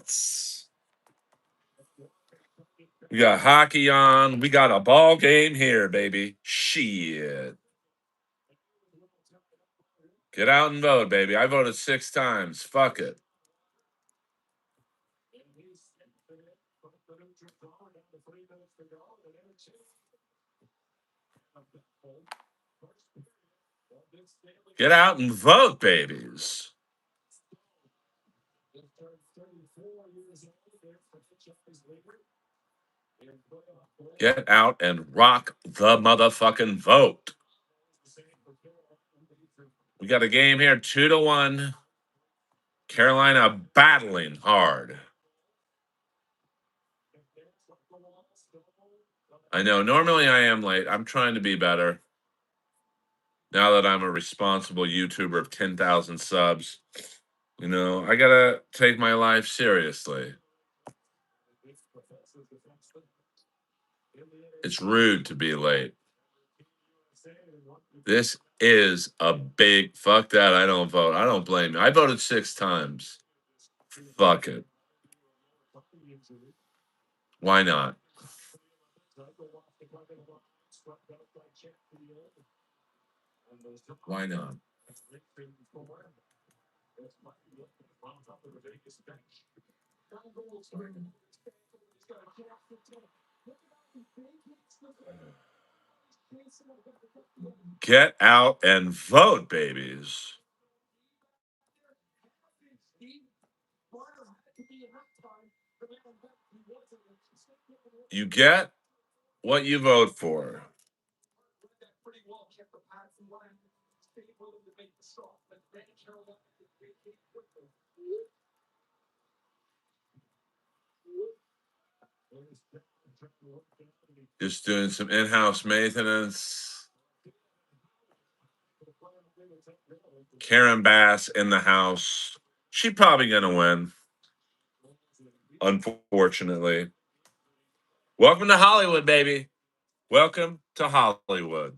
Jets. We got hockey on. We got a ball game here, baby. Shit. Get out and vote, baby. I voted 6 times. Fuck it. Get out and vote, babies. Get out and rock the motherfucking vote. We got a game here, 2-1. Carolina battling hard. I know. Normally I am late. I'm trying to be better. Now that I'm a responsible YouTuber of 10,000 subs, I gotta take my life seriously. It's rude to be late. This is a big fuck that. I don't vote. I don't blame you. I voted 6 times. Fuck it. Why not? Why not? Get out and vote, babies. You get what you vote for. Just doing some in-house maintenance. Karen Bass in the house. She probably gonna win. Unfortunately. Welcome to Hollywood, baby. Welcome to Hollywood.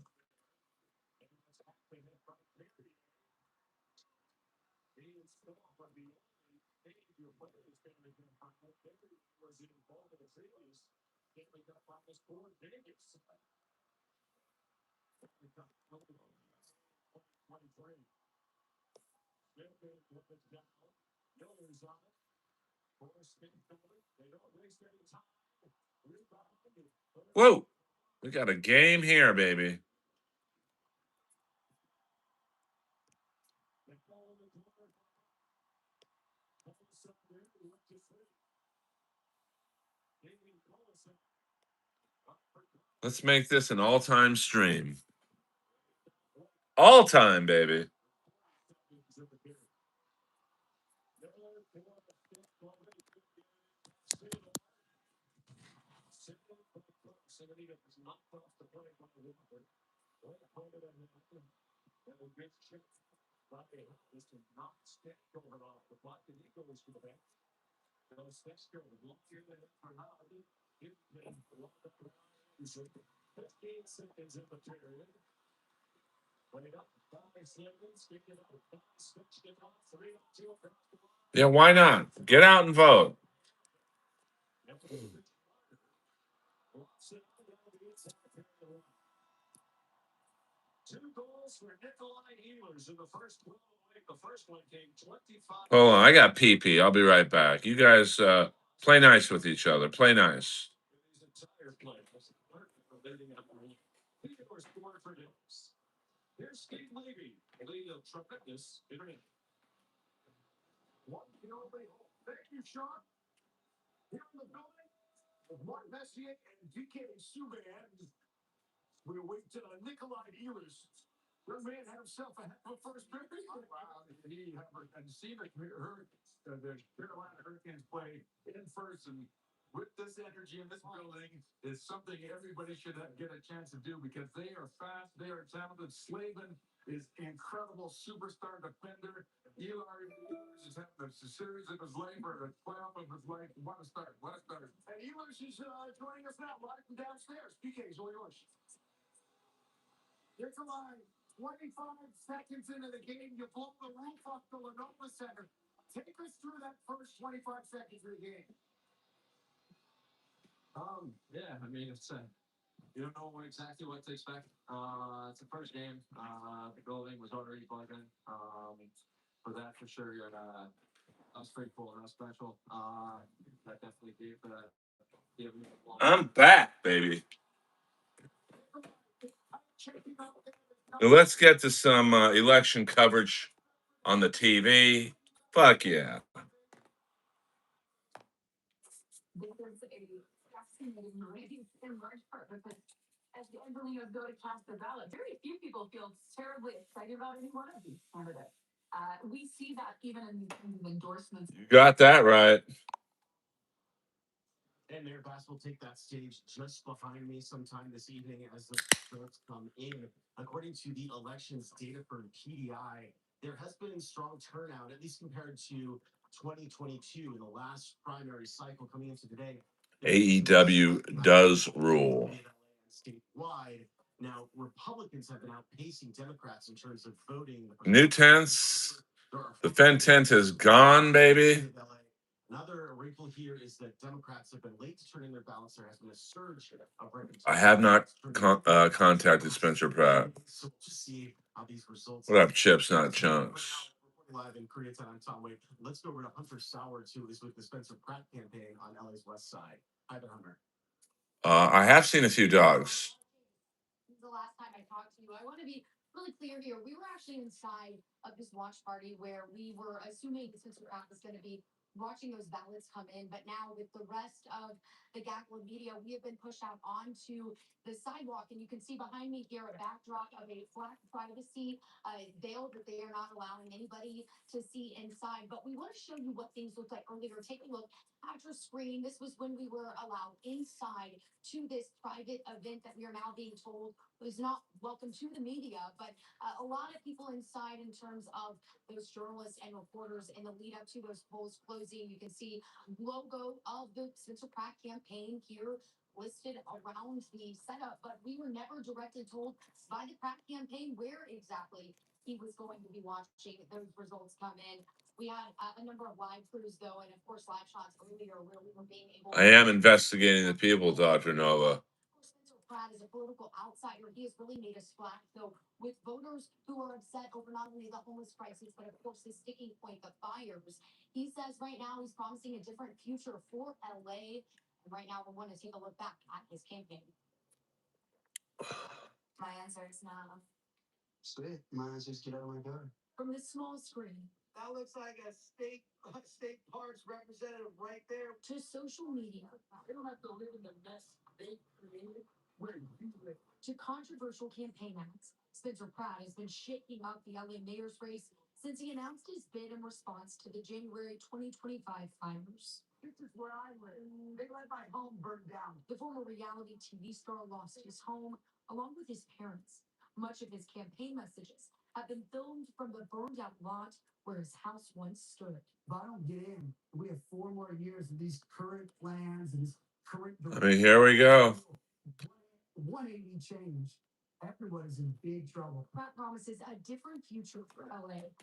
Whoa. We got a game here, baby. Let's make this an all-time stream. All-time, baby. Yeah, why not? Get out and vote. Hold on, I got pee. I'll be right back. You guys play nice with each other. Play nice. I'm back, baby. Now let's get to some election coverage on the TV. Fuck yeah. You got that right. AEW does rule. New tents. The Fen tent is gone, baby. I have not contacted Spencer Pratt. What up, chips, not chunks? I have seen a few dogs. I am investigating the people, Dr. Nova. I mean, here we go.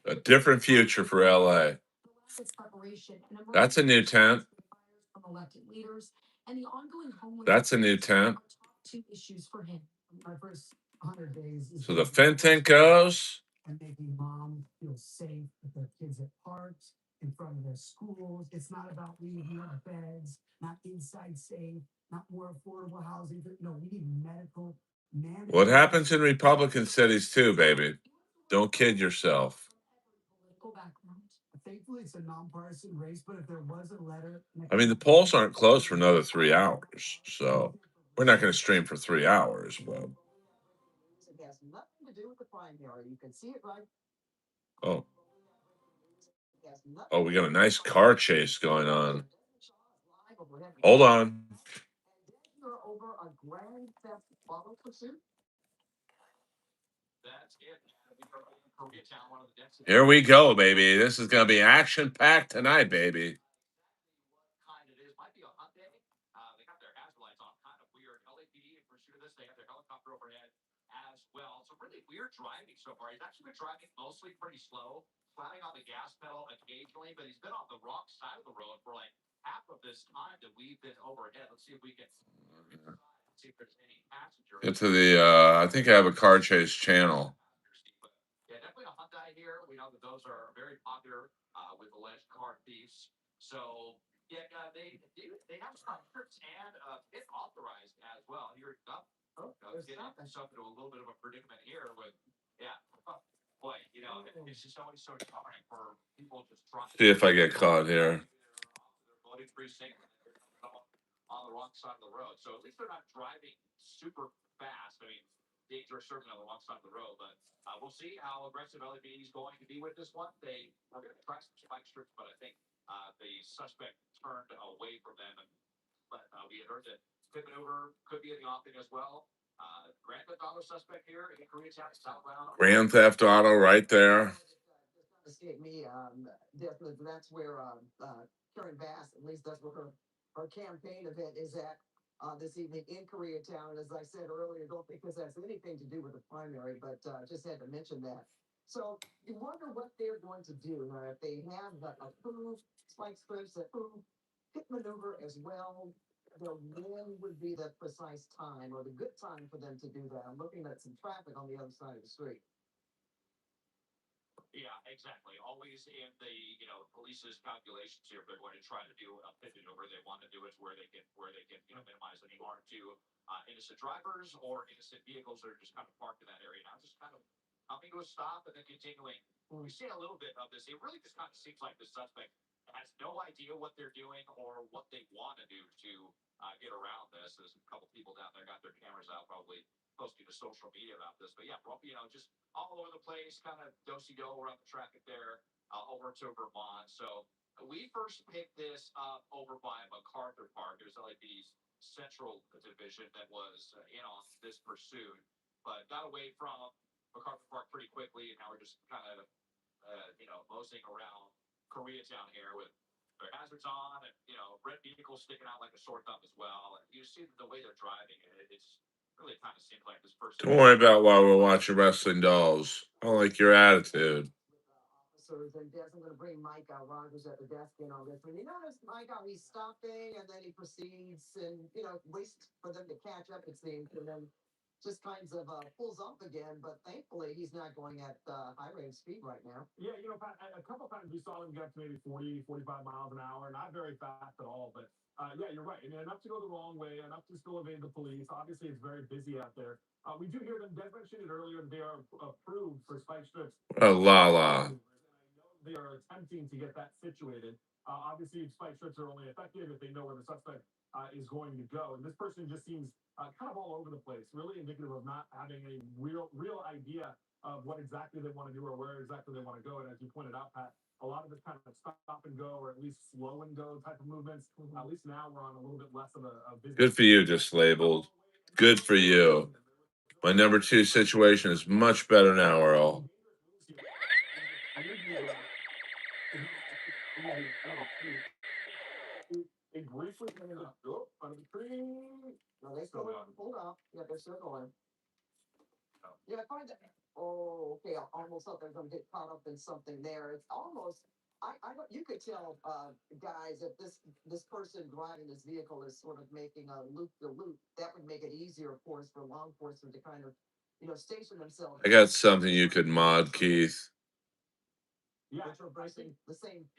A different future for LA. That's a new tent. That's a new tent. So the Fen tent goes. What happens in Republican cities too, baby? Don't kid yourself. I mean, the polls aren't closed for another 3 hours, so we're not going to stream for 3 hours. But oh, oh, we got a nice car chase going on. Hold on. Here we go, baby. This is going to be action packed tonight, baby. Get to the. I think I have a car chase channel. See if I get caught here. Grand Theft Auto right there. Escape me. That's where Karen Bass, at least that's what her campaign event is at this evening in Koreatown. As I said earlier, don't think this has anything to do with the primary, but just had to mention that. So you wonder what they're going to do if they have approved spike strips, approved pit maneuver as well. When would be the precise time or the good time for them to do that? I'm looking at some traffic on the other side of the street. Don't worry about while we're watching Wrestling Dolls. I don't like your attitude. Officers and desk. I'm going to bring Mike Rogers at the desk in on this one. You notice Mike how he's stopping and then he proceeds and waits for them to catch up. It seems, and then just kind of pulls up again. But thankfully, he's not going at high rate of speed right now. Yeah, Pat, a couple times we saw him get up to maybe 40, 45 miles an hour. Not very fast at all, but yeah, you're right. I mean, enough to go the wrong way, enough to still evade the police. Obviously, it's very busy out there. We do hear them. Des mentioned it earlier. They are approved for spike strips. La la. They are attempting to get that situated. Obviously, spike strips are only effective if they know where the suspect is going to go. And this person just seems kind of all over the place, really indicative of not having a real idea of what exactly they want to do or where exactly they want to go. And as you pointed out, Pat, a lot of it's kind of stop and go or at least slow and go type of movements. At least now we're on a little bit less of a busy. Good for you, just labeled. Good for you. My number two situation is much better now, Earl. They briefly ended up under the tree. No, they still hold up. Yeah, they're still going. Yeah, I find that. Oh, okay. I almost thought they were going to get caught up in something there. It's almost. You could tell, guys, if this person driving this vehicle is sort of making a loop the loop, that would make it easier, of course, for law enforcement to kind of, station themselves. I got something you could mod, Keith. Yeah, traversing the same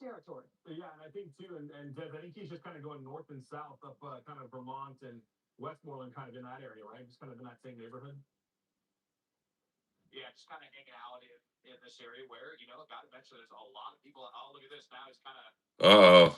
territory. Yeah, and I think too, and Des, I think he's just kind of going north and south up kind of Vermont and Westmoreland, kind of in that area, right? Just kind of in that same neighborhood. Uh-oh.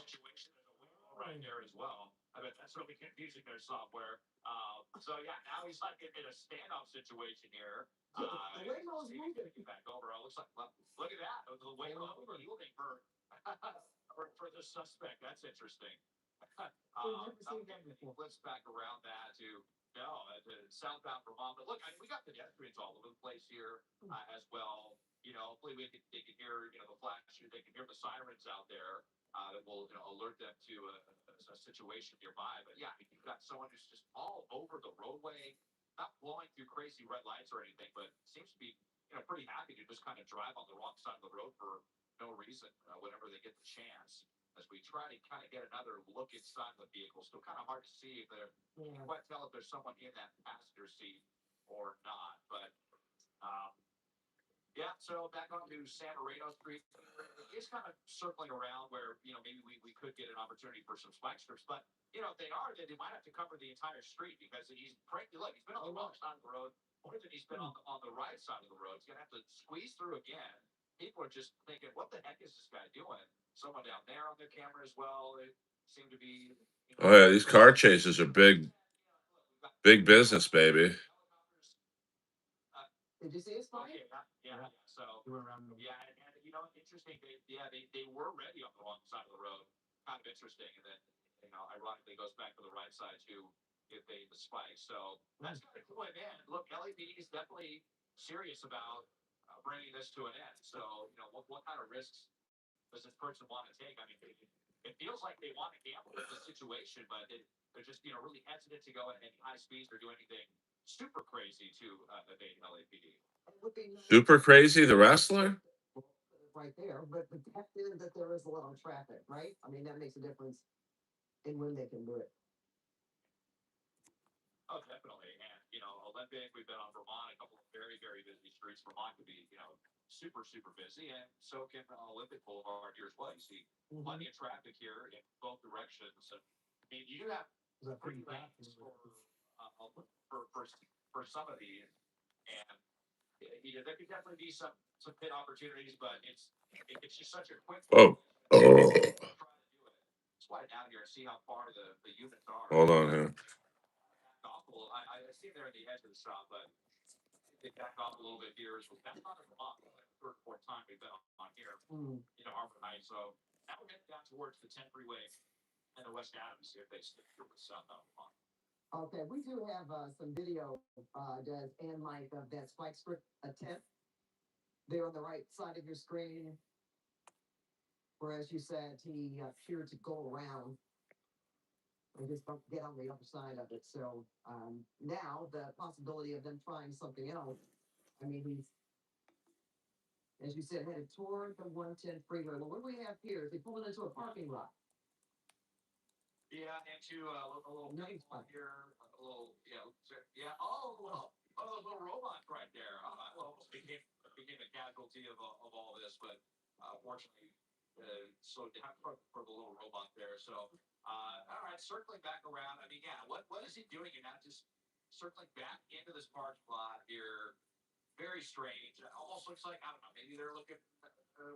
not blowing through crazy red lights or anything, but seems to be pretty happy to just kind of drive on the wrong side of the road for no reason whenever they get the chance. As we try to kind of get another look inside the vehicle, still kind of hard to see if they're you can quite tell if there's someone in that passenger seat or not. But um, yeah, so back onto San Marino Street. He's kind of circling around where, maybe we could get an opportunity for some spike strips. But, if they are, then they might have to cover the entire street because look, he's been on the wrong side of the road. More than he's been on the right side of the road. He's going to have to squeeze through again. People are just thinking, what the heck is this guy doing? Someone down there on their camera as well. They seem to be, Oh yeah, these car chases are big business, baby. Did you see his fight? Okay, yeah. So yeah, and interesting. They were ready on the wrong side of the road. Kind of interesting, and then ironically goes back to the right side to give the spike. So that's kind of cool. And man, look, LAPD is definitely serious about bringing this to an end. So what kind of risks does this person want to take? I mean, it feels like they want to gamble with the situation, but they're just really hesitant to go at any high speeds or do anything super crazy to evade LAPD. Super crazy, the wrestler. Right there, but the fact is that there is a lot of traffic, right? I mean, that makes a difference in when they can do it. Oh, definitely. And, Olympic, we've been on Vermont, a couple of very, very busy streets. Vermont could be, super, super busy. And so can Olympic Boulevard here as well. You see plenty of traffic here in both directions. And, I mean, you do have pretty lanes for some of these. And, there could definitely be some pit opportunities, but it's just such a quick. Oh, oh. That's why down here and see how far the units are. Hold on here. Awful. I see they're at the edge of the stop, but they back off a little bit here. So that's not a lot. Third, fourth time we've been on here, Harbor Heights. So now we're heading down towards the 10 freeway and the West Adams if they stick here with South Alabama. Okay, we do have some video, Des and Mike, of that spike strip attempt. There on the right side of your screen, where, as you said, he appeared to go around and just don't get on the other side of it. So now the possibility of them trying something else. I mean, he's, as you said, headed toward the 110 freeway. Well, what do we have here? Is he pulling into a parking lot? Yeah, into a little nice one here, a little, yeah. Oh, those little robots right there. I almost became a casualty of all this, but fortunately, slowed down for the little robot there. So, all right, circling back around. I mean, yeah, what is he doing? You're not just circling back into this parking lot here. Very strange. It almost looks like, I don't know, maybe they're looking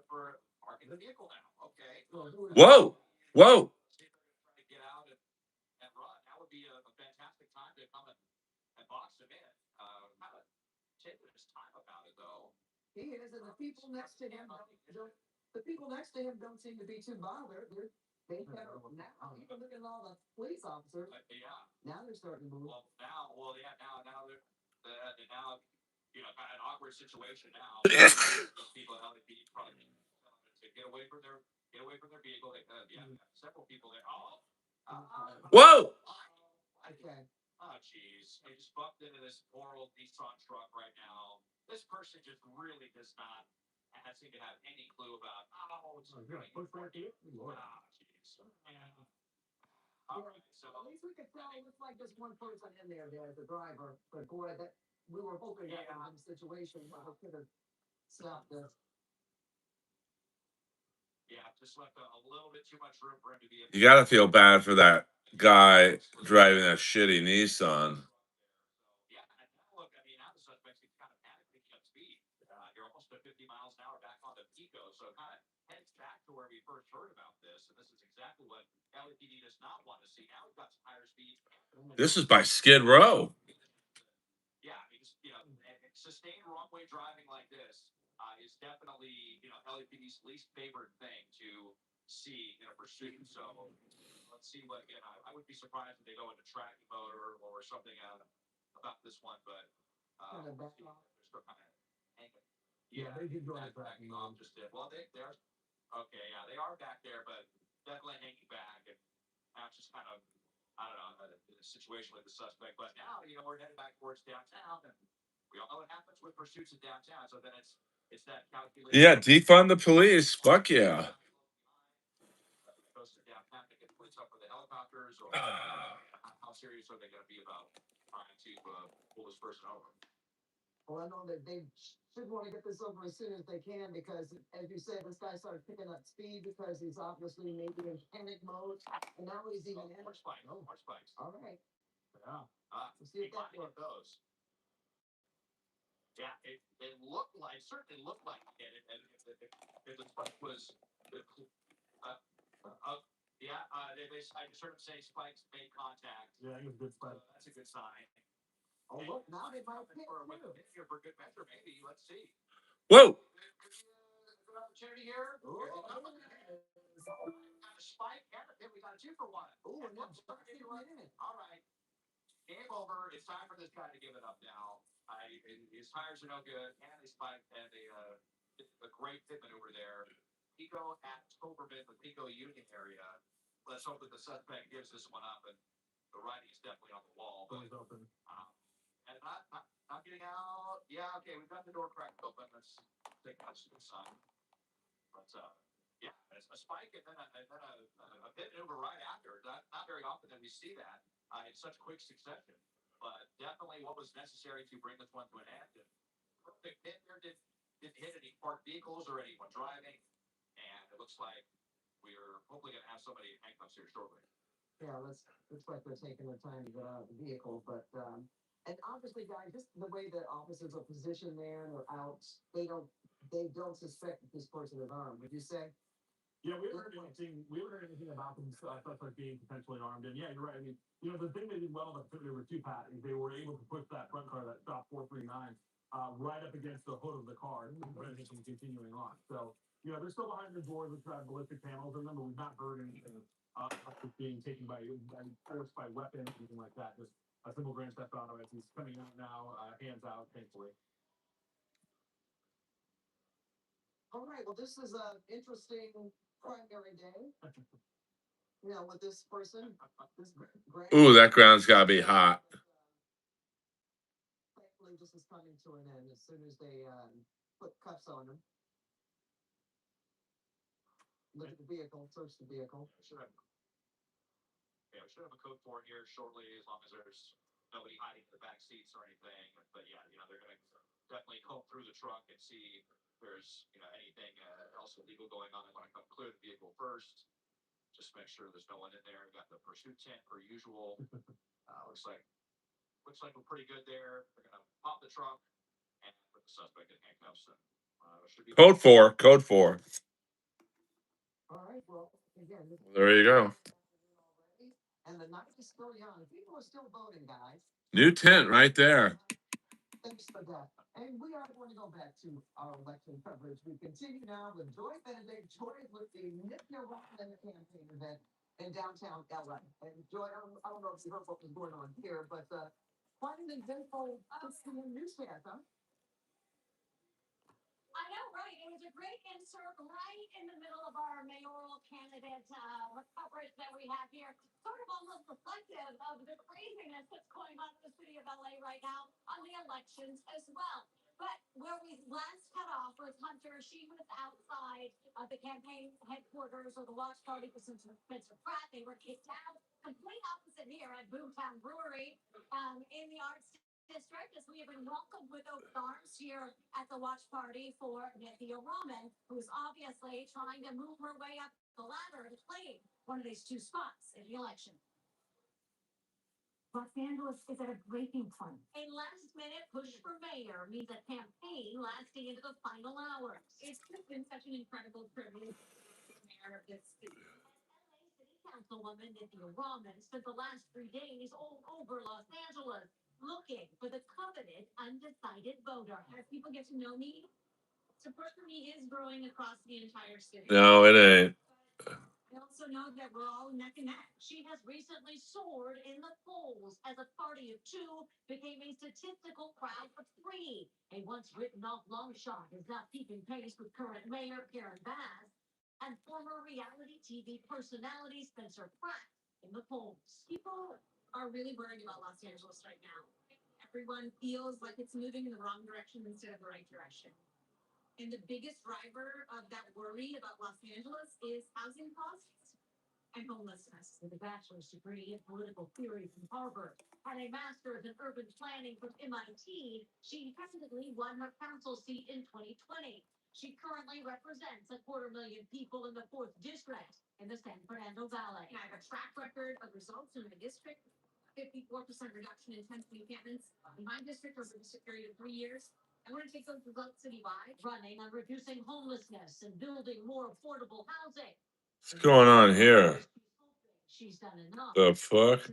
for parking the vehicle now. Okay. Whoa, whoa. Try to get out and run. That would be a fantastic time to come and box him in. Kind of taking his time about it, though. He is, and the people next to him don't seem to be too bothered. They kind of now, even looking at all the police officers. Yeah. Now they're starting to move. Now they're now kind of an awkward situation now. Those people at LAPD probably to get away from their vehicle. Several people there. Whoa. Okay. Oh, jeez. They just bumped into this poor old Nissan truck right now. This person just really does not seem to have any clue about, it's really push right here. Jeez. All right, so at least we could tell it looks like there's one person in there as the driver. But boy, that we were hoping that in a situation where we could have stopped this. Yeah, just left a little bit too much room for him to be. You got to feel bad for that guy driving that shitty Nissan. Yeah, and now look, I mean, now the suspects can kind of panic picking up speed. You're almost at 50 miles an hour back on the Pico, so kind of heads back to where we first heard about this, and this is exactly what LAPD does not want to see. Now we've got some higher speeds. This is by Skid Row. Yeah, because sustained wrong-way driving like this is definitely LAPD's least favorite thing to see in a pursuit. So let's see what I would be surprised if they go into tracking mode or something about this one, but they're still kind of hanging. Yeah, they did go into tracking mode. Well, they're okay. Yeah, they are back there, but definitely hanging back, and now it's just kind of I don't know. situation with the suspect. But now, we're headed back towards downtown, and we all know what happens with pursuits in downtown. So then it's that calculation. Yeah, defund the police. Fuck yeah. Goes to downtown to get police up for the helicopters, or how serious are they going to be about trying to pull this person over? Well, I know that they should want to get this over as soon as they can because, as you said, this guy started picking up speed because he's obviously maybe in panic mode, and now he's even in. More spikes. Oh, more spikes. All right. Yeah. We'll see if that works. Those. Yeah, it certainly looked like it did. And if the spike was, I just heard him say spikes made contact. Yeah, I think it's a good spike. So that's a good sign. Oh, look, now they might pick here for good measure, maybe. Let's see. Whoa. Good opportunity here. Got a spike and a pit. We got a 2-for-1. Ooh, and that's all right. Game over. It's time for this guy to give it up now. His tires are no good, and they spiked, and a great pit maneuver there. Pico at Toberman, the Pico Union area. Let's hope that the suspect gives this one up, and the writing is definitely on the wall. But open. And not getting out. Yeah, okay, we've got the door cracked open. Let's take that as a good sign. But yeah, it's a spike and then a pit maneuver right after. Not very often that we see that in such quick succession. But definitely what was necessary to bring this one to an end. And perfect pit there didn't hit any parked vehicles or anyone driving. And it looks like we're hopefully going to have somebody in handcuffs here shortly. Yeah, looks like they're taking their time to get out of the vehicle, but and obviously, guys, just the way that officers are positioned there and are out, they don't suspect that this person is armed. Would you say? Yeah, we haven't heard anything about them suspect being potentially armed. And yeah, you're right. I mean, the thing they did well that there were two, Pat, is they were able to push that front car, that stop 439, right up against the hood of the car, and continuing on. So, they're still behind the door with ballistic panels in them, but we've not heard anything being taken by force, by weapons, anything like that. Just a simple Grand Theft Auto as he's coming out now, hands out, thankfully. All right. Well, this is an interesting primary day. With this person, this grand. Ooh, that ground's gotta be hot. Thankfully, this is coming to an end as soon as they put cuffs on him. Look at the vehicle. Search the vehicle. We should have a code for it here shortly, as long as there's nobody hiding in the back seats or anything. But yeah, they're going to definitely comb through the truck and see if there's anything else illegal going on. They want to come clear the vehicle first. Just make sure there's no one in there. Got the pursuit tent per usual. Looks like we're pretty good there. They're going to pop the trunk and put the suspect in handcuffs. And Code 4. Code 4. All right. Well, again, There you go. and the night is still young. People are still voting, guys. New tent right there. Thanks for that. And we are going to go back to our election coverage. We continue now with Joy Benedict. Joy with the Nick Yoraman campaign event in downtown LA. And Joy, I don't know if you heard what was going on here, but quite an eventful newscast, huh? I know, right? It was a great insert right in the middle of our mayoral candidate coverage that we have here. Sort of almost reflective of the craziness that's going on in the city of LA right now on the elections as well. But where we last cut off was Hunter. She was outside of the campaign headquarters or the watch party for Spencer Pratt. They were kicked out. Complete opposite here at Boomtown Brewery in the Arts District, as we have been welcomed with open arms here at the watch party for Nithya Raman, who's obviously trying to move her way up the ladder to play one of these two spots in the election. Los Angeles is at a breaking point. A last-minute push for mayor means a campaign lasting into the final hours. It's just been such an incredible privilege to be mayor of this city. LA City Councilwoman Nithya Raman spent the last 3 days all over Los Angeles, looking for the coveted undecided voter. As people get to know me, support for me is growing across the entire city. No, it ain't. I also know that we're all neck and neck. She has recently soared in the polls as a party of two became a statistical crowd of three. A once written off long shot is now keeping pace with current mayor Karen Bass and former reality TV personality Spencer Pratt in the polls. People are really worried about Los Angeles right now. Everyone feels like it's moving in the wrong direction instead of the right direction. And the biggest driver of that worry about Los Angeles is housing costs and homelessness. With a bachelor's degree in political theory from Harvard and a master's in urban planning from MIT, she handedly won her council seat in 2020. She currently represents 250,000 people in the 4th District in the San Fernando Valley. I have a track record of results in my district. 54% reduction in 10 encampments in my district over the period of 3 years. I want to take those results citywide, running on reducing homelessness and building more affordable housing. What's going on here? She's done enough. The fuck?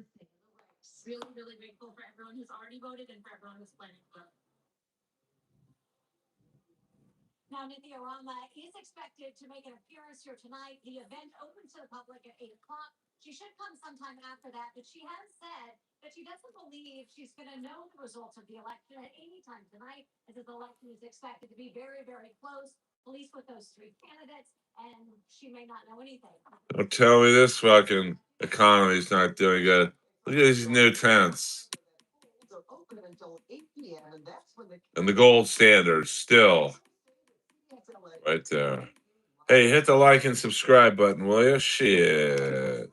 Really, really grateful for everyone who's already voted and for everyone who's planning to vote. Now, Nithya Rama is expected to make an appearance here tonight. The event opens to the public at 8 o'clock. She should come sometime after that, but she has said that she doesn't believe she's going to know the results of the election at any time tonight, as this election is expected to be very, very close, at least with those 3 candidates, and she may not know anything. Don't tell me this fucking economy's not doing good. Look at these new tents. And the gold standard still right there. Hey, hit the like and subscribe button, will you? Shit.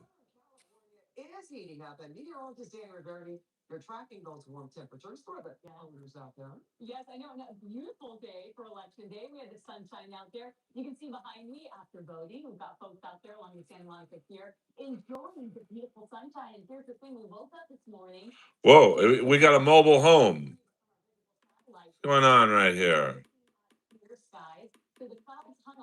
It is heating up, and meteorologists Dan Rivera, they're tracking those warm temperatures for the calendars out there. Yes, I know. A beautiful day for election day. We had the sunshine out there. You can see behind me after voting, we've got folks out there along the Santa Monica Pier enjoying the beautiful sunshine. And here's the thing: we woke up this morning. Whoa, we got a mobile home. What's going on right here? Clear skies. So the clouds hung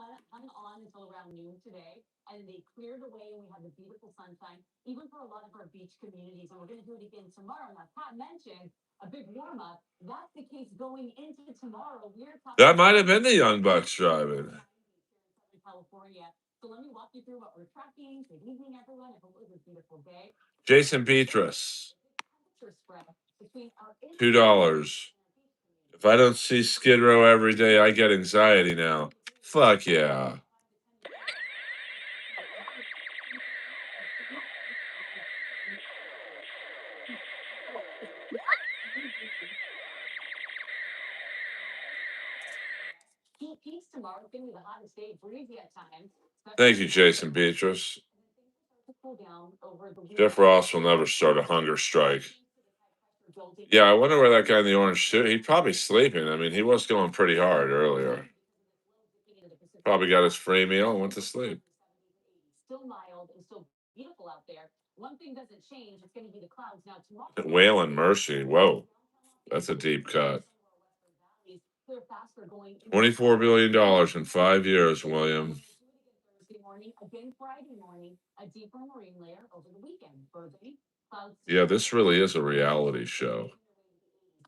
on until around noon today, and they cleared away, and we have the beautiful sunshine, even for a lot of our beach communities. And we're going to do it again tomorrow. Now, Pat mentioned a big warm up. That's the case going into tomorrow. That might have been the Young Bucks driving. California. So let me walk you through what we're tracking. Good evening, everyone. I hope it was a beautiful day. Jason Beatrice. $2. If I don't see Skid Row every day, I get anxiety now. Fuck yeah. Thank you, Jason Beatrice. Jeff Ross will never start a hunger strike. Yeah, I wonder where that guy in the orange suit. He's probably sleeping. I mean, he was going pretty hard earlier. Probably got his free meal and went to sleep. Still mild and still beautiful out there. One thing doesn't change. It's going to be the clouds now tomorrow. Waylon Mercy. Whoa, that's a deep cut. $24 billion in 5 years, William. Thursday morning, again Friday morning, a deeper marine layer over the weekend. Yeah, this really is a reality show.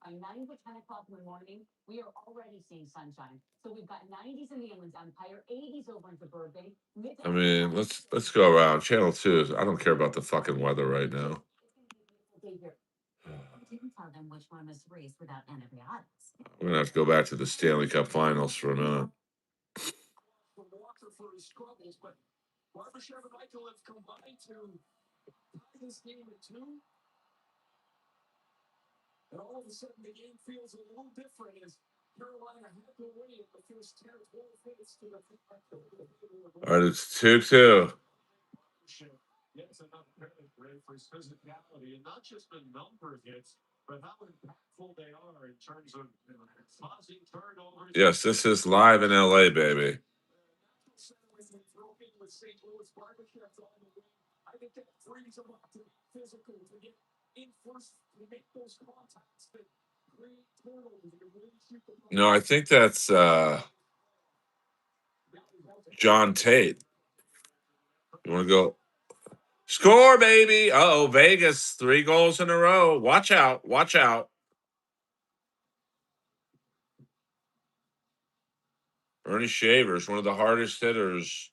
By 9 to 10 o'clock in the morning, we are already seeing sunshine. So we've got 90s in the Inland Empire, 80s over into Burbank. I mean, let's go around. Channel 2 I don't care about the fucking weather right now. Didn't tell them which one was raised without antibiotics. We're gonna have to go back to the Stanley Cup Finals for a minute. Walker for his struggles, but Barbashev and Michael have combined to tie this game at 2. And all of a sudden, the game feels a little different as Carolina had to win in the first 10 or 12 hits to the All right, it's 2-2. Yes, another credit grade for his physicality, and not just the number of hits, but how impactful they are in terms of causing turnovers. Yes, this is live in LA, baby. With St. Louis, Barbashev's on the wing. I think that frees him up to be physical, to get in first, to make those contacts that create turnovers, that really shoot the ball. No, I think that's John Tate. You want to go? Score, baby. Uh-oh, Vegas, 3 goals in a row. Watch out. Watch out. Ernie Shavers, one of the hardest hitters.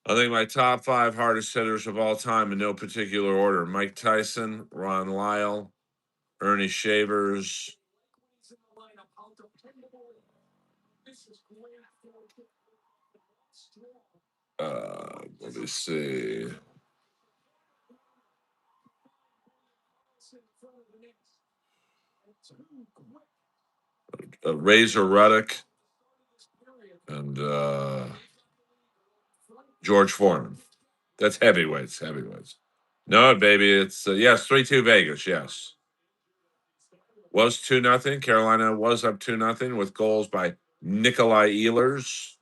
I think my top 5 hardest hitters of all time in no particular order. Mike Tyson, Ron Lyle, Ernie Shavers. Let me see. Razor Ruddock and George Foreman. That's heavyweights. Heavyweights. No, baby, it's yes, 3-2 Vegas. Yes, was 2-0. Carolina was up 2-0 with goals by Nikolai Ehlers.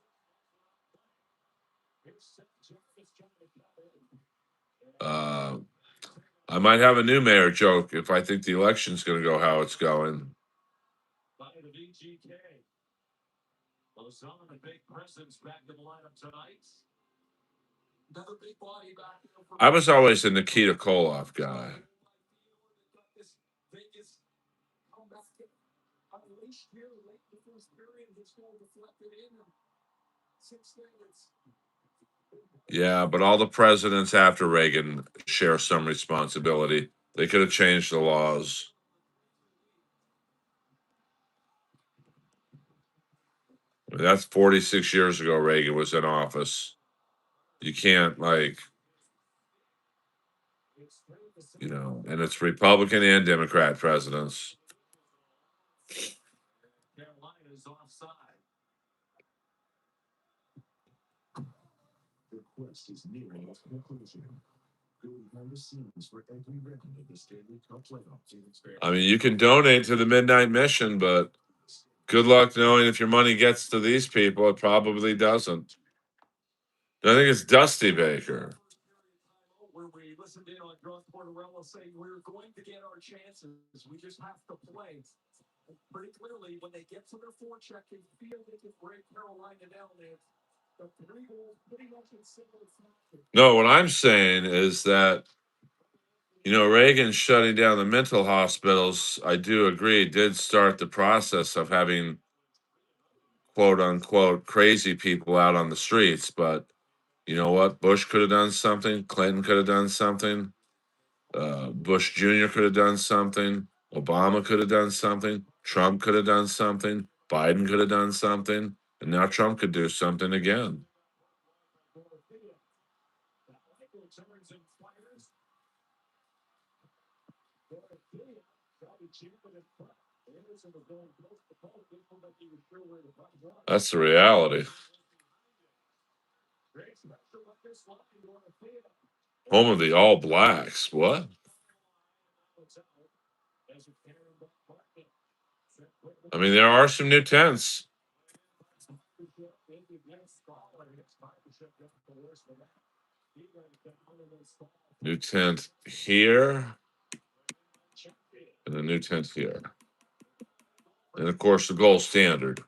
Uh, I might have a new mayor joke if I think the election's going to go how it's going. I was always a Nikita Koloff guy. Yeah, but all the presidents after Reagan share some responsibility. They could have changed the laws. I mean, that's 46 years ago Reagan was in office. You can't, like, and it's Republican and Democrat presidents. I mean, you can donate to the Midnight Mission, but good luck knowing if your money gets to these people. It probably doesn't. I think it's Dusty Baker. No, what I'm saying is that, Reagan shutting down the mental hospitals, I do agree, did start the process of having quote unquote crazy people out on the streets. But you know what? Bush could have done something. Clinton could have done something. Bush Jr. could have done something. Obama could have done something. Trump could have done something. Biden could have done something. And now Trump could do something again. That's the reality. Home of the All Blacks. What? I mean, there are some new tents. New tent here and a new tent here. And of course, the gold standard.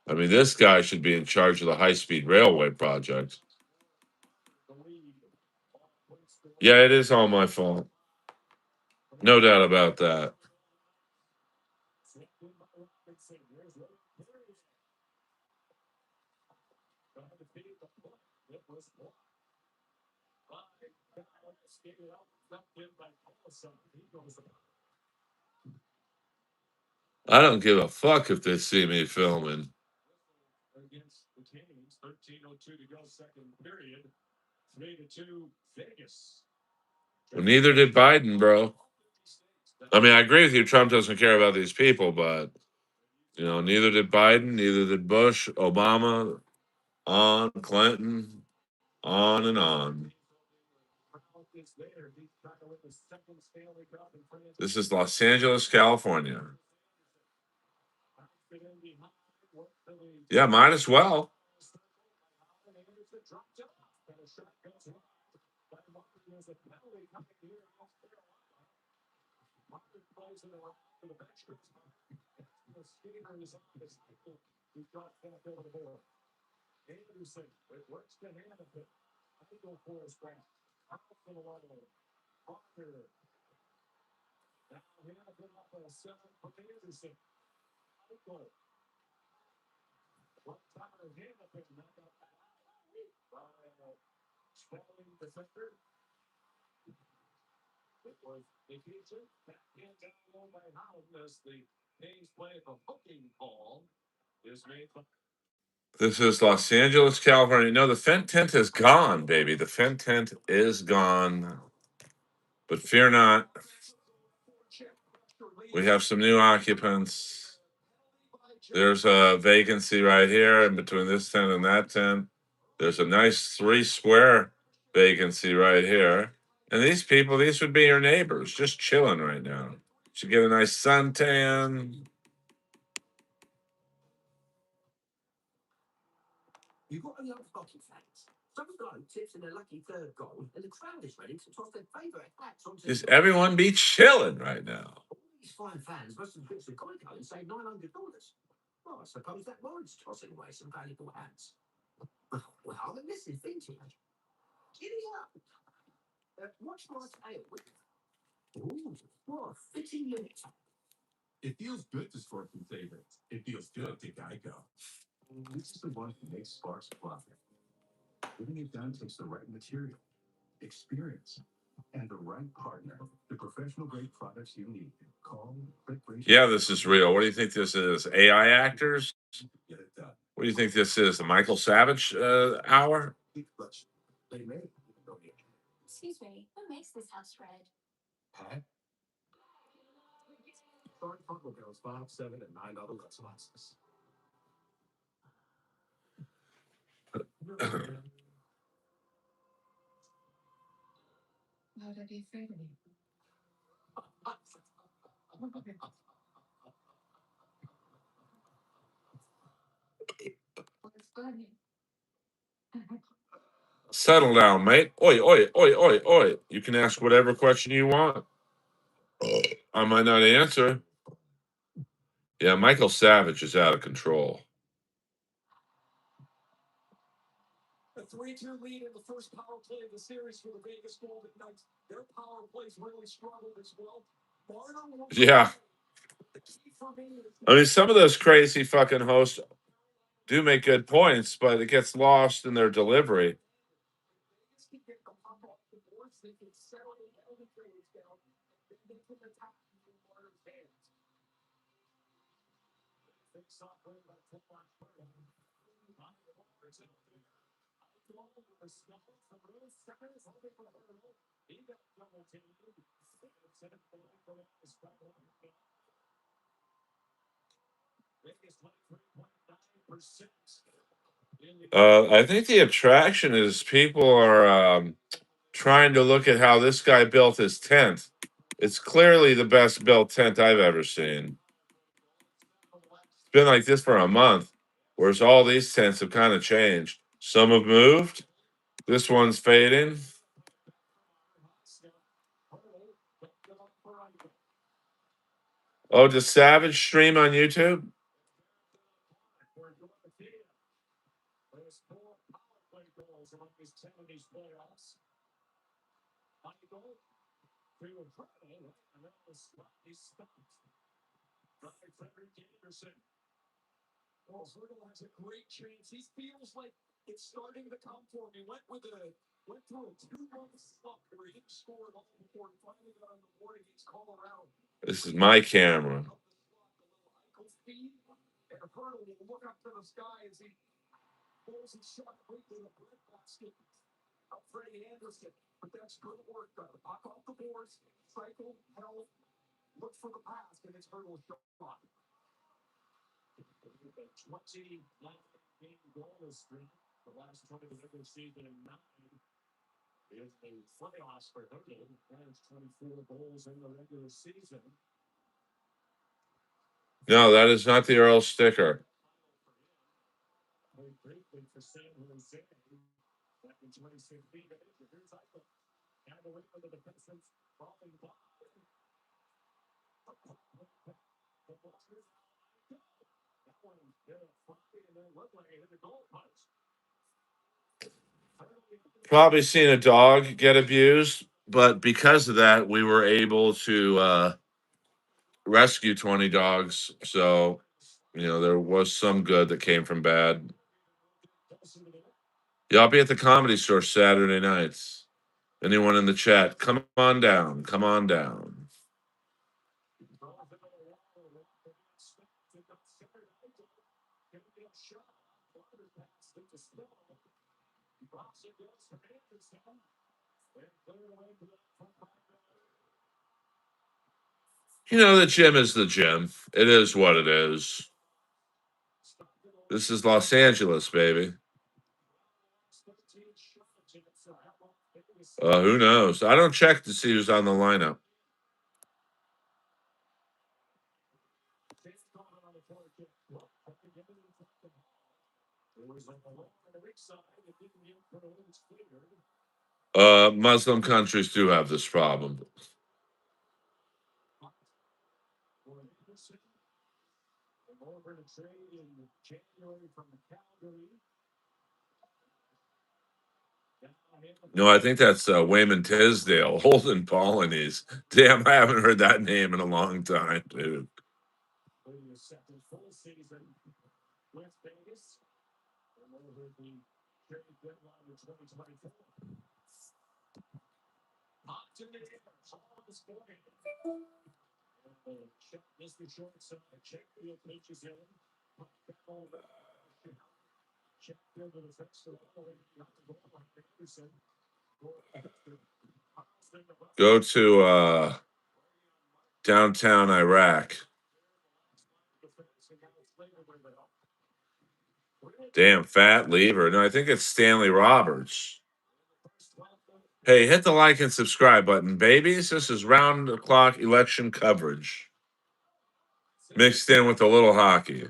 I mean, this guy should be in charge of the high speed railway project. Yeah, it is all my fault. No doubt about that. I don't give a fuck if they see me filming. Well, neither did Biden, bro. I mean, I agree with you. Trump doesn't care about these people, but neither did Biden, neither did Bush, Obama, on Clinton, on and on. This is Los Angeles, California. Yeah, might as well. This is Los Angeles, California. No, the Fent tent is gone, baby. The Fent tent is gone. But fear not. We have some new occupants. There's a vacancy right here in between this tent and that tent. There's a nice 3 square vacancy right here. And these people, these would be your neighbors, just chilling right now. Should get a nice suntan. You've got a young hockey fans. Some bloke tips in their lucky third goal, and the crowd is ready to toss their favourite hats onto Just everyone be chilling right now. All these fine fans must have pitched the Geico and saved $900. Well, I suppose that warrants tossing away some valuable hats. Well, then this is vintage. Giddy up. Watch my tail. Ooh, what a fitting limit. It feels good to store from favorites. It feels good to Geico. This is the one who makes sparks profit. Getting it done takes the right material, experience, and the right partner. The professional grade products you need. Call, click, Yeah, this is real. What do you think this is? AI actors? get it done. What do you think this is? The Michael Savage hour? They may. Excuse me, who makes this house red? Pat? Starting Funko Girls $5, $7, and $9 responses. Why would I be afraid of you? What's funny? Settle down, mate. Oi, oi, oi, oi, oi. You can ask whatever question you want. I might not answer. Yeah, Michael Savage is out of control. A 3-2 lead in the first power play of the series for the Vegas Golden Knights. Their power plays really struggled as well. Yeah. I mean, some of those crazy fucking hosts do make good points, but it gets lost in their delivery. I think the attraction is people are trying to look at how this guy built his tent. It's clearly the best built tent I've ever seen. It's been like this for a month, whereas all these tents have kind of changed. Some have moved. This one's fading. Oh, does Savage stream on YouTube? Hurdle has a great chance. He feels like it's starting to come for him. He went through a 2-month slump where he didn't score at all before he finally got on the board against Colorado. This is my camera. And Hurdle will look up to the sky as he pulls his shot quickly in the breadbasket of Freddie Anderson. But that's good work. The puck off the boards, cycle, held, look for the pass, and it's Hurdle's shot. 29 game goal streak. The last 20 of the regular season and 9 is the playoffs for Hurdle. Has 24 goals in the regular season. No, that is not the Earl sticker. Briefly for San Jose. Back in 2016, here's Eichel. And the win for the defenseman falling by. That one flying and then looked like it hit the goal post. Probably seen a dog get abused, but because of that, we were able to rescue 20 dogs. So, there was some good that came from bad. Yeah, I'll be at the Comedy Store Saturday nights. Anyone in the chat, come on down. Come on down. You know, the gym is the gym. It is what it is. This is Los Angeles, baby. Who knows? I don't check to see who's on the lineup. Muslim countries do have this problem. No, I think that's Wayman Tisdale, Holden Polonese. Damn, I haven't heard that name in a long time, dude. Go to downtown Iraq. Damn, fat lever. No, I think it's Stanley Roberts. Hey, hit the like and subscribe button, babies. This is round the clock election coverage mixed in with a little hockey.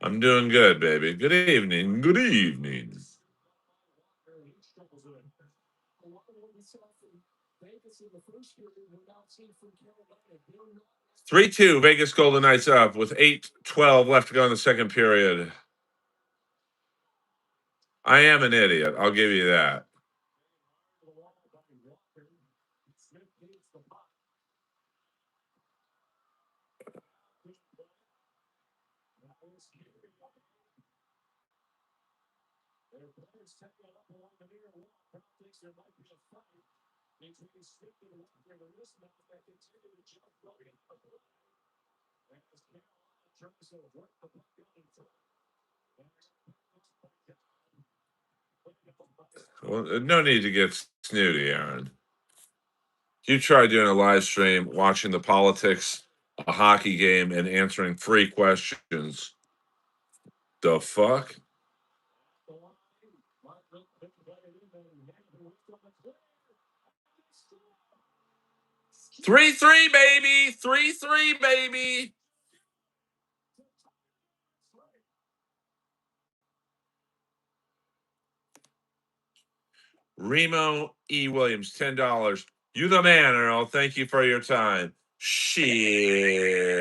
I'm doing good, baby. Good evening. Good evening. 3-2, Vegas Golden Knights up with 8:12 left to go in the second period. I am an idiot. I'll give you that. Well, no need to get snooty, Aaron. You try doing a live stream, watching the politics, a hockey game, and answering 3 questions. The fuck? 3-3, baby. 3-3, baby. Remo E. Williams, $10. You the man, Earl. Thank you for your time. Shit.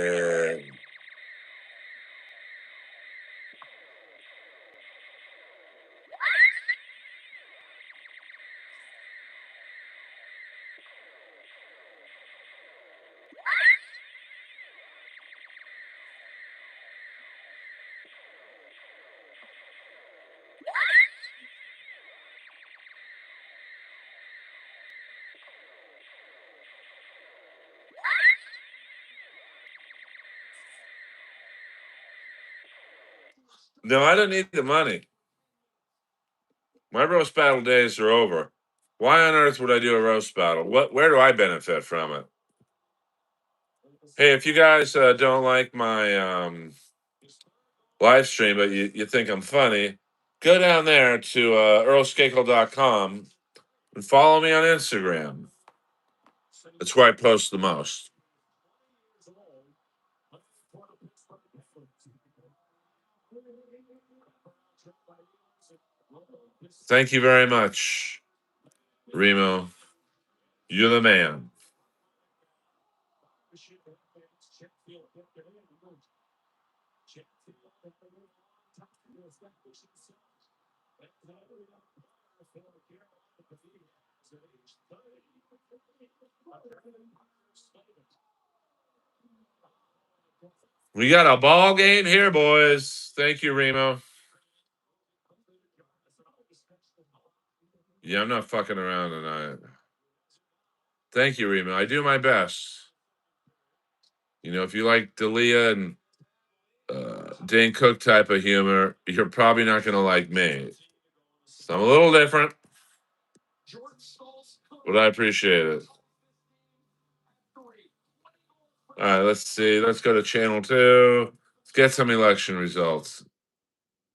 No, I don't need the money. My roast battle days are over. Why on earth would I do a roast battle? Where do I benefit from it? Hey, if you guys don't like my live stream, but you think I'm funny, go down there to earlskakel.com and follow me on Instagram. That's where I post the most. Thank you very much, Remo. You're the man. We got a ball game here, boys. Thank you, Remo. Yeah, I'm not fucking around tonight. Thank you, Remo. I do my best. You know, if you like Dalia and Dane Cook type of humor, you're probably not going to like me. So I'm a little different. but I appreciate it. All right, let's see. Let's go to channel 2. Let's get some election results.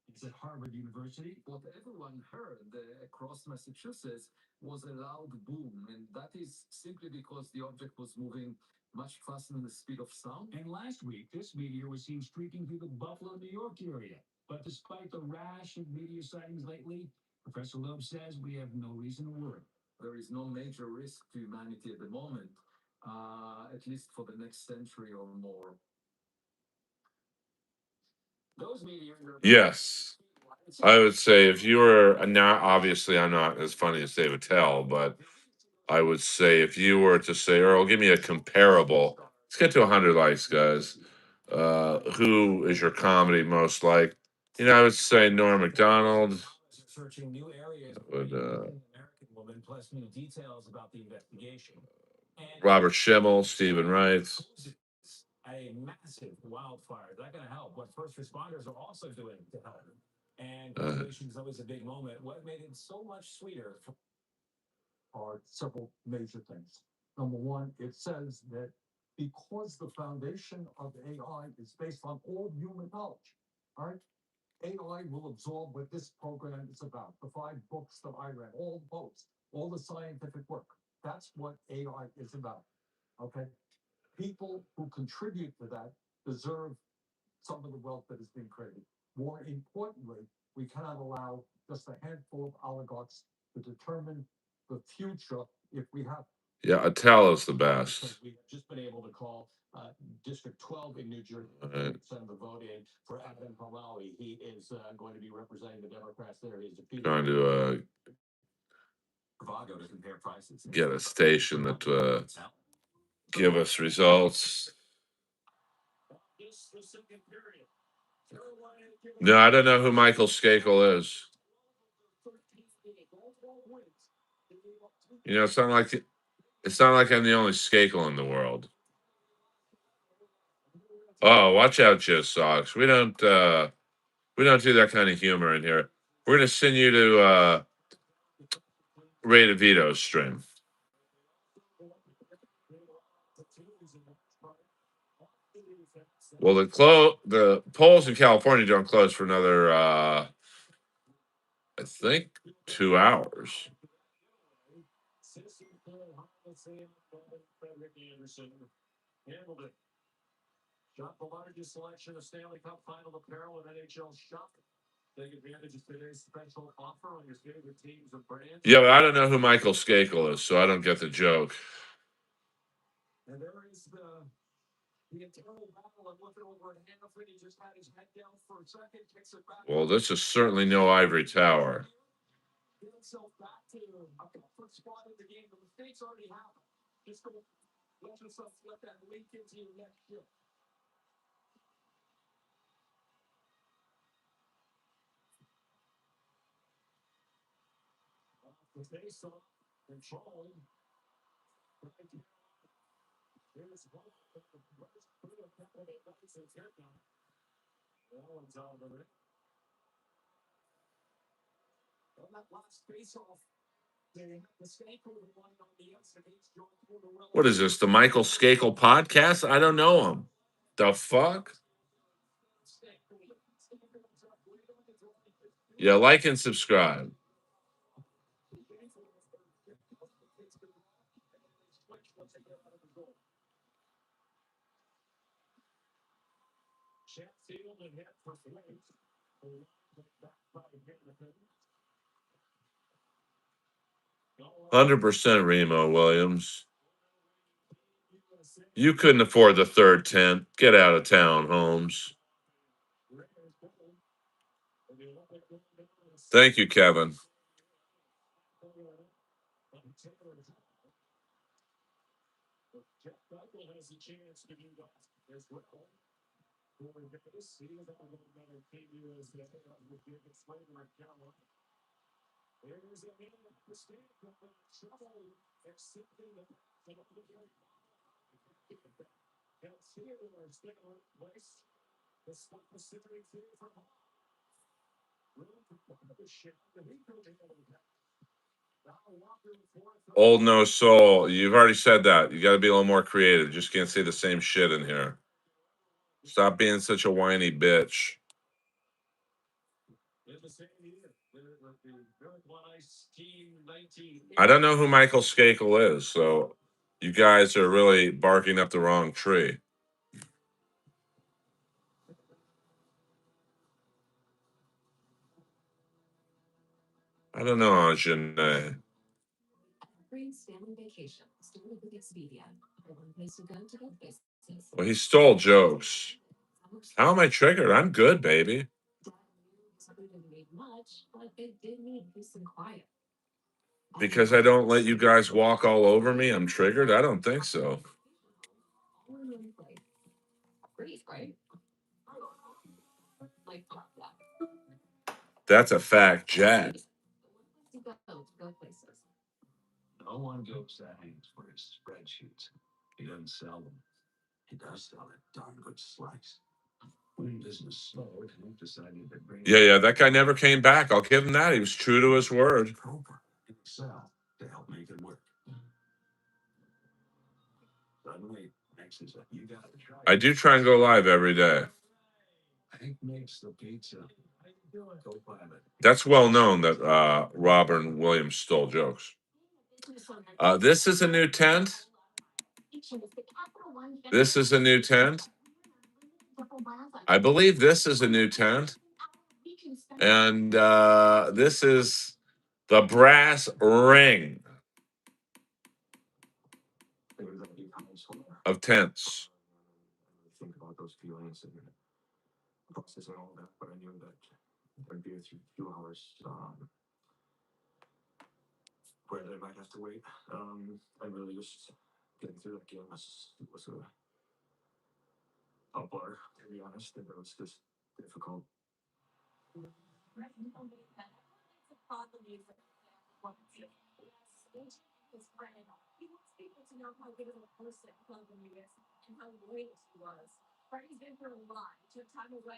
It's at Harvard University. What everyone heard across Massachusetts was a loud boom, and that is simply because the object was moving much faster than the speed of sound. And last week, this meteor was seen streaking through the Buffalo, New York area. But despite the rash of meteor sightings lately, Professor Loeb says we have no reason to worry. There is no major risk to humanity at the moment, at least for the next century or more. Those meteors are Yes. I would say if you were now, obviously, I'm not as funny as David Tell, but I would say if you were to say, Earl, give me a comparable. Let's get to 100 likes, guys. Who is your comedy most like? You know, I would say Norm Macdonald. searching new areas Would American woman plus new details about the investigation. And Robert Schimmel, Stephen Wright. a massive wildfire. That's going to help. What first responders are also doing to help. And graduation is always a big moment. What made it so much sweeter are several major things. Number one, it says that because the foundation of AI is based on all human knowledge, all right? AI will absorb what this program is about. The 5 books that I read, all the books, all the scientific work. That's what AI is about. Okay? People who contribute to that deserve some of the wealth that is being created. More importantly, we cannot allow just a handful of oligarchs to determine the future if we have. Yeah, Attell is the best. We've just been able to call District 12 in New Jersey. Percent of the vote in for Adam Palawi. He is going to be representing the Democrats there. He's defeated. Trying to Bravago to compare prices. get a station that give us results. No, I don't know who Michael Skakel is. You know, it's not like I'm the only Skakel in the world. Oh, watch out, Just Socks. We don't do that kind of humor in here. We're gonna send you to Ray DeVito's stream. Well, the polls in California don't close for another I think 2 hours. Shop the largest selection of Stanley Cup final apparel and NHL shop. Take advantage of today's special offer on your favorite teams and brands. Yeah, but I don't know who Michael Skakel is, so I don't get the joke. And there is the internal battle. I'm looking over at Hanford. He just had his head down for a second, kicks it back. Well, this is certainly no ivory tower. Get himself back to a comfort spot in the game. The mistakes already happened. Just go let yourself let that leak into your next shift. The face off, control. Here's one. That one's out of it. On that last face off, the Skakel one on the outside. What is this? The Michael Skakel podcast? I don't know him. The fuck? Yeah, like and subscribe. Sheffield and hit for Flake. 100% Remo Williams. You couldn't afford the third tent. Get out of town, Holmes. Thank you, Kevin. Has a chance to do that as well. There's a mistake trouble accepting the place. The spot Pacific from room for the ship. The Old no soul. You've already said that. You got to be a little more creative. Just can't say the same shit in here. Stop being such a whiny bitch. I don't know who Michael Skakel is, so you guys are really barking up the wrong tree. I don't know, Janae. Well, he stole jokes. How am I triggered? I'm good, baby. Because I don't let you guys walk all over me, I'm triggered? I don't think so. That's a fact, Jack. Yeah, that guy never came back. I'll give him that. He was true to his word. I do try and go live every day. That's well known that Robin Williams stole jokes. This is a new tent. This is a new tent. I believe this is a new tent. And this is the brass ring of tents.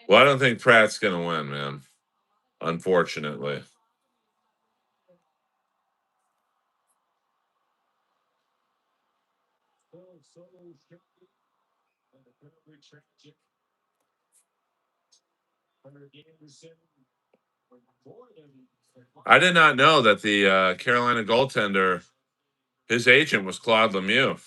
Well, I don't think Pratt's going to win, man. Unfortunately. I did not know that the Carolina goaltender, his agent was Claude Lemieux.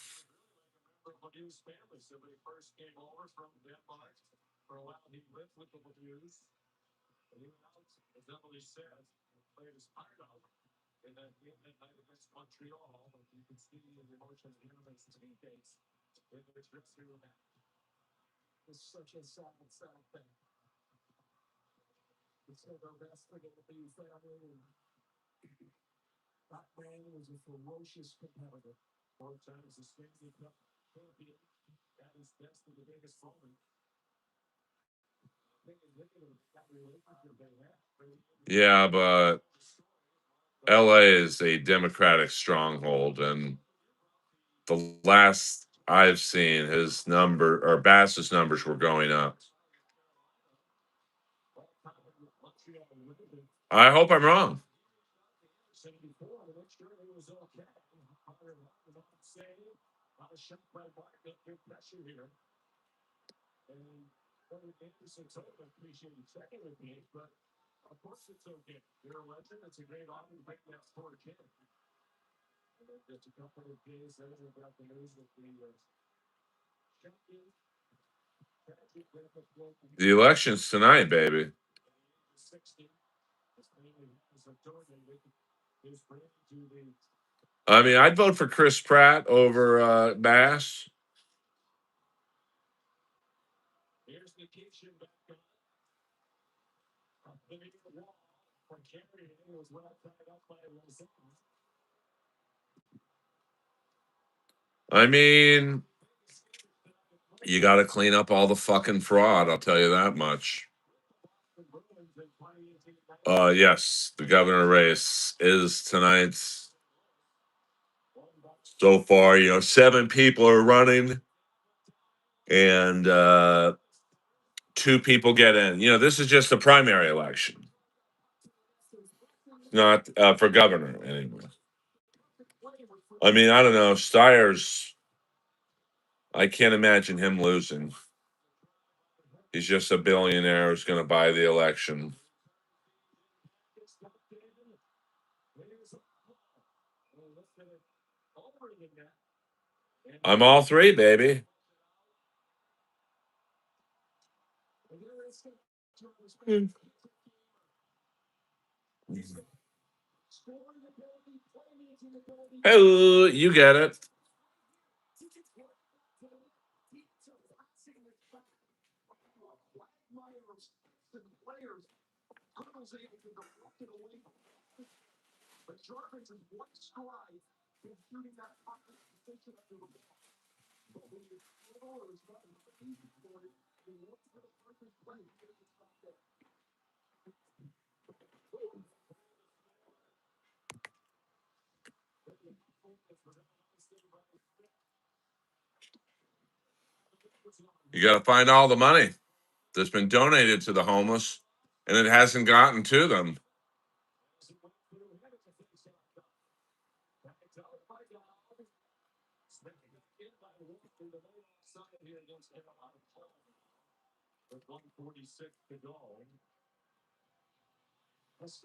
Yeah, but LA is a Democratic stronghold, and the last I've seen, his number or Bass's numbers were going up. I hope I'm wrong. The election's tonight, baby. I mean, I'd vote for Chris Pratt over Bass. I mean, you got to clean up all the fucking fraud. I'll tell you that much. Yes, the governor race is tonight's. So far, 7 people are running, and 2 people get in. This is just a primary election, not for governor anymore. I mean, I don't know. Steyer's, I can't imagine him losing. He's just a billionaire who's going to buy the election. I'm all three, baby. Oh, you get it. You got to find all the money that's been donated to the homeless, and it hasn't gotten to them.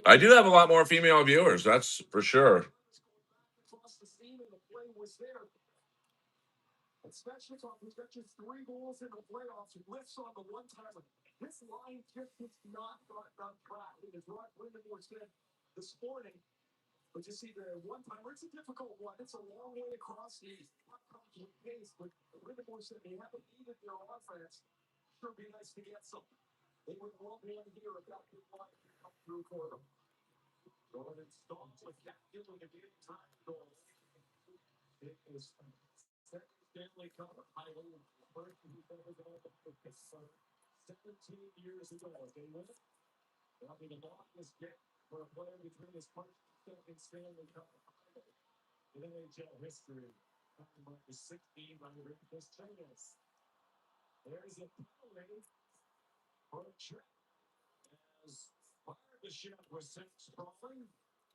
I do have a lot more female viewers, that's for sure.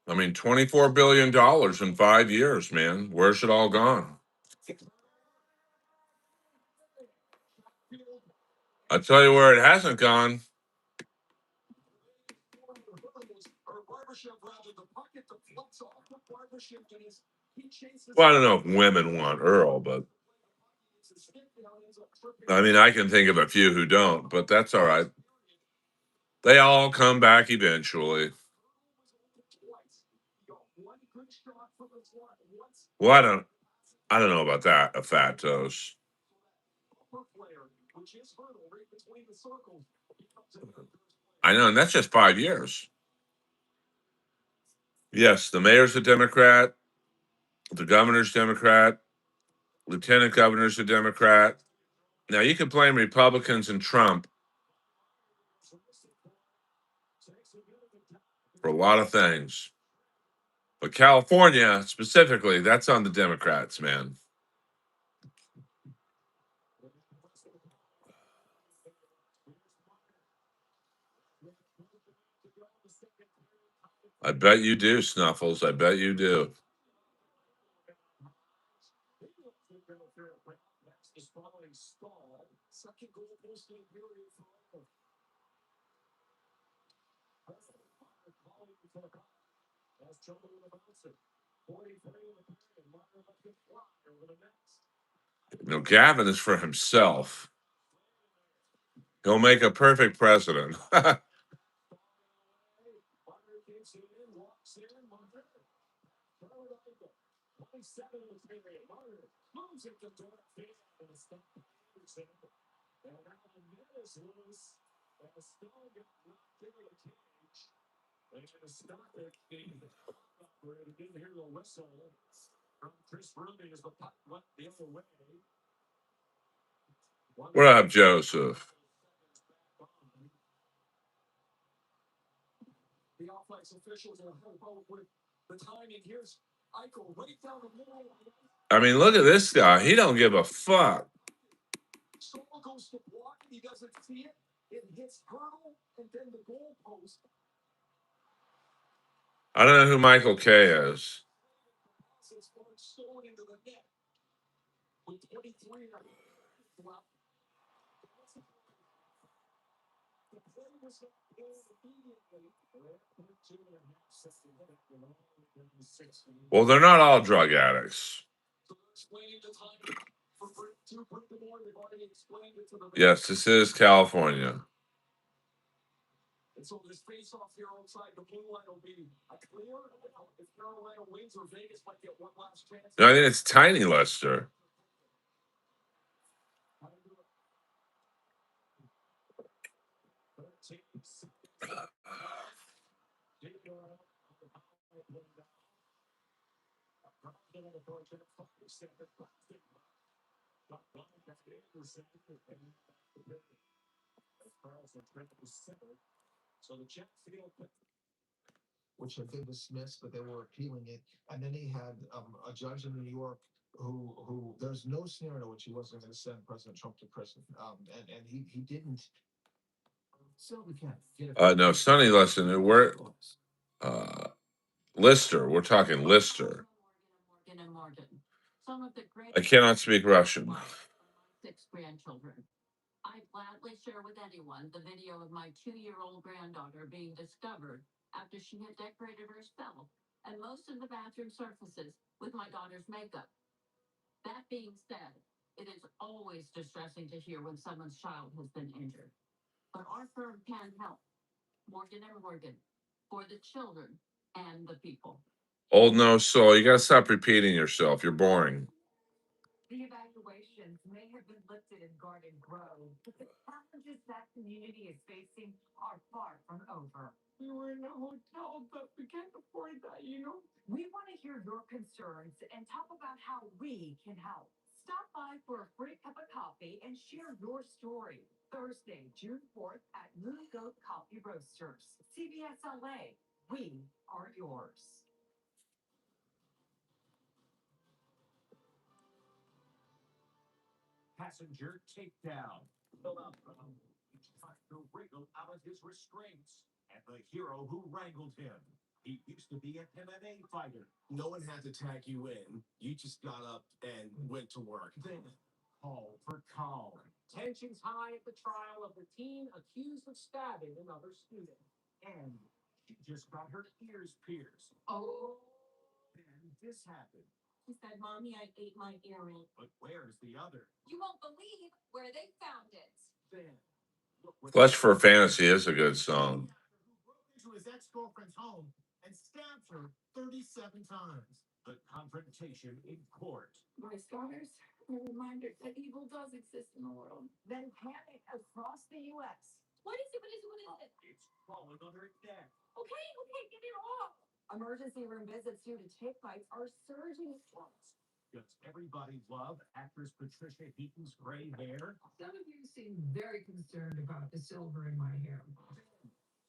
I mean, $24 billion in 5 years, man. Where's it all gone? I'll tell you where it hasn't gone. Well, I don't know if women want Earl, but I mean, I can think of a few who don't, but that's all right. They all come back eventually. Well, I don't know about that. A fat toast. I know, and that's just 5 years. Yes, the mayor's a Democrat, the governor's Democrat, lieutenant governor's a Democrat. Now you can blame Republicans and Trump for a lot of things, but California specifically, that's on the Democrats, man. I bet you do, Snuffles. I bet you do. Gavin is for himself. He'll make a perfect president. What up, Joseph? I mean, look at this guy. He don't give a fuck. I don't know who Michael K is. Well, they're not all drug addicts. Yes, this is California. And so this face-off here outside the blue line will be a clear. If Carolina wins or Vegas might get one last chance. No, I think it's Tiny Lester. So the Jets field, which had been dismissed, but they were appealing it. And then he had a judge in New York who there's no scenario in which he wasn't going to send President Trump to prison. And he didn't. So we can't get it. No, Sonny Lester. We're Lister. We're talking Lister. I cannot speak Russian. 6 grandchildren. I gladly share with anyone the video of my 2-year-old granddaughter being discovered after she had decorated herself and most of the bathroom surfaces with my daughter's makeup. That being said, it is always distressing to hear when someone's child has been injured. But our firm can help. Morgan and Morgan, for the children and the people. Old no soul. You gotta stop repeating yourself. You're boring. The evaluations may have been lifted in Garden Grove, but the challenges that community is facing are far from over. We were in a hotel, but we can't afford that, you know? We want to hear your concerns and talk about how we can help. Stop by for a free cup of coffee and share your story. Thursday, June 4th at Moon Goat Coffee Roasters. CBS LA. We are yours. Passenger takedown. Fill up. Each time to wriggle out of his restraints. And the hero who wrangled him. He used to be an MMA fighter. No one had to tag you in. You just got up and went to work. Then, call for calm. Tensions high at the trial of the teen accused of stabbing another student. And she just got her ears pierced. Oh. Then this happened. She said, Mommy, I ate my earring. But where's the other? You won't believe where they found it. Then, look what Flesh for Fantasy is a good song. who broke into his ex-girlfriend's home and stabbed her 37 times. The confrontation in court. My scars are reminders that evil does exist in the world. Then panic across the U.S. What is it? What is it? What is it? It's crawling on her neck. Okay, get it off. Emergency room visits due to tick bites are surging. Does everybody love actress Patricia Heaton's gray hair? Some of you seem very concerned about the silver in my hair.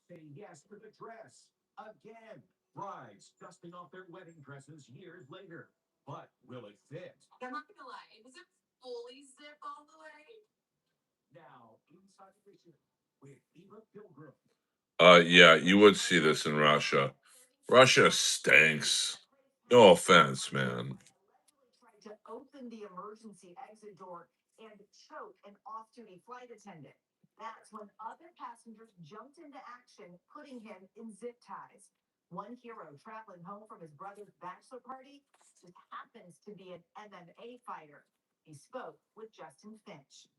Say yes to the dress. Again. Brides dusting off their wedding dresses years later. But will it fit? I'm not gonna lie. Does it fully zip all the way? Now, Inside Edition with Eva Pilgrim. Yeah, you would see this in Russia. Russia stinks. No offense, man. Tried to open the emergency exit door and choke an off-duty flight attendant. That's when other passengers jumped into action, putting him in zip ties. One hero traveling home from his brother's bachelor party just happens to be an MMA fighter. He spoke with Justin Finch.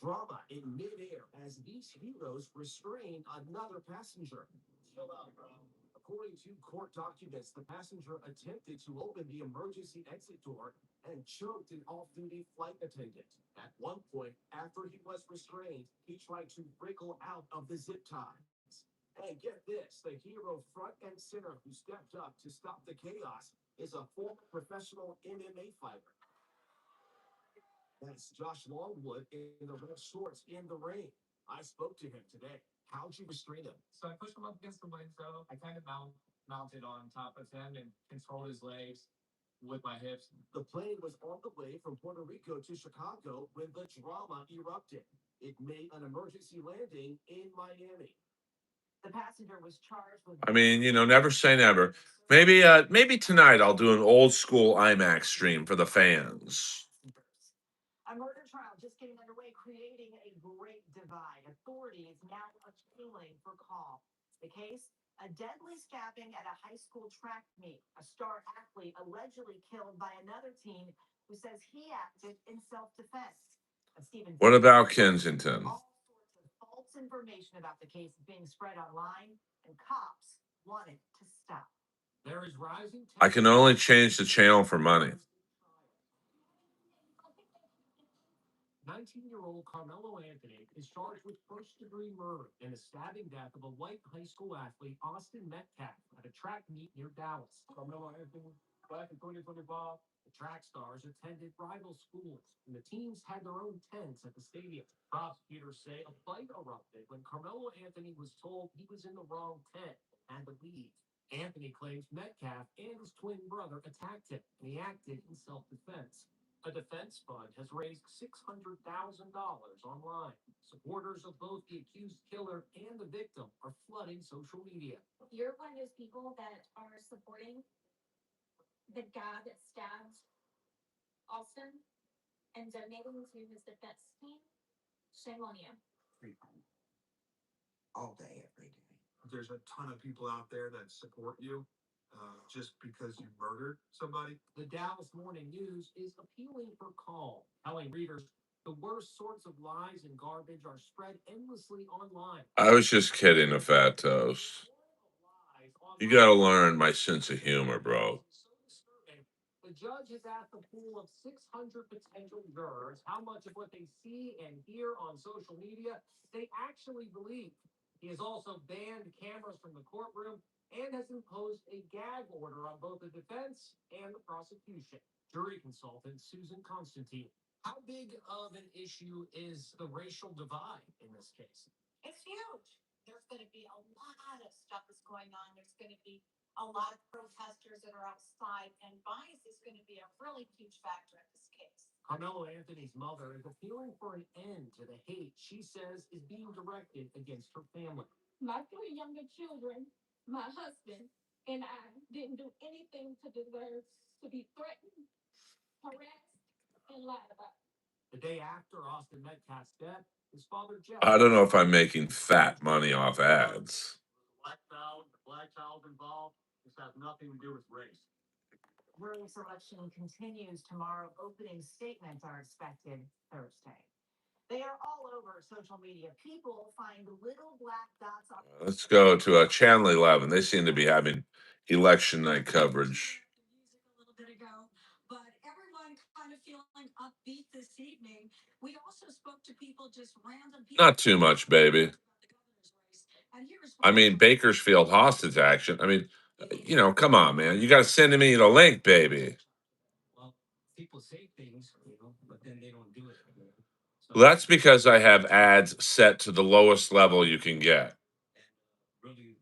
Drama in midair as these heroes restrain another passenger. Chill out, bro. According to court documents, the passenger attempted to open the emergency exit door and choked an off-duty flight attendant. At one point, after he was restrained, he tried to wriggle out of the zip ties. And get this, the hero front and center who stepped up to stop the chaos is a former professional MMA fighter. That's Josh Longwood in the red shorts in the ring. I spoke to him today. How'd you restrain him? So I pushed him up against the window. I kind of mounted on top of him and controlled his legs with my hips. The plane was on the way from Puerto Rico to Chicago when the drama erupted. It made an emergency landing in Miami. The passenger was charged with. I mean, never say never. Maybe tonight I'll do an old school IMAX stream for the fans. A murder trial just getting underway, creating a great divide. Authorities now appealing for call. The case, A deadly stabbing at a high school track meet. A star athlete allegedly killed by another teen who says he acted in self-defense. Stephen, What about Kensington? all sorts of false information about the case being spread online, and cops want it to stop. There is rising. I can only change the channel for money. 19-year-old Carmelo Anthony is charged with first-degree murder in the stabbing death of a white high school athlete, Austin Metcalf, at a track meet near Dallas. Carmelo Anthony, back in 2025, the track stars attended rival schools, and the teams had their own tents at the stadium. Prosecutors say a fight erupted when Carmelo Anthony was told he was in the wrong tent and had to leave. Anthony claims Metcalf and his twin brother attacked him, and he acted in self-defense. A defense fund has raised $600,000 online. Supporters of both the accused killer and the victim are flooding social media. You're one of those people that are supporting the guy that stabbed Austin and donating to his defense team. Shame on you. All day, every day. There's a ton of people out there that support you just because you murdered somebody. The Dallas Morning News is appealing for calm, telling readers the worst sorts of lies and garbage are spread endlessly online. I was just kidding, a fat toast. You gotta learn my sense of humor, bro. The judge has asked a pool of 600 potential jurors how much of what they see and hear on social media they actually believe. He has also banned cameras from the courtroom and has imposed a gag order on both the defense and the prosecution. Jury consultant Susan Constantine. How big of an issue is the racial divide in this case? It's huge. There's going to be a lot of stuff that's going on. There's going to be a lot of protesters that are outside, and bias is going to be a really huge factor in this case. Carmelo Anthony's mother is appealing for an end to the hate she says is being directed against her family. My 3 younger children, my husband, and I didn't do anything to deserve to be threatened, harassed, and lied about. The day after Austin Metcalf's death, his father Jeff. I don't know if I'm making fat money off ads. Black child involved. This has nothing to do with race. Jury selection continues tomorrow. Opening statements are expected Thursday. They are all over social media. People find little black dots on. Let's go to Channel 11. They seem to be having election night coverage. A little bit ago, but everyone kind of feeling upbeat this evening. We also spoke to people, just random people. Not too much, baby. I mean, Bakersfield hostage action. I mean, come on, man. You got to send me the link, baby. Well, people say things, but then they don't do it. Well, that's because I have ads set to the lowest level you can get.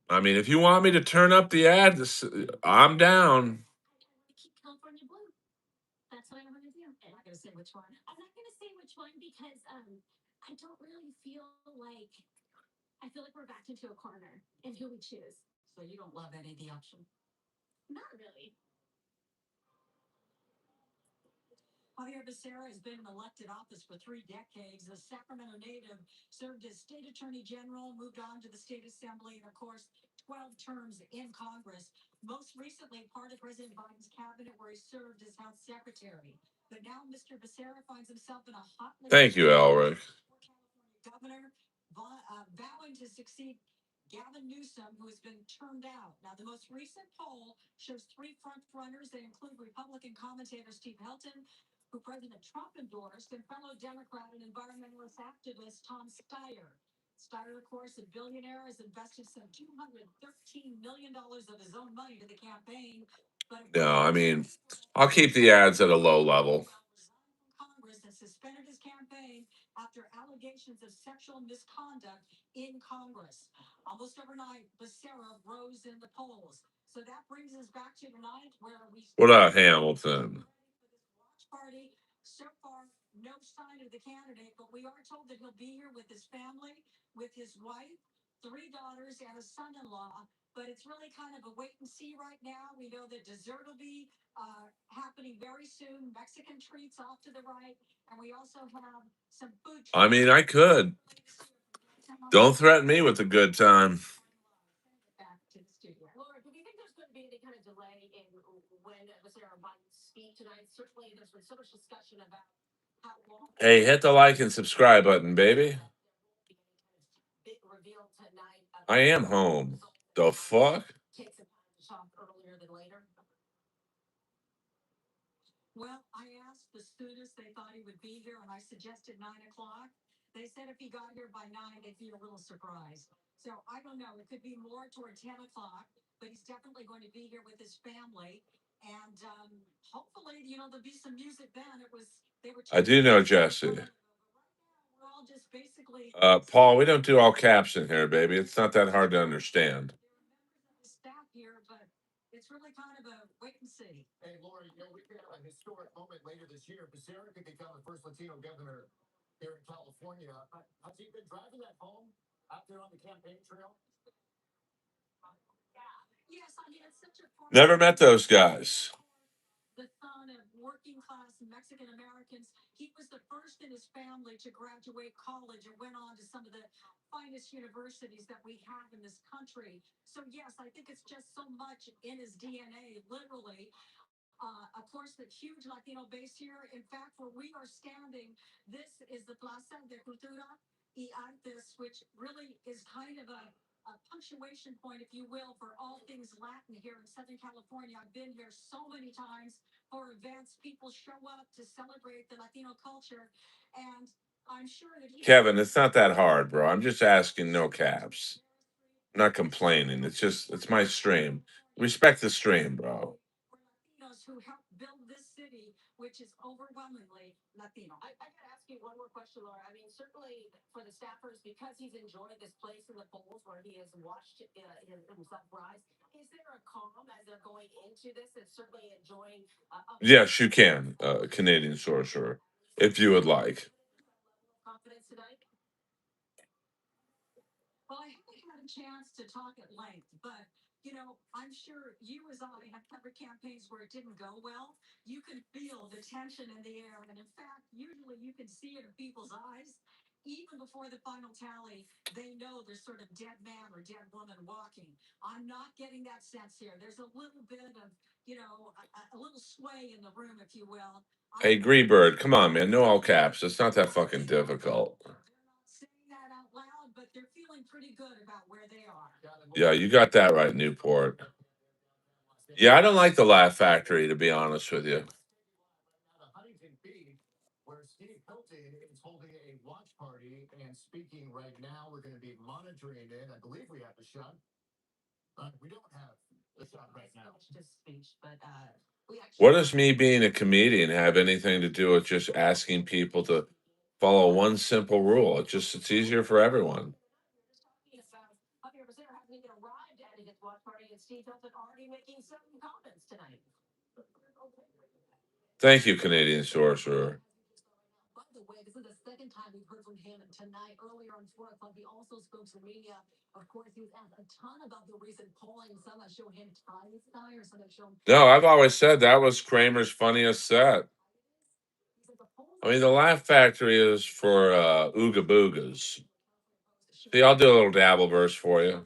I mean, if you want me to turn up the ads, I'm down. Keep California blue. That's what I want to do. I'm not going to say which one. I'm not going to say which one because I don't really feel like we're backed into a corner in who we choose. So you don't love any of the option? Not really. Javier Becerra has been in elected office for 3 decades. The Sacramento native served as state attorney general, moved on to the state assembly, and of course, 12 terms in Congress. Most recently, part of President Biden's cabinet, where he served as House Secretary. But now, Mr. Becerra finds himself in a hotly. Thank you, Elric. California governor vowing to succeed Gavin Newsom, who has been turned out. Now, the most recent poll shows 3 front runners. They include Republican commentator Steve Helton, who President Trump endorsed, and fellow Democrat and environmentalist activist Tom Steyer. Steyer, of course, a billionaire, has invested some $213 million of his own money to the campaign. But No, I mean, I'll keep the ads at a low level. Congress has suspended his campaign after allegations of sexual misconduct in Congress. Almost overnight, Becerra rose in the polls. So that brings us back to tonight, where we. What up, Hamilton? Party. So far, no sign of the candidate, but we are told that he'll be here with his family, with his wife, 3 daughters, and a son-in-law. But it's really kind of a wait and see right now. We know that dessert will be happening very soon. Mexican treats off to the right, and we also have some food. I mean, I could. Don't threaten me with a good time. Back to the kind of delay in when Sarah might speak tonight. Certainly, there's been so much discussion about how long Hey, hit the like and subscribe button, baby. revealed tonight. I am home. The fuck? Takes some time to talk earlier than later. Well, I asked the students, they thought he would be here, and I suggested 9 o'clock. They said if he got here by 9, they'd be a little surprised. So I don't know. It could be more toward 10 o'clock, but he's definitely going to be here with his family. And hopefully, there'll be some music then. I do know Jesse. We're all just basically Paul, we don't do all caps in here, baby. It's not that hard to understand. staff here, but it's really kind of a wait and see. Hey, Laura, we could have a historic moment later this year. Becerra could become the first Latino governor here in California. Has he been driving that home out there on the campaign trail? Yes, I mean, it's such a Never met those guys. the son of working class Mexican Americans. He was the first in his family to graduate college and went on to some of the finest universities that we have in this country. So, yes, I think it's just so much in his DNA, literally. Of course, the huge Latino base here. In fact, where we are standing, this is the Plaza de Cultura y Artes, which really is kind of a punctuation point, if you will, for all things Latin here in Southern California. I've been here so many times for events. People show up to celebrate the Latino culture, and I'm sure that Kevin, it's not that hard, bro. I'm just asking no caps. I'm not complaining. It's my stream. Respect the stream, bro. Latinos who helped build this city, which is overwhelmingly Latino. I got to ask you one more question, Laura. I mean, certainly for the staffers, because he's enjoyed this place in the polls where he has watched himself rise, is there a calm as they're going into this and certainly enjoying? Yes, you can, Canadian sorcerer, if you would like. Confidence tonight? Well, I haven't had a chance to talk at length, but I'm sure you as I have covered campaigns where it didn't go well. You can feel the tension in the air, and in fact, usually you can see it in people's eyes. Even before the final tally, they know there's sort of dead man or dead woman walking. I'm not getting that sense here. There's a little bit of, a little sway in the room, if you will. Hey, Greebird, come on, man. No all caps. It's not that fucking difficult. They're not saying that out loud, but they're feeling pretty good about where they are. Yeah, you got that right, Newport. Yeah, I don't like the Laugh Factory, to be honest with you. Where Steve Hilton is holding a watch party and speaking right now. We're going to be monitoring it. I believe we have the shot. We don't have the shot right now. Speech, but we actually What does me being a comedian have anything to do with just asking people to follow one simple rule? It's easier for everyone. Javier Becerra hasn't even arrived at his watch party, and Steve Hilton already making some comments tonight. Thank you, Canadian sorcerer. By the way, this is the second time we've heard from him tonight. Earlier on 4 o'clock, he also spoke to the media. Of course, he was asked a ton about the recent polling. Some that show him tie style, or some that show him. No, I've always said that was Kramer's funniest set. I mean, the Laugh Factory is for Ooga Boogas. See, I'll do a little Dabbleverse for you.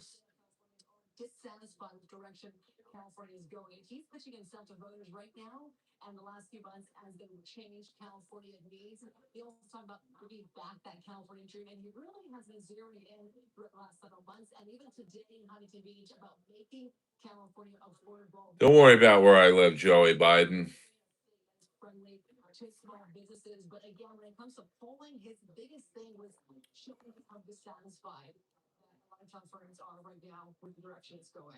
Dissatisfied with the direction California is going. He's pitching himself to voters right now, and the last few months as the change California needs. He also talked about bringing back that California dream, and he really has been zeroing in for the last several months, and even today in Huntington Beach about making California affordable. Don't worry about where I live, Joey Biden. Friendly to small businesses, but again, when it comes to polling, his biggest thing was showing how dissatisfied that a lot of Californians are right now with the direction it's going.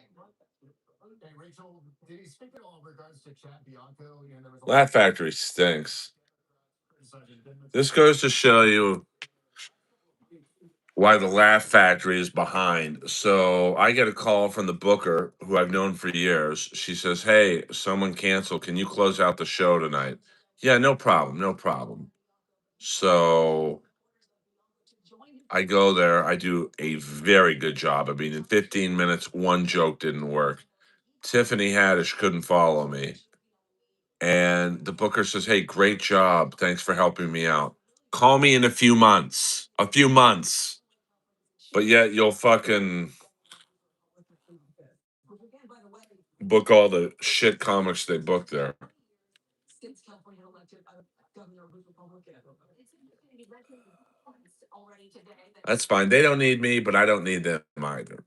Hey, Rachel, did he speak at all in regards to Chad Bianco? There was Laugh Factory stinks. This goes to show you why the Laugh Factory is behind. So I get a call from the booker who I've known for years. She says, "Hey, someone canceled. Can you close out the show tonight?" Yeah, no problem. No problem. So I go there. I do a very good job. I mean, in 15 minutes, one joke didn't work. Tiffany Haddish couldn't follow me. And the booker says, "Hey, great job. Thanks for helping me out. Call me in a few months." A few months. But yet you'll fucking book all the shit comics they book there. Since California elected a governor who's Republican. It's interesting you mentioned already today that That's fine. They don't need me, but I don't need them either.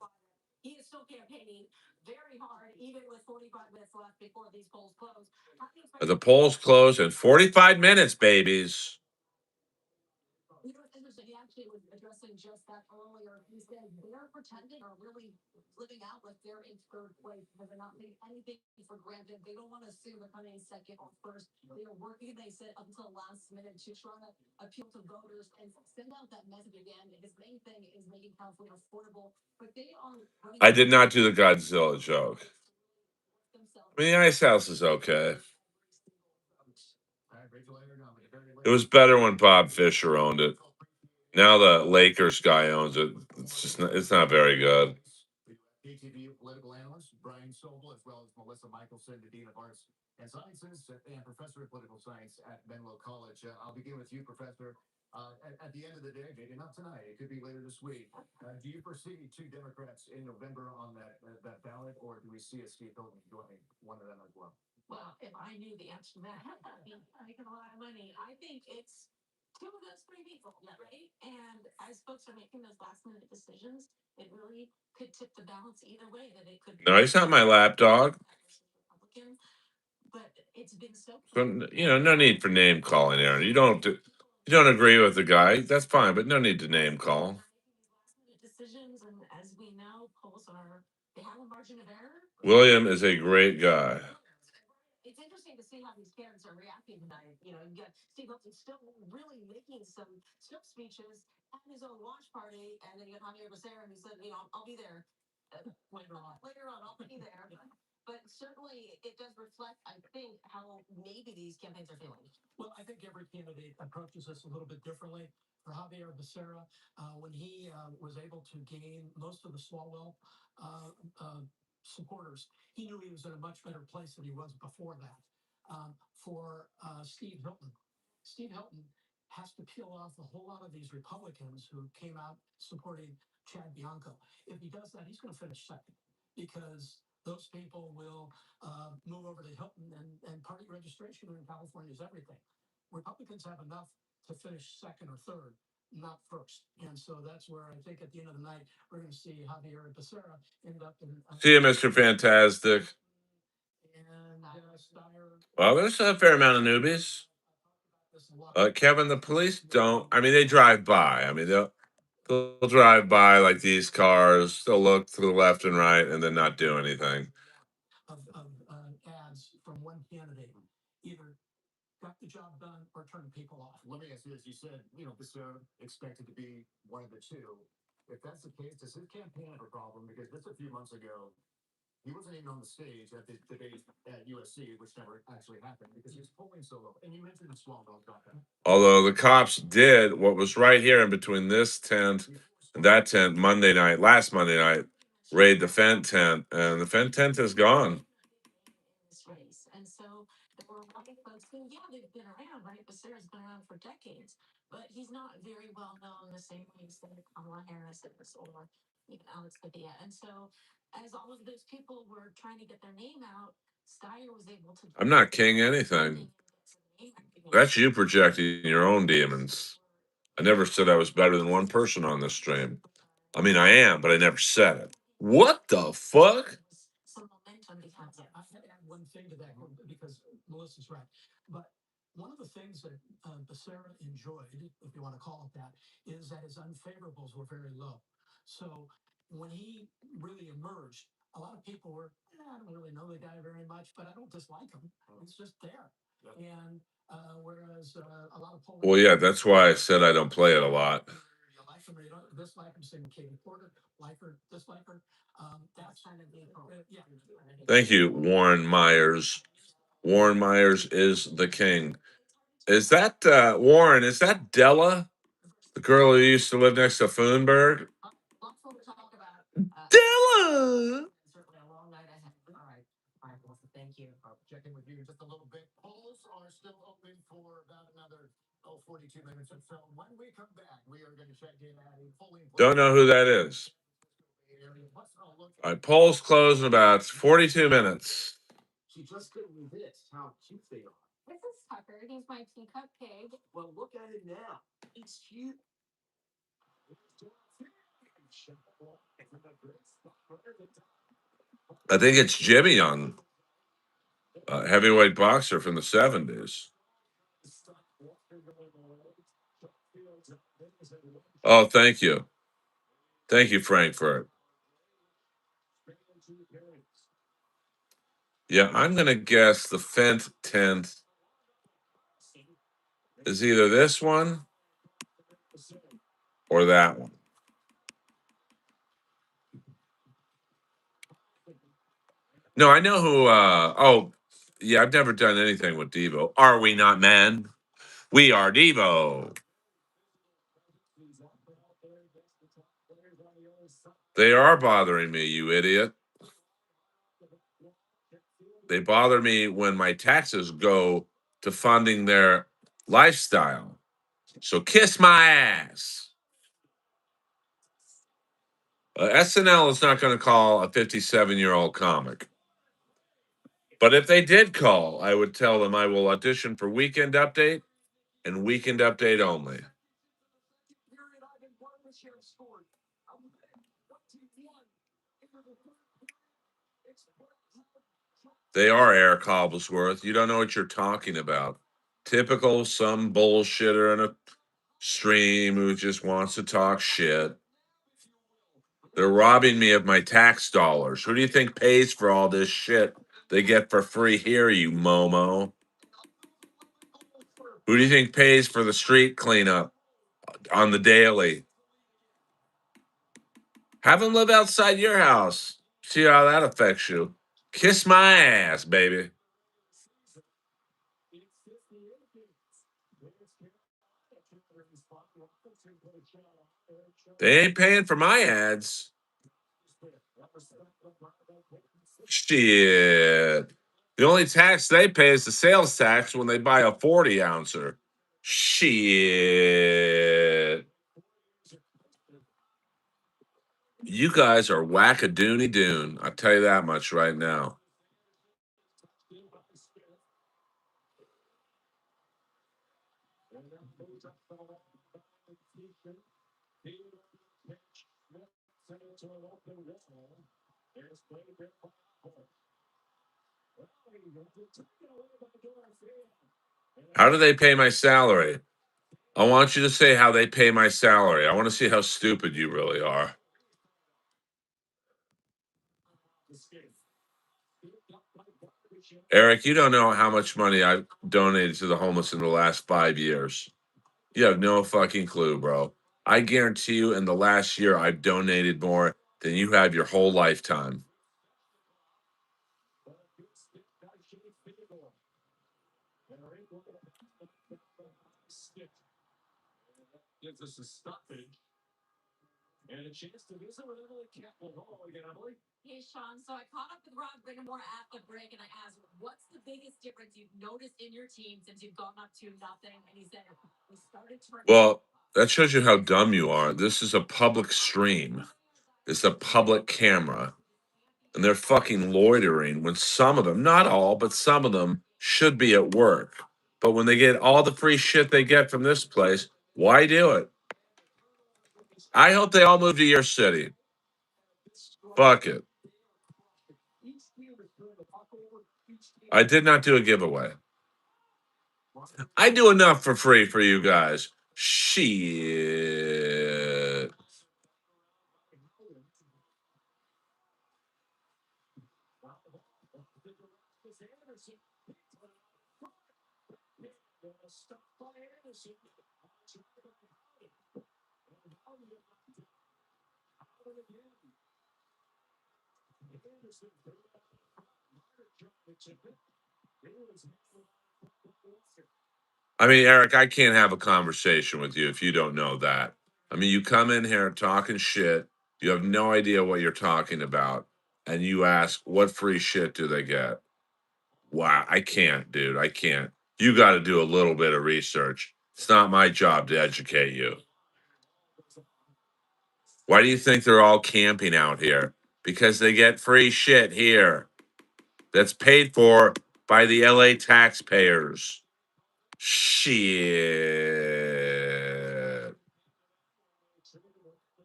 he is still campaigning very hard, even with 45 minutes left before these polls close. How do you expect The polls close in 45 minutes, babies. You know, it's interesting. He actually was addressing just that earlier. He said they're pretending or really living out like they're in third place because they're not taking anything for granted. They don't want to assume they're coming in second or first. They are working, they said, up until the last minute to try to appeal to voters and send out that message again. His main thing is making California affordable, but they are running I out of did not do the Godzilla joke. themselves. I mean, the Ice House is okay. All right, Rachel, I know, but very It late. was better when Bob Fisher owned it. Now the Lakers guy owns it. It's not very good. PTV political analyst Brian Sobel, as well as Melissa Michelson, the Dean of Arts and Sciences and Professor of Political Science at Menlo College. I'll begin with you, Professor. At the end of the day, maybe not tonight, it could be later this week. Do you foresee two Democrats in November on that ballot, or do we see a Steve Hilton joining one of them as well? Well, if I knew the answer to that, I'd be making a lot of money. I think it's two of those three people, right? And as folks are making those last minute decisions, it really could tip the balance either way. That it could No, be he's not my lapdog. Republican, but it's been so But, no need for name calling, Aaron. You don't agree with the guy. That's fine, but no need to name call. decisions, and as we know, polls are they have a margin of error. William is a great guy. It's interesting to see how these candidates are reacting tonight. You know, you got Steve Hilton still really making some still speeches at his own launch party, and then you got Javier Becerra who said, you know, I'll be there later on. Later on, I'll be there. But certainly, it does reflect, I think, how maybe these campaigns are feeling. Well, I think every candidate approaches this a little bit differently. For Javier Becerra, when he was able to gain most of the Swalwell uh, supporters, he knew he was in a much better place than he was before that. For Steve Hilton has to peel off a whole lot of these Republicans who came out supporting Chad Bianco. If he does that, he's going to finish second because those people will move over to Hilton, and party registration in California is everything. Republicans have enough to finish second or third, not first. And so that's where I think at the end of the night, we're going to see Javier Becerra end up in. See you, Mr. Fantastic. And Steyer. Well, there's a fair amount of newbies. Kevin, the police don't. I mean, they drive by. I mean, they'll drive by like these cars. They'll look to the left and right and then not do anything. Of ads from one candidate, either got the job done or turned people off. Let me ask you this: you said Becerra expected to be one of the two. If that's the case, does his campaign have a problem? Because just a few months ago, he wasn't even on the stage at the debate at USC, which never actually happened because he was polling so low. And you mentioned the Swalwell dropout. Although the cops did what was right here in between this tent and that tent last Monday night, raid the Fent tent, and the Fent tent is gone. This race. And so there were a lot of folks who, yeah, they've been around, right? Becerra's been around for decades, but he's not very well known the same way as Kamala Harris is or even Alex Padilla. And so as all of those people were trying to get their name out, Steyer was able to I'm not king anything. That's you projecting your own demons. I never said I was better than one person on this stream. I mean, I am, but I never said it. What the fuck? Some momentum behind it. I had to add one thing to that because Melissa's right. But one of the things that Becerra enjoyed, if you want to call it that, is that his unfavorables were very low. So when he really emerged, a lot of people were, I don't really know the guy very much, but I don't dislike him. It's just there. And whereas a lot of polling. Well, yeah, that's why I said I don't play it a lot. You like him or you don't dislike him, same with Katie Porter, like her, dislike her. That's kind of the yeah. Thank you, Warren Myers. Warren Myers is the king. Is that Warren? Is that Della, the girl who used to live next to Foonberg? Lots more to talk about. Della. Certainly a long night ahead. All right. All right, Melissa, thank you. I'll check in with you in just a little bit. Polls are still open for about another 42 minutes or so. When we come back, we are going to check in at a polling place. Don't know who that is. All right, polls close in about 42 minutes. She just couldn't resist how cute they are. This is Tucker. He's my teacup pig. Well, look at it now. It's cute. I think it's Jimmy Young, heavyweight boxer from the 70s. Oh, thank you. Thank you, Frankfurt. Yeah, I'm going to guess the Fent 10th is either this one or that one. No, I know who. Yeah, I've never done anything with Devo. Are we not men? We are Devo. They are bothering me, you idiot. They bother me when my taxes go to funding their lifestyle. So kiss my ass. SNL is not going to call a 57-year-old comic. But if they did call, I would tell them I will audition for Weekend Update and Weekend Update only. They are Eric Cobblesworth. You don't know what you're talking about. Typical some bullshitter in a stream who just wants to talk shit. They're robbing me of my tax dollars. Who do you think pays for all this shit they get for free here, you Momo? Who do you think pays for the street cleanup on the daily? Have them live outside your house. See how that affects you. Kiss my ass, baby. They ain't paying for my ads. Shit. The only tax they pay is the sales tax when they buy a 40 ouncer. Shit. You guys are wackadoony doon. I'll tell you that much right now. How do they pay my salary? I want you to say how they pay my salary. I want to see how stupid you really are. Eric, you don't know how much money I've donated to the homeless in the last 5 years. You have no fucking clue, bro. I guarantee you in the last year, I've donated more than you have your whole lifetime. Hey, Sean. So I caught up with Rob Whittemore at the break and I asked, what's the biggest difference you've noticed in your team since you've gone up to nothing? And he said, we started to. Well, that shows you how dumb you are. This is a public stream, it's a public camera, and they're fucking loitering when some of them, not all, but some of them should be at work. But when they get all the free shit they get from this place, why do it? I hope they all move to your city. Fuck it. I did not do a giveaway. I do enough for free for you guys. Shit. I mean, Eric, I can't have a conversation with you if you don't know that. I mean, you come in here talking shit. You have no idea what you're talking about. And you ask, what free shit do they get? Wow, I can't, dude. I can't. You got to do a little bit of research. It's not my job to educate you. Why do you think they're all camping out here? Because they get free shit here that's paid for by the LA taxpayers. Shit.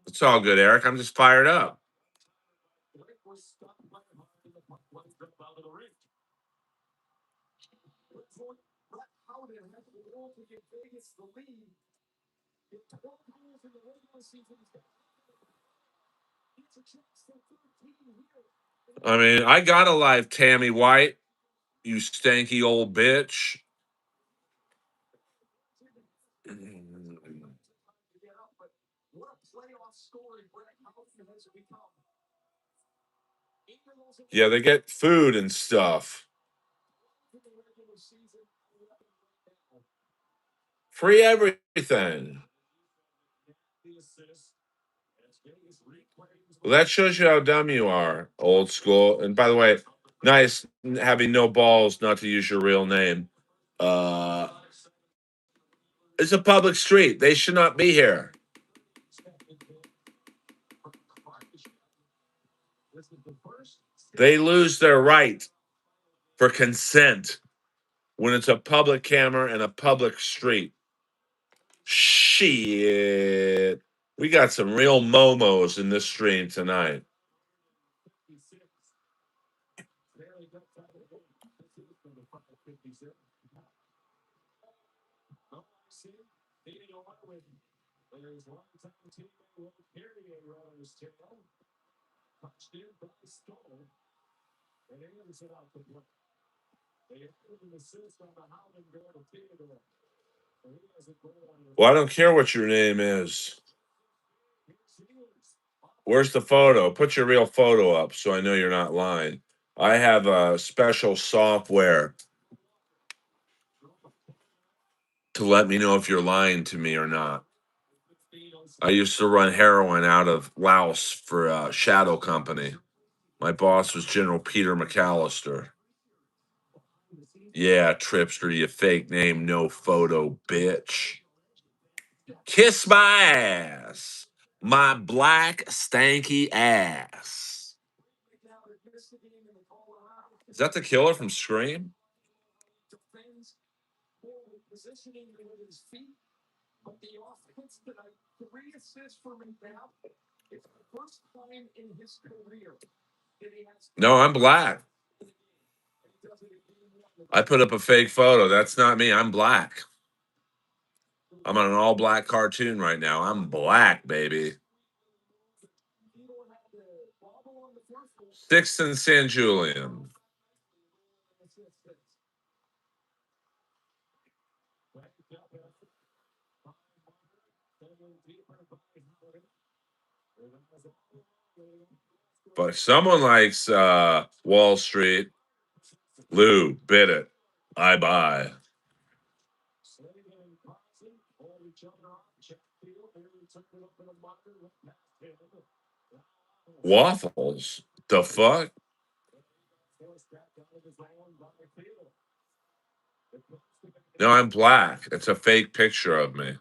It's all good, Eric. I'm just fired up. I mean, I got a live Tammy White, you stanky old bitch. Yeah, they get food and stuff. Free everything. Well, that shows you how dumb you are, old school. And by the way, nice having no balls not to use your real name. Uh, it's a public street. They should not be here. They lose their right for consent when it's a public camera and a public street. Shit. We got some real momos in this stream tonight. Well, I don't care what your name is. Where's the photo? Put your real photo up so I know you're not lying. I have a special software to let me know if you're lying to me or not. I used to run heroin out of Laos for a shadow company. My boss was General Peter McAllister. Yeah, Tripster, you fake name, no photo, bitch. Kiss my ass. My black stanky ass. Is that the killer from Scream? No, I'm black. I put up a fake photo. That's not me. I'm black. I'm on an all black cartoon right now. I'm black, baby. Sixth and San Julian. But if someone likes Wall Street, Lou, bid it. I buy. Waffles? The fuck? No, I'm black. It's a fake picture of me.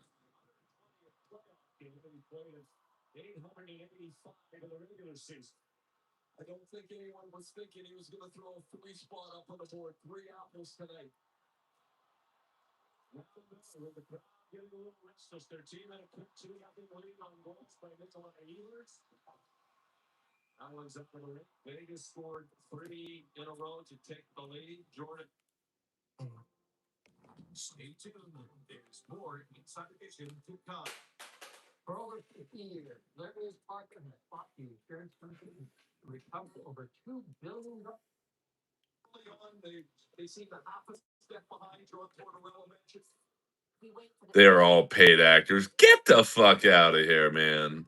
They're all paid actors. Get the fuck out of here, man.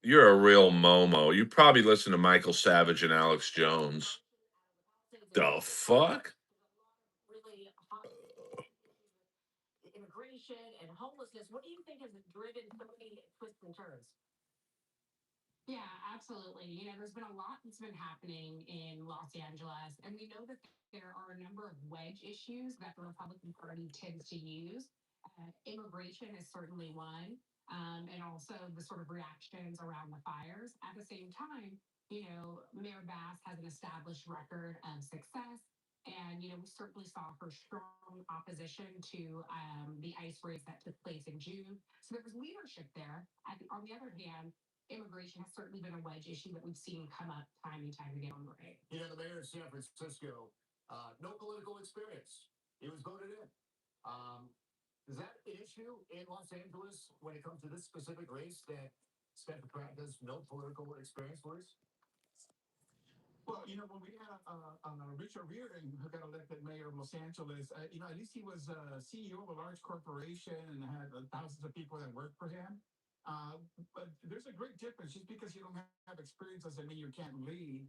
You're a real Momo. You probably listen to Michael Savage and Alex Jones. The fuck? Immigration and homelessness. What do you think has driven so many twists and turns? Yeah, absolutely. There's been a lot that's been happening in Los Angeles, and we know that there are a number of wedge issues that the Republican Party tends to use. Immigration is certainly one. and also the sort of reactions around the fires. At the same time, Mayor Bass has an established record of success. And, we certainly saw her strong opposition to the ice race that took place in June. So there was leadership there. On the other hand, immigration has certainly been a wedge issue that we've seen come up time and time again on the right. The mayor of San Francisco, no political experience. He was voted in. Is that an issue in Los Angeles when it comes to this specific race that Spencer Pratt has no political experience for us? Well, when we had Richard Reardon, who got elected mayor of Los Angeles, at least he was CEO of a large corporation and had thousands of people that worked for him. But there's a great difference. Just because you don't have experience doesn't mean you can't lead.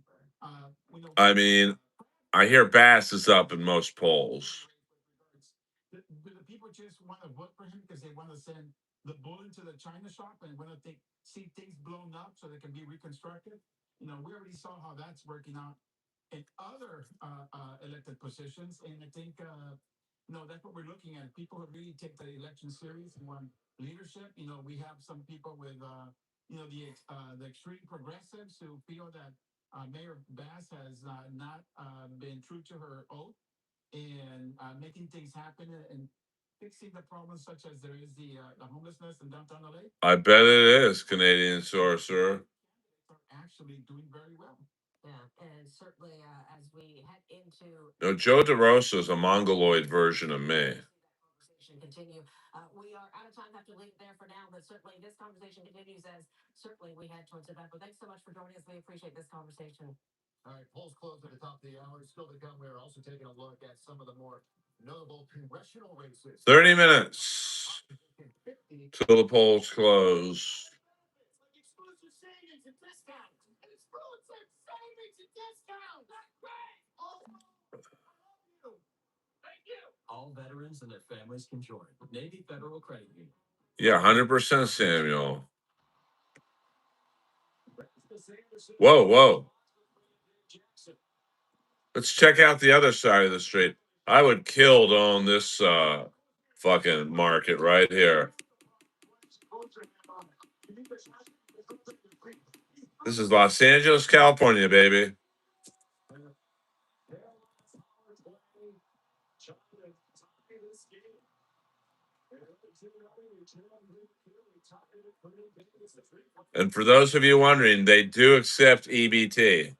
I mean, I hear Bass is up in most polls. Do the people just want to vote for him because they want to send the bull into the china shop and want to see things blown up so they can be reconstructed? We already saw how that's working out in other elected positions, and I think that's what we're looking at. People who really take the election serious and want leadership. We have some people with the extreme progressives who feel that Mayor Bass has not been true to her oath and making things happen and fixing the problems such as there is the homelessness in downtown LA. I bet it is, Canadian Sorcerer. Are actually doing very well. Yeah, and certainly as we head into No, Joe DeRosa is a mongoloid version of me. continue. We are out of time. Have to leave it there for now, but certainly this conversation continues as certainly we head towards the event. But thanks so much for joining us. We appreciate this conversation. All right, polls closed at the top of the hour. Still to come. We're also taking a look at some of the more notable congressional races. 30 minutes till the polls close. Exclusive savings and discounts. Exclusive savings and discounts. That's great. Oh, I love you. Thank you. All veterans and their families can join Navy Federal Credit Union. Yeah, 100% Samuel. Whoa, whoa. Let's check out the other side of the street. I would kill to own this fucking market right here. This is Los Angeles, California, baby. And for those of you wondering, they do accept EBT.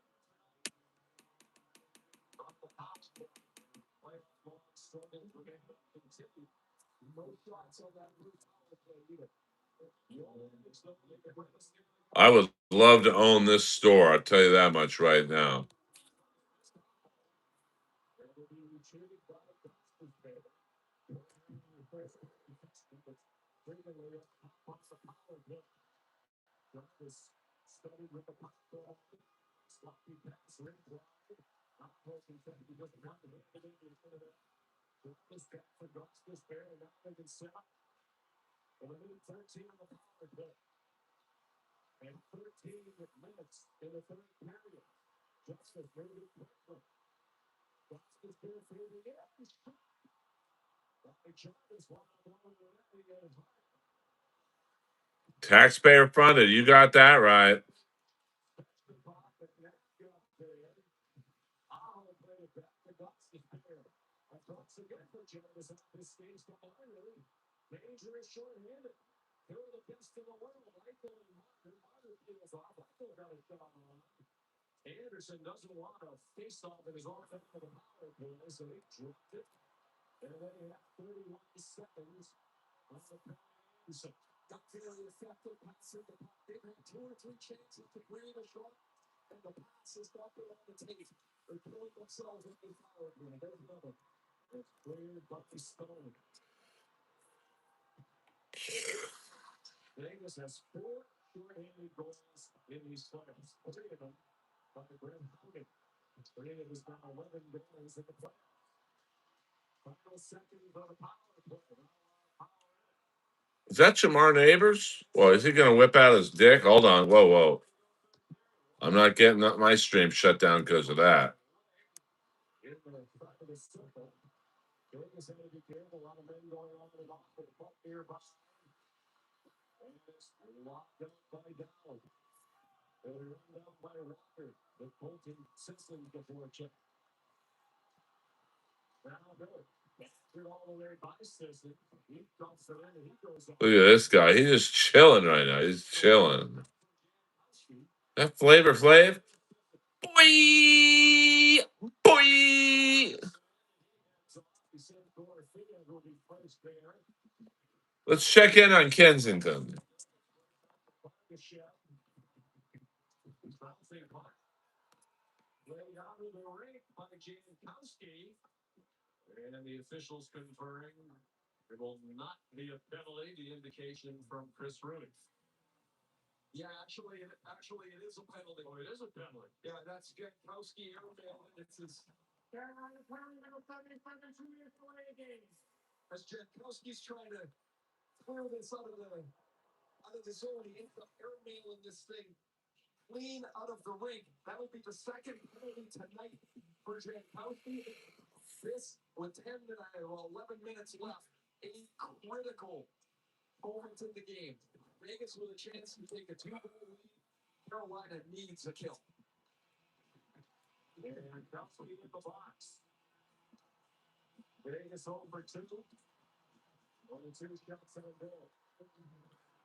I would love to own this store. I'll tell you that much right now. Taxpayer funded. You got that right. Is that Jamar Neighbors? Well, is he going to whip out his dick? Hold on. Whoa, whoa. I'm not getting my stream shut down because of that. Look at this guy. He's just chilling right now. He's chilling. That Flavor Flav? Boy! Boy! Let's check in on Kensington.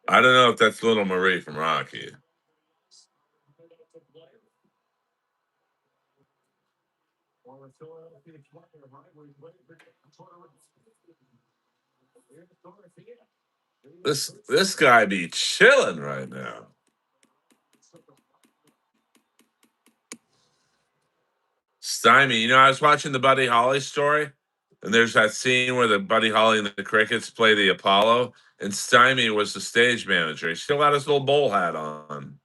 I don't know if that's Little Marie from Rocky. This guy be chilling right now. Stymie, I was watching the Buddy Holly story, and there's that scene where the Buddy Holly and the Crickets play the Apollo, and Stymie was the stage manager. He still had his little bowl hat on.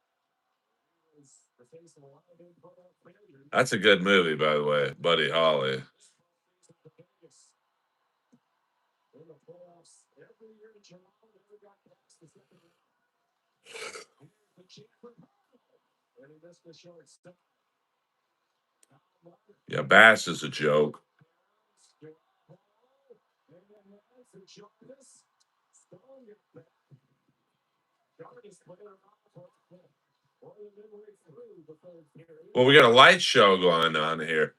That's a good movie, by the way, Buddy Holly. Yeah, Bass is a joke. Well, we got a light show going on here.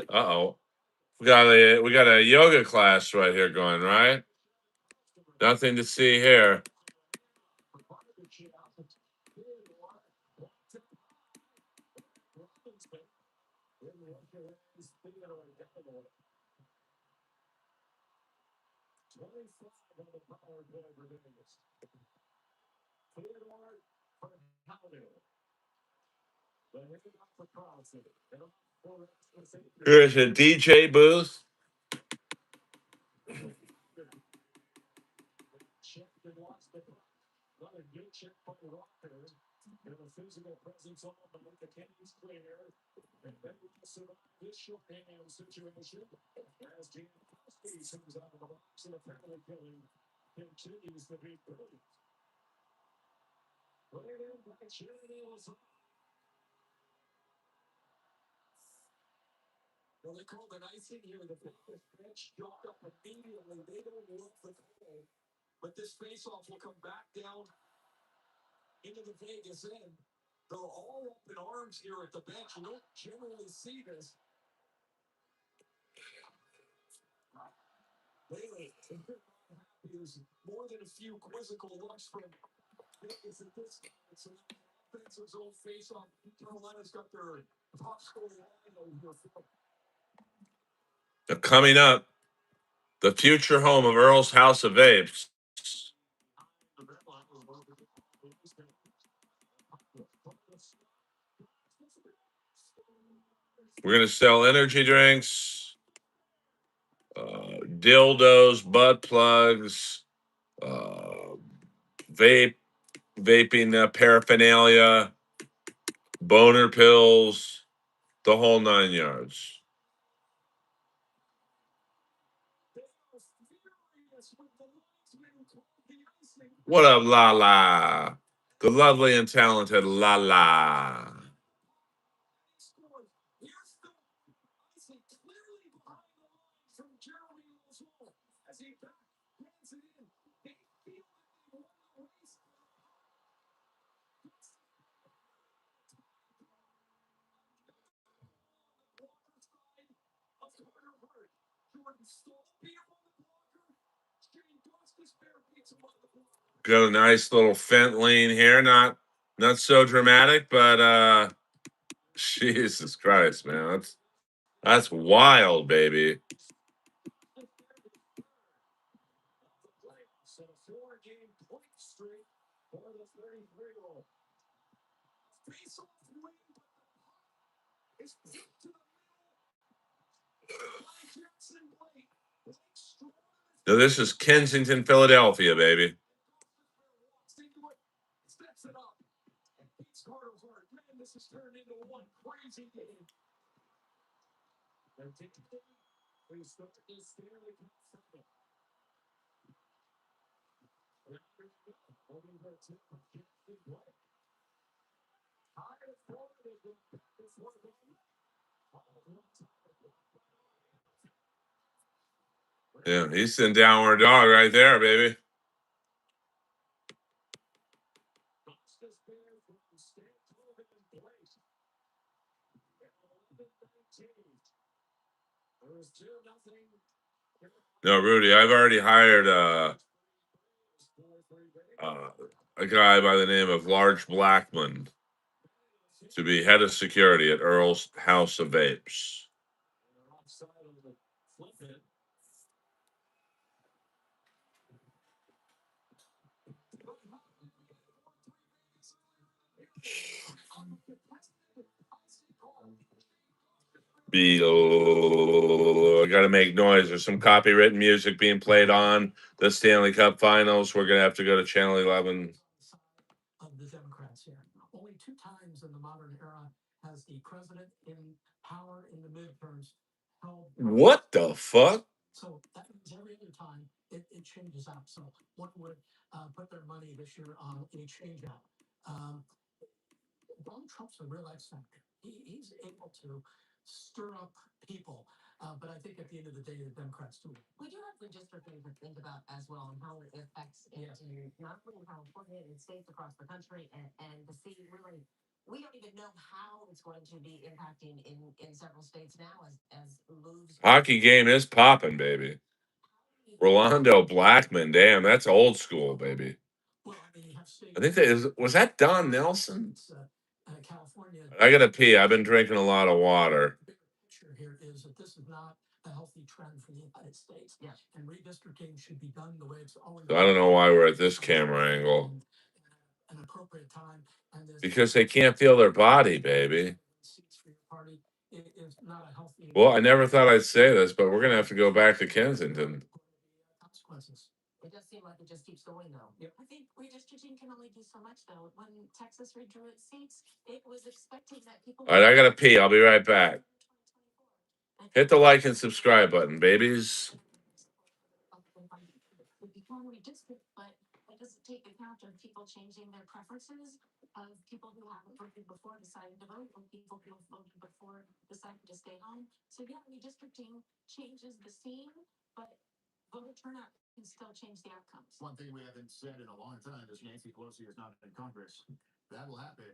Uh-oh. We got a yoga class right here going, right? Nothing to see here. Here's a DJ booth. Coming up, the future home of Earl's House of Vapes. We're going to sell energy drinks, dildos, butt plugs, uh, vaping paraphernalia, boner pills, the whole 9 yards. What up, Lala? The lovely and talented Lala. Got a nice little fent lean here. Not so dramatic, but Jesus Christ, man. That's wild, baby. So this is Kensington, Philadelphia, baby. Yeah, he's sitting downward dog right there, baby. No, Rudy, I've already hired uh, a guy by the name of Large Blackman to be head of security at Earl's House of Vapes. I got to make noise. There's some copywritten music being played on the Stanley Cup Finals. We're gonna have to go to Channel 11. Of the Democrats here. Only 2 times in the modern era has the president in power in the midterms held. What the fuck? So that means every other time it changes out. So one would put their money this year on a change out. Donald Trump's a real X factor. He's able to stir up people. But I think at the end of the day, the Democrats do. We do have redistricting to think about as well and how it affects into not only California and states across the country and to see really we don't even know how it's going to be impacting in several states now as moves. Hockey game is popping, baby. Rolando Blackman, damn, that's old school, baby. Well, I mean, you have I think that was that Don Nelson. California. I gotta pee. I've been drinking a lot of water. The bigger picture here is that this is not a healthy trend for the United States. Yeah. And redistricting should be done the way it's always. So I don't know why we're at this camera angle. An appropriate time. And Because they can't feel their body, baby. Seats for your party is not a healthy. Well, I never thought I'd say this, but we're gonna have to go back to Kensington. Consequences. It does seem like it just keeps going, though. Yep. I think redistricting can only do so much, though. When Texas redrew its seats, it was expecting that people. All right, I gotta pee. I'll be right back. Hit the like and subscribe button, babies. Would become redistrict, but that doesn't take account of people changing their preferences, of people who haven't voted before deciding to vote, or people who have voted before deciding to stay home. So yeah, redistricting changes the scene, but voter turnout can still change the outcomes. One thing we haven't said in a long time is Nancy Pelosi is not in Congress. That will happen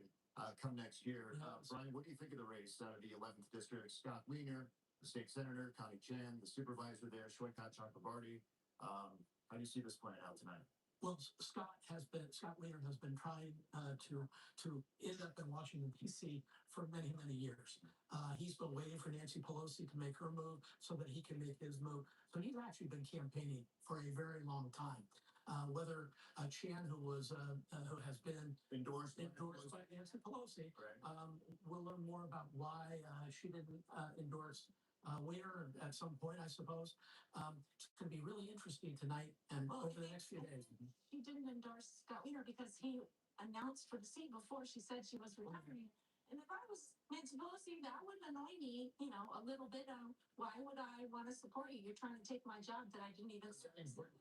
come next year. Brian, what do you think of the race out of the 11th district? Scott Wiener, the state senator, Connie Chan, the supervisor there, Shwekat Chakrabarty. How do you see this playing out tonight? Well, Scott Wiener has been trying to end up in Washington D.C. for many years. He's been waiting for Nancy Pelosi to make her move so that he can make his move. So he's actually been campaigning for a very long time. Whether Chan, who has been endorsed by Nancy Pelosi, we'll learn more about why she didn't endorse Wiener at some point, I suppose. It's going to be really interesting tonight and over the next few days. She didn't endorse Scott Wiener because he announced for the seat before she said she was retiring. And if I was Nancy Pelosi, that would annoy me, a little bit. Why would I want to support you? You're trying to take my job that I didn't even start.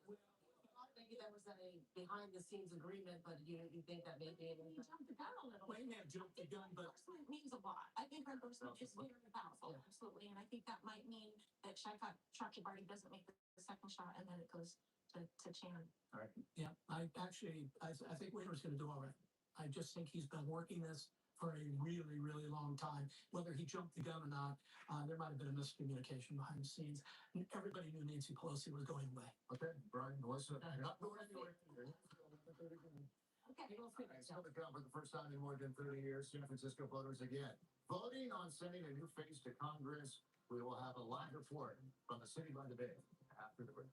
Maybe that was a behind-the-scenes agreement, but you think that maybe he jumped the gun a little. Well, he may have jumped the gun, but endorsement means a lot. I think endorsement which is very powerful. Absolutely. And I think that might mean that Chakrabarty doesn't make the second shot and then it goes to Chan. All right. Yeah, I actually, I think Wheeler's going to do all right. I just think he's been working this for a really, really long time. Whether he jumped the gun or not, there might have been a miscommunication behind the scenes. And everybody knew Nancy Pelosi was going away. Okay, Brian, Melissa, not going anywhere. Okay, we'll see. Still to come for the first time in more than 30 years, San Francisco voters again voting on sending a new face to Congress. We will have a live report from the city by the bay after the break.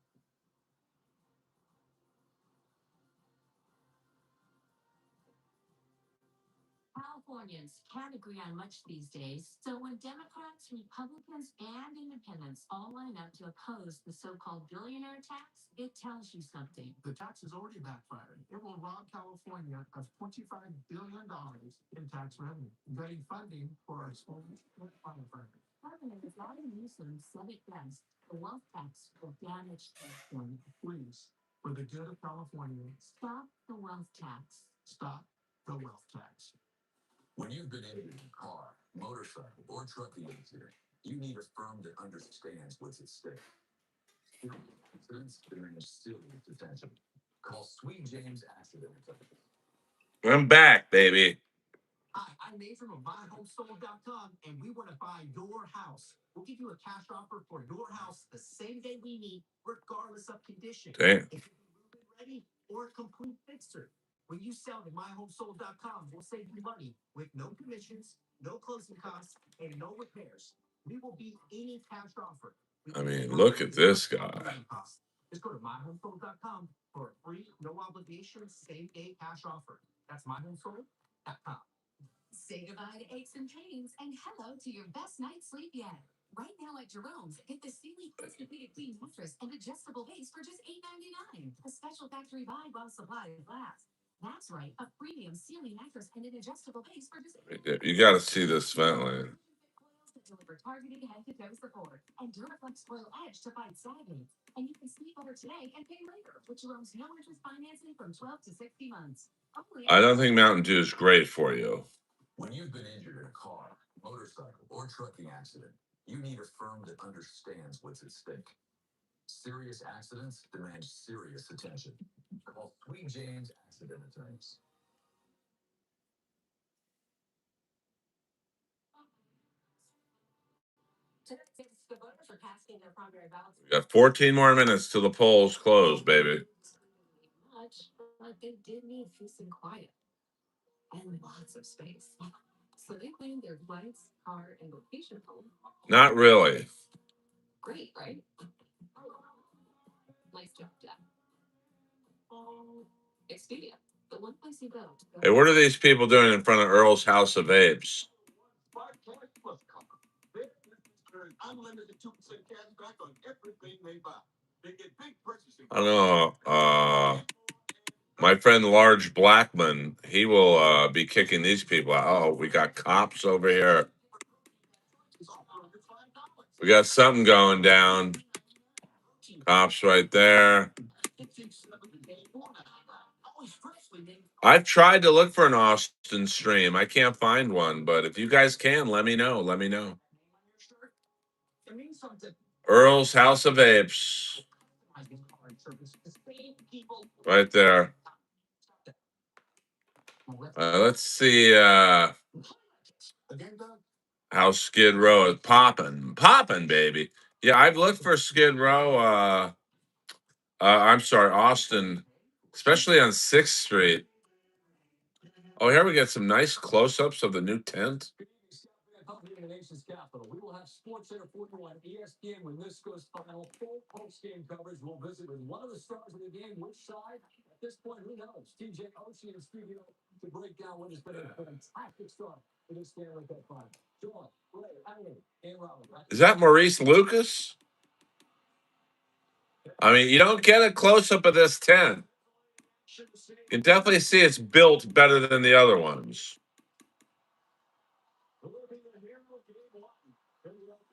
Californians can't agree on much these days, so when Democrats, Republicans, and independents all line up to oppose the so-called billionaire tax, it tells you something. The tax is already backfired. It will rob California of $25 billion in tax revenue, getting funding for our school firefighters. Governor Gavin Newsom said it best. The wealth tax will damage California. Please, for the good of California, Stop the wealth tax. stop the wealth tax. When you've been injured in a car, motorcycle, or trucking accident, you need a firm that understands what's at stake. Accidents demand serious attention. Call Sweet James Accident Attorney. I'm back, baby. Hi, I'm Nate from MyHomeSold.com, and we want to buy your house. We'll give you a cash offer for your house the same day we meet, regardless of condition. Damn. It can be move-in ready or a complete fixer. When you sell at MyHomeSold.com, we'll save you money with no commissions, no closing costs, and no repairs. We will beat any cash offer. I mean, look at this guy. Just go to MyHomeSold.com for a free, no obligation, same-day cash offer. That's MyHomeSold.com. Say goodbye to aches and pains and hello to your best night's sleep yet. Right now at Jerome's, get the Sealy Orthopedic Queen mattress and adjustable base for just $8.99. A special factory buy while supplies last. That's right, a premium Sealy mattress and an adjustable base for just You got to see this ventilator. coils that deliver targeted head-to-toe support and Duraflex Coil Edge to fight sagging. And you can sleep over today and pay later with Jerome's no-interest financing from 12 to 60 months. I don't think Mountain Dew is great for you. When you've been injured in a car, motorcycle, or trucking accident, you need a firm that understands what's at stake. Serious accidents demand serious attention. Call Sweet James Accident Attorneys. The voters are casting their primary ballots. We got 14 more minutes till the polls close, baby. Much, but they did need peace and quiet and lots of space. So they claimed their lights, car, and location home. Not really. Great, right? Nice job, Jack. Expedia, the one place you go to go. Hey, what are these people doing in front of Earl's House of Apes? Unlimited 2% cash back on everything they buy. They get big purchasing. I don't know. My friend Large Blackman, he will be kicking these people out. Oh, we got cops over here. We got something going down. Cops right there. I've tried to look for an Austin stream. I can't find one, but if you guys can, let me know. Let me know. Earl's House of Apes. Right there. Let's see how Skid Row is popping. Popping, baby. Yeah, I've looked for Skid Row. I'm sorry, Austin, especially on 6th Street. Oh, here we get some nice close-ups of the new tent. The nation's capital. We will have Sports Center 41 ESPN when this goes final. Full post-game coverage. We'll visit with one of the stars of the game. Which side? At this point, who knows? TJ Oshie in studio to break down what has been a fantastic start for this Stanley Cup final. John, Ray, Emily, and Robert. Is that Maurice Lucas? I mean, you don't get a close-up of this tent. You can definitely see it's built better than the other ones.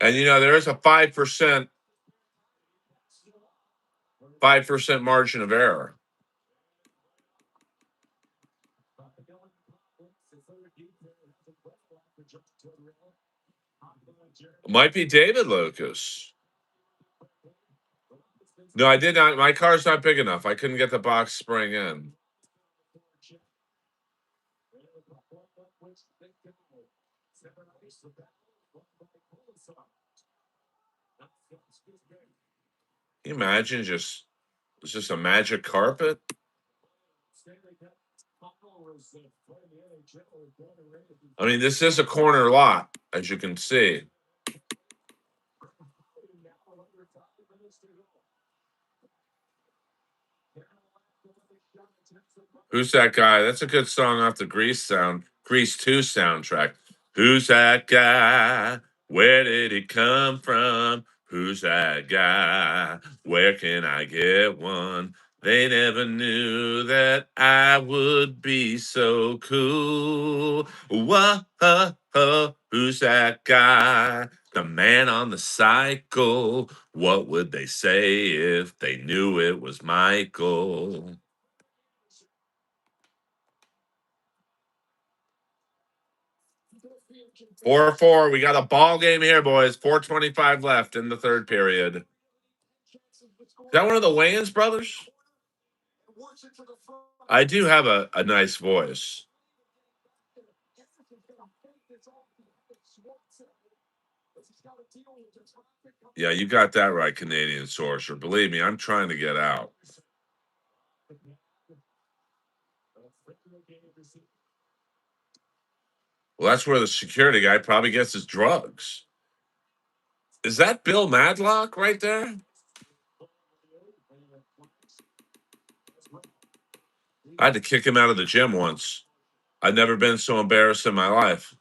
And you know, there is a 5% margin of error. Might be David Lucas. No, I did not. My car's not big enough. I couldn't get the box spring in. Can you imagine just it's just a magic carpet? I mean, this is a corner lot, as you can see. Who's that guy? That's a good song off the Grease 2 soundtrack. Who's that guy? Where did he come from? Who's that guy? Where can I get one? They never knew that I would be so cool. Whoa, who's that guy? The man on the cycle. What would they say if they knew it was Michael? 4-4. We got a ball game here, boys. 4:25 left in the third period. Is that one of the Wayans brothers? I do have a nice voice. Yeah, you got that right, Canadian Sorcerer. Believe me, I'm trying to get out. Well, that's where the security guy probably gets his drugs. Is that Bill Madlock right there? I had to kick him out of the gym once. I'd never been so embarrassed in my life.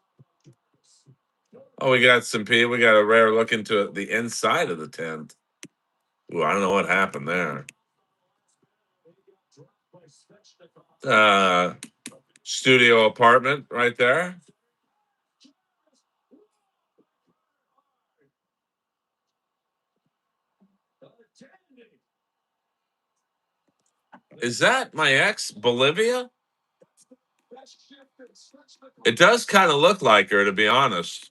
Oh, we got some people. We got a rare look into the inside of the tent. Ooh, I don't know what happened there. Uh, Studio apartment right there. Is that my ex, Bolivia? It does kind of look like her, to be honest.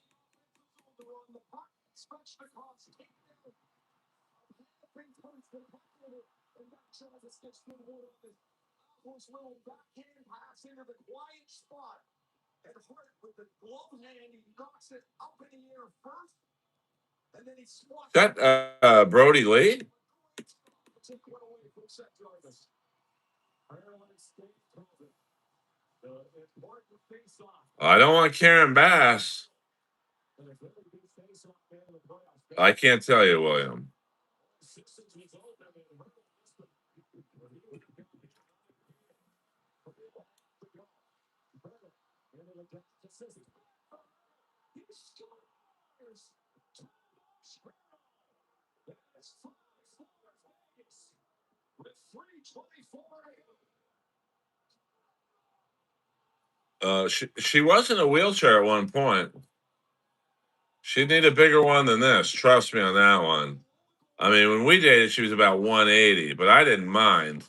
That Brody Lee? I don't want Karen Bass. I can't tell you, William. She was in a wheelchair at one point. She'd need a bigger one than this. Trust me on that one. I mean, when we dated, she was about 180, but I didn't mind.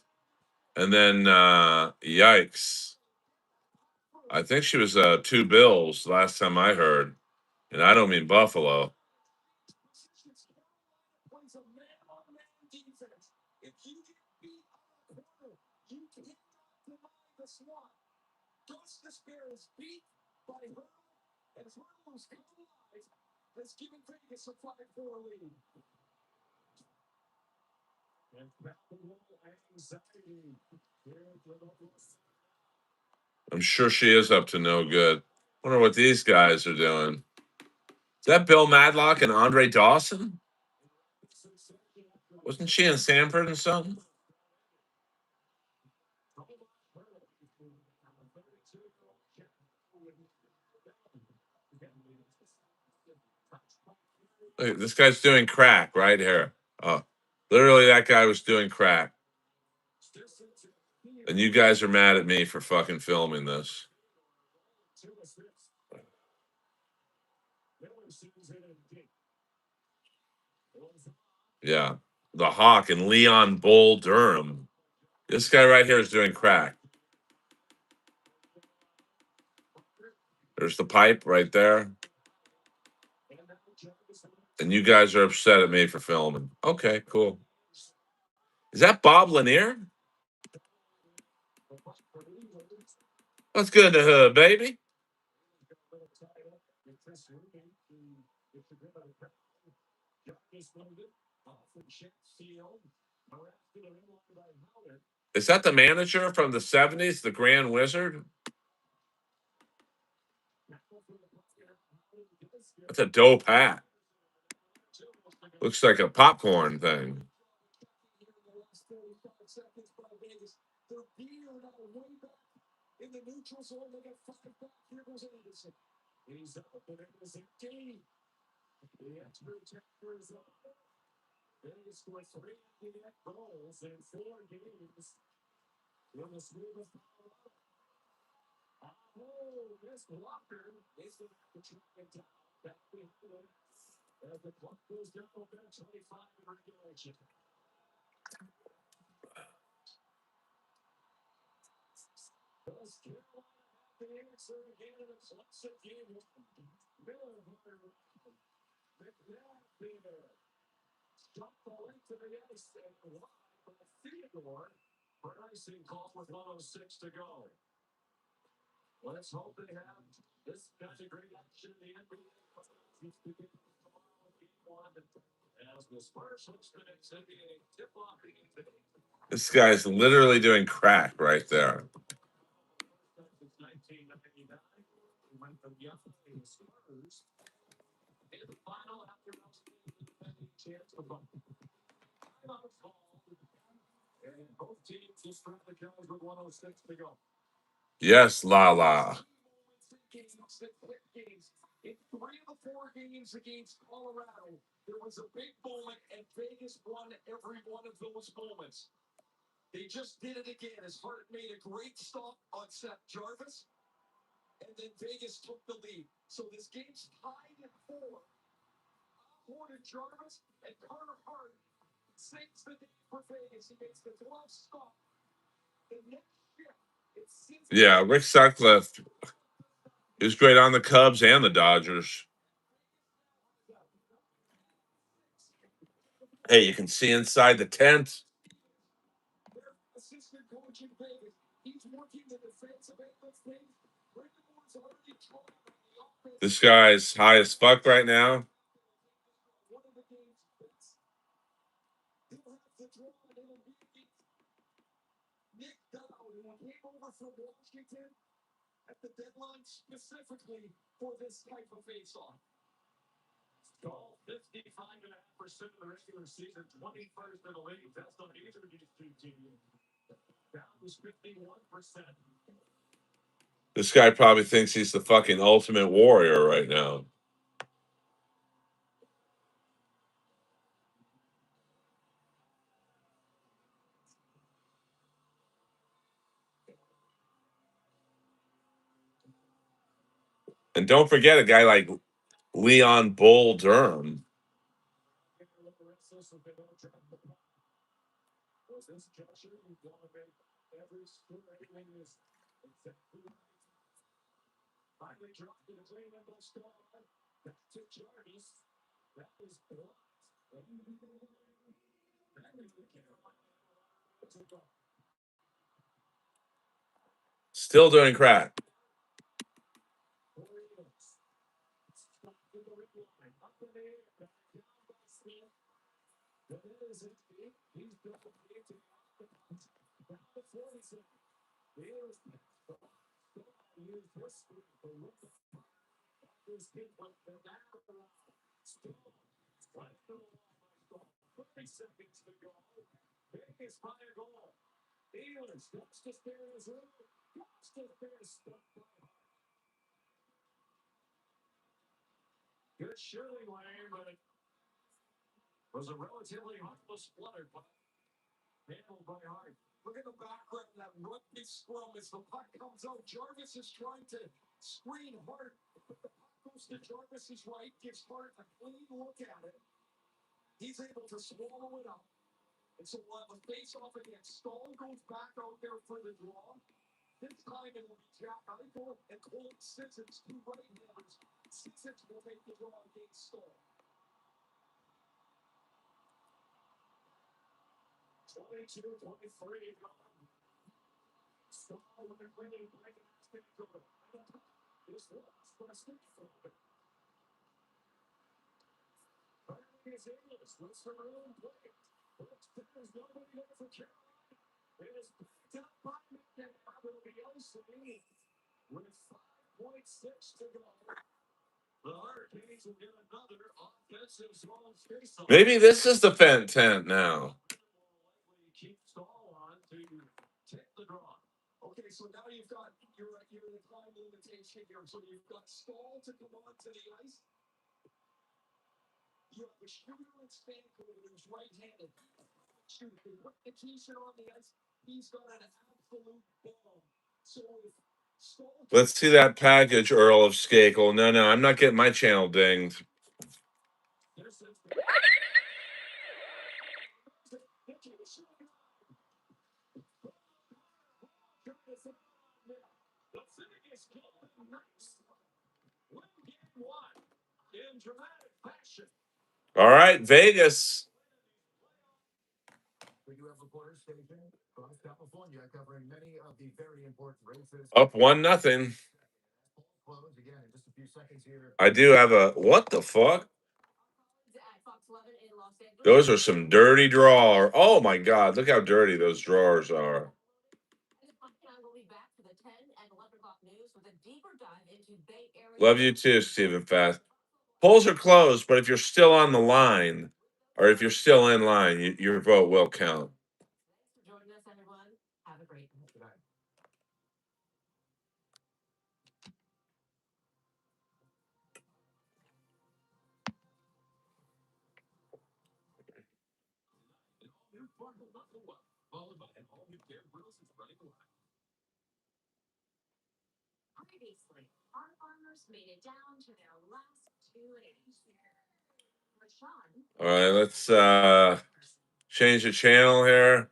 And then, yikes. I think she was 2 bills last time I heard. And I don't mean Buffalo. I'm sure she is up to no good. Wonder what these guys are doing. Is that Bill Madlock and Andre Dawson? Wasn't she in Sanford and Son? Look, this guy's doing crack right here. Oh, literally, that guy was doing crack. And you guys are mad at me for fucking filming this. Yeah. The Hawk and Leon Bull Durham. This guy right here is doing crack. There's the pipe right there. And you guys are upset at me for filming. Okay, cool. Is that Bob Lanier? What's good in the hood, baby? Is that the manager from the 70s, the Grand Wizard? That's a dope hat. Looks like a popcorn thing. This guy's literally doing crack right there. Yes, Lala. Yeah, Rick Sutcliffe is great on the Cubs and the Dodgers. Hey, you can see inside the tent. This guy's high as fuck right now. This guy probably thinks he's the fucking ultimate warrior right now. And don't forget a guy like Leon Bull Durham. Still doing crack. Maybe this is the Fent tent now. Let's see that package, Earl of Skakel. No, I'm not getting my channel dinged. All right, Vegas. Up 1-0. I do have a what the fuck? Those are some dirty drawers. Oh my god, look how dirty those drawers are. Love you too, Stephen Fast. Polls are closed, but if you're still on the line, or if you're still in line, your vote will count. All right, let's change the channel here.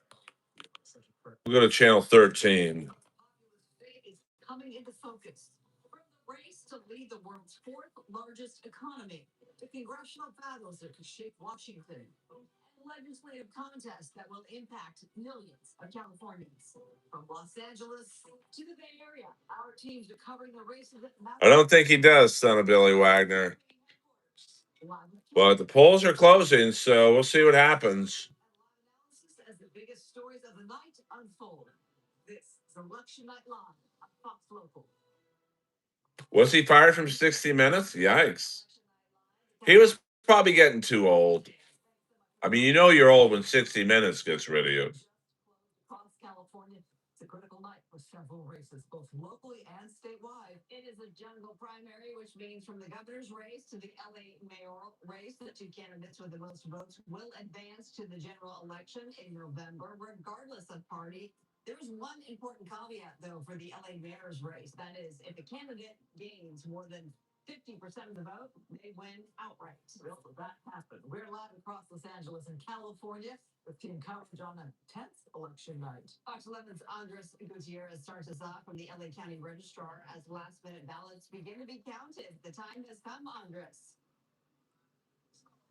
We'll go to channel 13. Coming into focus. From the race to lead the world's fourth largest economy, to congressional battles that could shape Washington, and legislative contests that will impact millions of Californians. From Los Angeles to the Bay Area, our teams are covering the races that matter. I don't think he does, son of Billy Wagner. But the polls are closing, so we'll see what happens. As the biggest stories of the night unfold. This is Election Night Live on Fox Local. Was he fired from 60 Minutes? Yikes. He was probably getting too old. I mean, you know you're old when 60 Minutes gets rid of you. Across California, it's a critical night for several races, both locally and statewide. It is a jungle primary, which means from the governor's race to the LA mayoral race, the two candidates with the most votes will advance to the general election in November, regardless of party. There's one important caveat, though, for the LA mayor's race. That is, if a candidate gains more than 50% of the vote, they win outright. Will that happen? We're live across Los Angeles and California with team coverage on the 10th election night. Fox 11's Andres Gutierrez starts us off from the LA County Registrar as last-minute ballots begin to be counted. The time has come, Andres.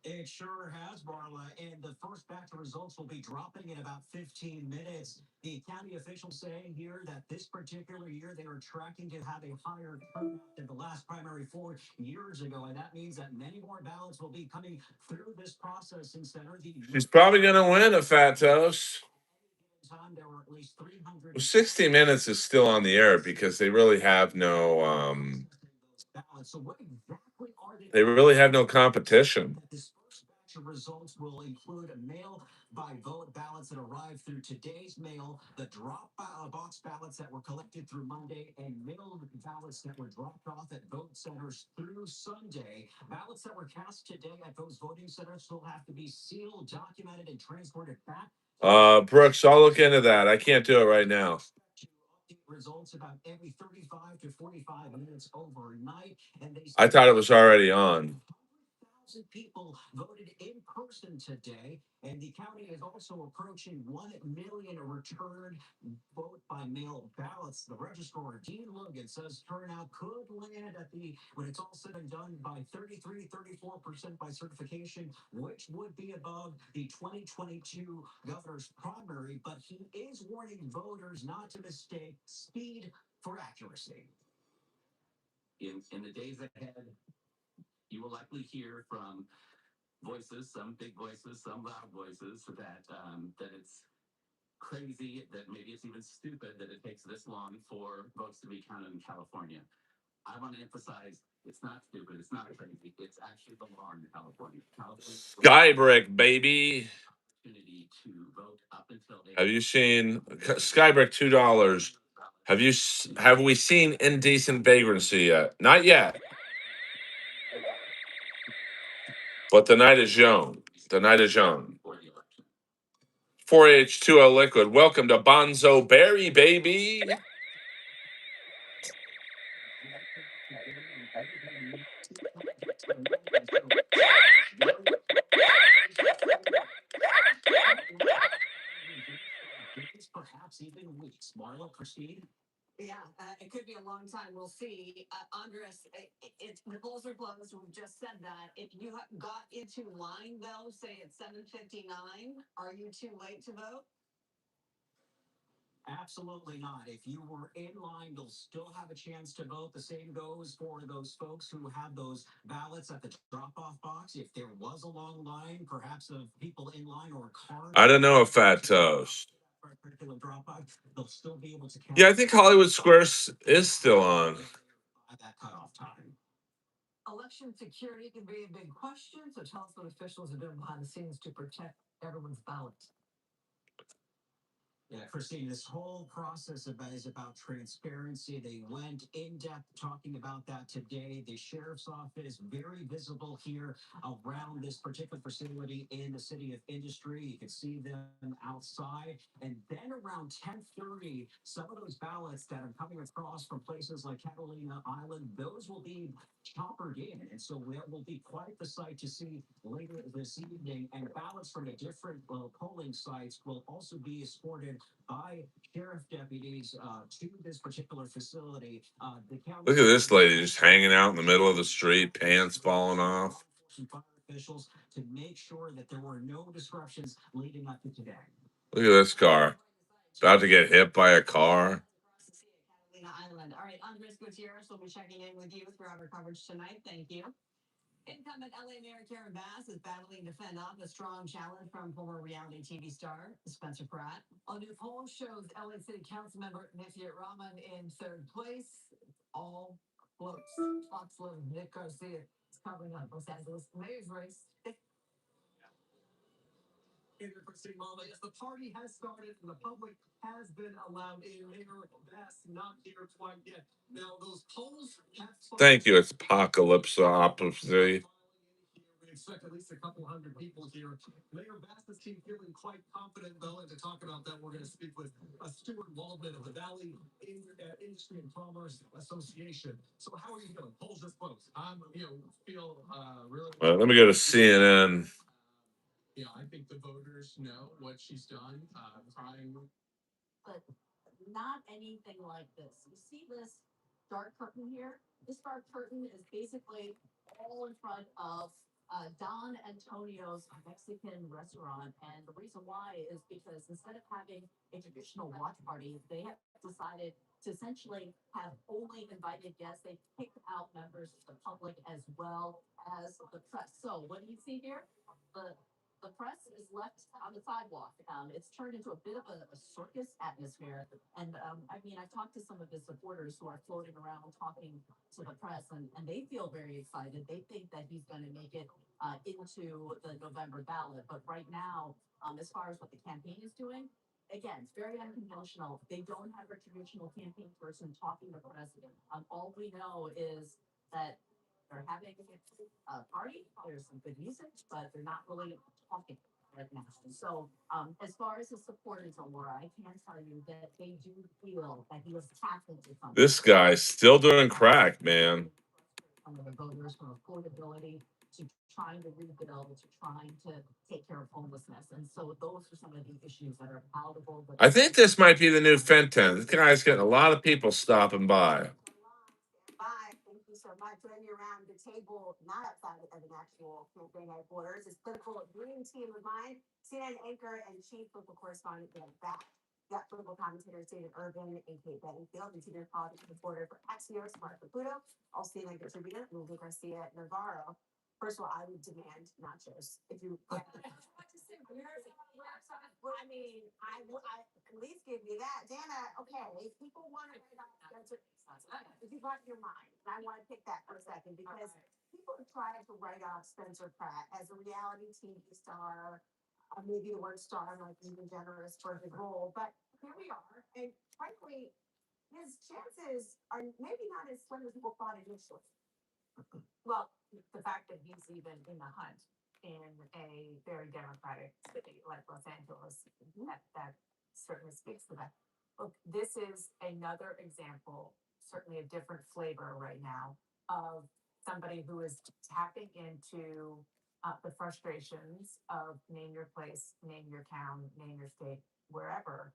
It sure has, Marla, and the first batch of results will be dropping in about 15 minutes. The county officials saying here that this particular year they are tracking to have a higher turnout than the last primary 4 years ago, and that means that many more ballots will be coming through this processing center. She's probably going to win a Fat Toast. Time, there were at least 300 Well, 60 Minutes is still on the air because they really have no ballots. So what exactly are they really have no competition. This first batch of results will include mail by vote ballots that arrived through today's mail, the drop box ballots that were collected through Monday, and mailed ballots that were dropped off at vote centers through Sunday. Ballots that were cast today at those voting centers will have to be sealed, documented, and transported back. Brooks, I'll look into that. I can't do it right now. Results about every 35 to 45 minutes overnight, and they I thought it was already on. people voted in person today, and the county is also approaching 1 million returned vote by mail ballots. The registrar, Dean Logan, says turnout could land at when it's all said and done, by 34% by certification, which would be above the 2022 governor's primary. But he is warning voters not to mistake speed for accuracy. In the days ahead, you will likely hear from voices, some big voices, some loud voices, that it's crazy, that maybe it's even stupid that it takes this long for votes to be counted in California. I want to emphasize it's not stupid, it's not crazy, it's actually the law in California. Skybrick, baby. Opportunity to vote up until Have you seen Skybrick $2? Have we seen Indecent Vagrancy yet? Not yet. But the night is young. The night is young. 4H2O liquid. Welcome to Bonzo Berry, baby. Perhaps even weeks. Marla, Christine? Yeah, it could be a long time. We'll see. Andres, the polls are closed. We just said that. If you got into line, though, say at 7:59, are you too late to vote? Absolutely not. If you were in line, you'll still have a chance to vote. The same goes for those folks who have those ballots at the drop-off box. If there was a long line, perhaps of people in line or a car. I don't know if Fat Toast. For a particular drop-off, they'll still be able to count. Yeah, I think Hollywood Squares is still on. At that cutoff time. Election security can be a big question, so tell us what officials are doing behind the scenes to protect everyone's ballots. Yeah, Christine, this whole process is about transparency. They went in depth talking about that today. The sheriff's office, very visible here around this particular facility in the city of Industry. You can see them outside. And then around 10:30, some of those ballots that are coming across from places like Catalina Island, those will be choppered in. And so it will be quite the sight to see later this evening. And ballots from the different polling sites will also be escorted by sheriff deputies to this particular facility. Look at this lady just hanging out in the middle of the street, pants falling off. Fire officials to make sure that there were no disruptions leading up to today. Look at this car. About to get hit by a car. Catalina Island. All right, Andres Gutierrez will be checking in with you throughout our coverage tonight. Thank you. Incumbent LA Mayor Karen Bass is battling to fend off a strong challenge from former reality TV star Spencer Pratt. A new poll shows LA City Council member Nifia Rahman in third place. All votes. Fox 11 Nick Garcia is covering up Los Angeles mayor's race. In the interesting moment, as the party has started and the public has been allowed in, Mayor Bass not here quite yet. Now, those polls have. Thank you, it's Apocalypse Opposite. We expect at least a couple hundred people here. Mayor Bass's team feeling quite confident, though, and to talk about that, we're going to speak with Stuart Waldman of the Valley Industry and Commerce Association. So, how are you feeling? Polls just closed. Feel really. Let me go to CNN. Yeah, I think the voters know what she's done, trying. But not anything like this. You see this dark curtain here? This dark curtain is basically all in front of Don Antonio's Mexican restaurant. And the reason why is because instead of having a traditional watch party, they have decided to essentially have only invited guests. They picked out members of the public as well as the press. So what do you see here? The press is left on the sidewalk. It's turned into a bit of a circus atmosphere. And I've talked to some of his supporters who are floating around talking to the press, and they feel very excited. They think that he's going to make it into the November ballot. But right now, as far as what the campaign is doing, again, it's very unconventional. They don't have a traditional campaign person talking to the press. All we know is that they're having a party. There's some good music, but they're not really talking right now. So, as far as his supporters, Laura, I can tell you that they do feel that he was tapped into something. This guy's still doing crack, man. Some of the voters from affordability to trying to rebuild, to trying to take care of homelessness. And so those are some of the issues that are palatable. But I think this might be the new Fenton. This guy's getting a lot of people stopping by. Bye. Thank you so much. Joining me around the table, not outside of an actual campaign headquarters, is political dream team of mine, CNN anchor and chief political correspondent Dan Back. Got political commentators David Urban and Kate Bedingfield, and senior politics reporter for Axios, Mark Caputo, all CNN contributor, Luis Garcia Navarro. First of all, I would demand nachos. If you, I mean, I at least give me that, Dana. Okay, people want to write off. If you brought your mind, and I want to pick that for a second because people have tried to write off Spencer Pratt as a reality TV star. Maybe the word star might be even generous for his role, but here we are. And frankly, his chances are maybe not as slim as people thought initially. well, the fact that he's even in the hunt in a very democratic city like Los Angeles, that certainly speaks to that. Look, this is another example, certainly a different flavor right now, of somebody who is tapping into the frustrations of name your place, name your town, name your state, wherever,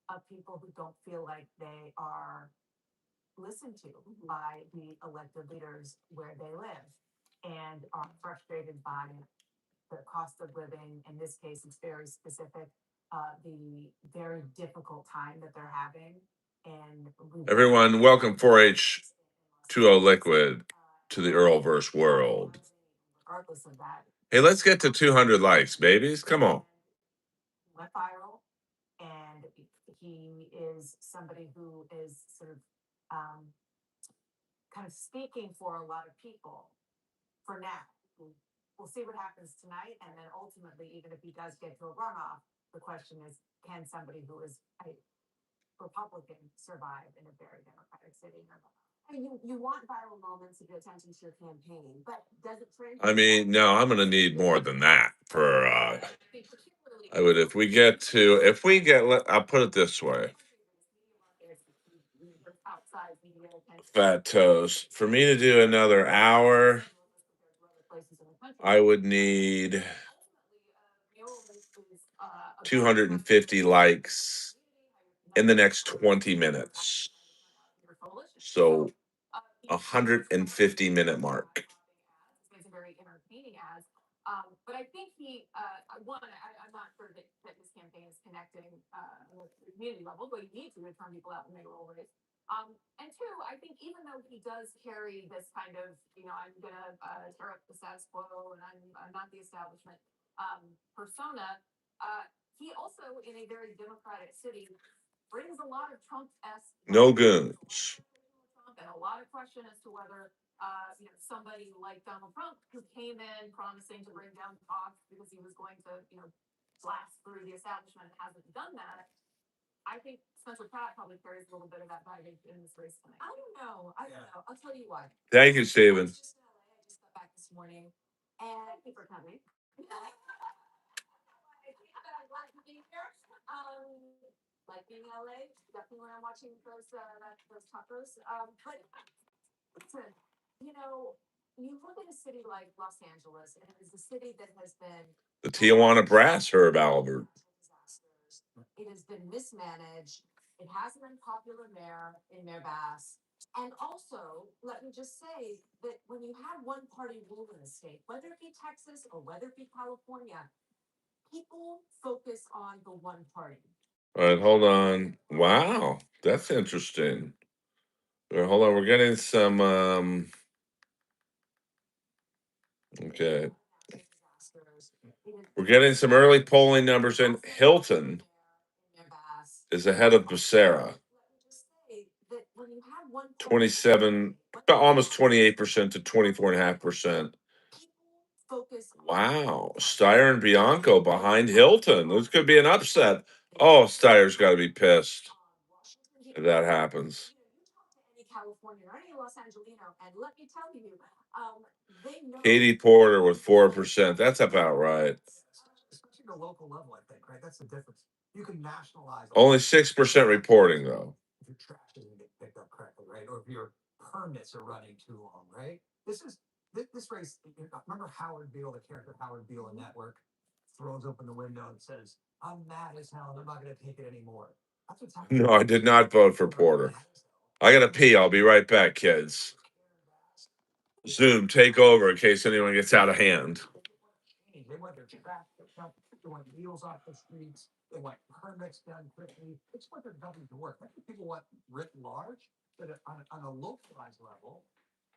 of people who don't feel like they are listened to by the elected leaders where they live and are frustrated by the cost of living. In this case, it's very specific, the very difficult time that they're having. And Everyone, welcome 4H20 Liquid to the Earlverse world. regardless of that, Hey, let's get to 200 likes, babies. Come on. went viral, and he is somebody who is sort of kind of speaking for a lot of people for now. We'll see what happens tonight, and then ultimately, even if he does get to a runoff, the question is, can somebody who is a Republican survive in a very democratic city? I mean, you want viral moments to get attention to your campaign, but does it translate? I mean, no, I'm going to need more than that for, I would, if we get, I'll put it this way. Fat toast. For me to do another hour, I would need 250 likes in the next 20 minutes. So 150-minute mark. It's very entertaining ads. But I think I'm not sure that his campaign is connecting with the community level, but he needs to turn people out in mayoral race. And two, I think even though he does carry this kind of, I'm gonna tear up the status quo and I'm not the establishment persona, he also in a very democratic city brings a lot of Trump-esque No goons. and a lot of question as to whether somebody like Donald Trump, who came in promising to bring down costs because he was going to blast through the establishment, hasn't done that. I think Spencer Pratt probably carries a little bit of that baggage in this race tonight. I don't know. I'll tell you what. Thank you, Stephen. I just got back this morning, and Thank you for coming. Like being in LA, definitely when I'm watching those tacos. But listen, you look at a city like Los Angeles, and it is a city that has been The Tijuana Brass, Herb Albert. It has been mismanaged. It has an unpopular mayor in Mayor Bass. And also, let me just say that when you have one party rule in a state, whether it be Texas or whether it be California, people focus on the one party. All right, hold on. Wow, that's interesting. Hold on, we're getting some. Okay, we're getting some early polling numbers in. Hilton is ahead of Becerra. 27, almost 28% to 24.5%. Wow, Steyer and Bianco behind Hilton. This could be an upset. Oh, Steyer's got to be pissed if that happens. Katie Porter with 4%. That's about right. Especially the local level, I think, right? That's the difference. You can nationalize. Only 6% reporting, though. If your trash doesn't get picked up correctly, right? Or if your permits are running too long, right? This is This race, remember Howard Beale, the character Howard Beale in Network, throws open the window and says, "I'm mad as hell. I'm not going to take it anymore." That's what's happening. No, I did not vote for Porter. I gotta pee. I'll be right back, kids. Zoom, take over in case anyone gets out of hand. They want their trash picked up. They want wheels off the streets. They want permits done quickly. It's what their government to work. That's what people want writ large, but on a localized level,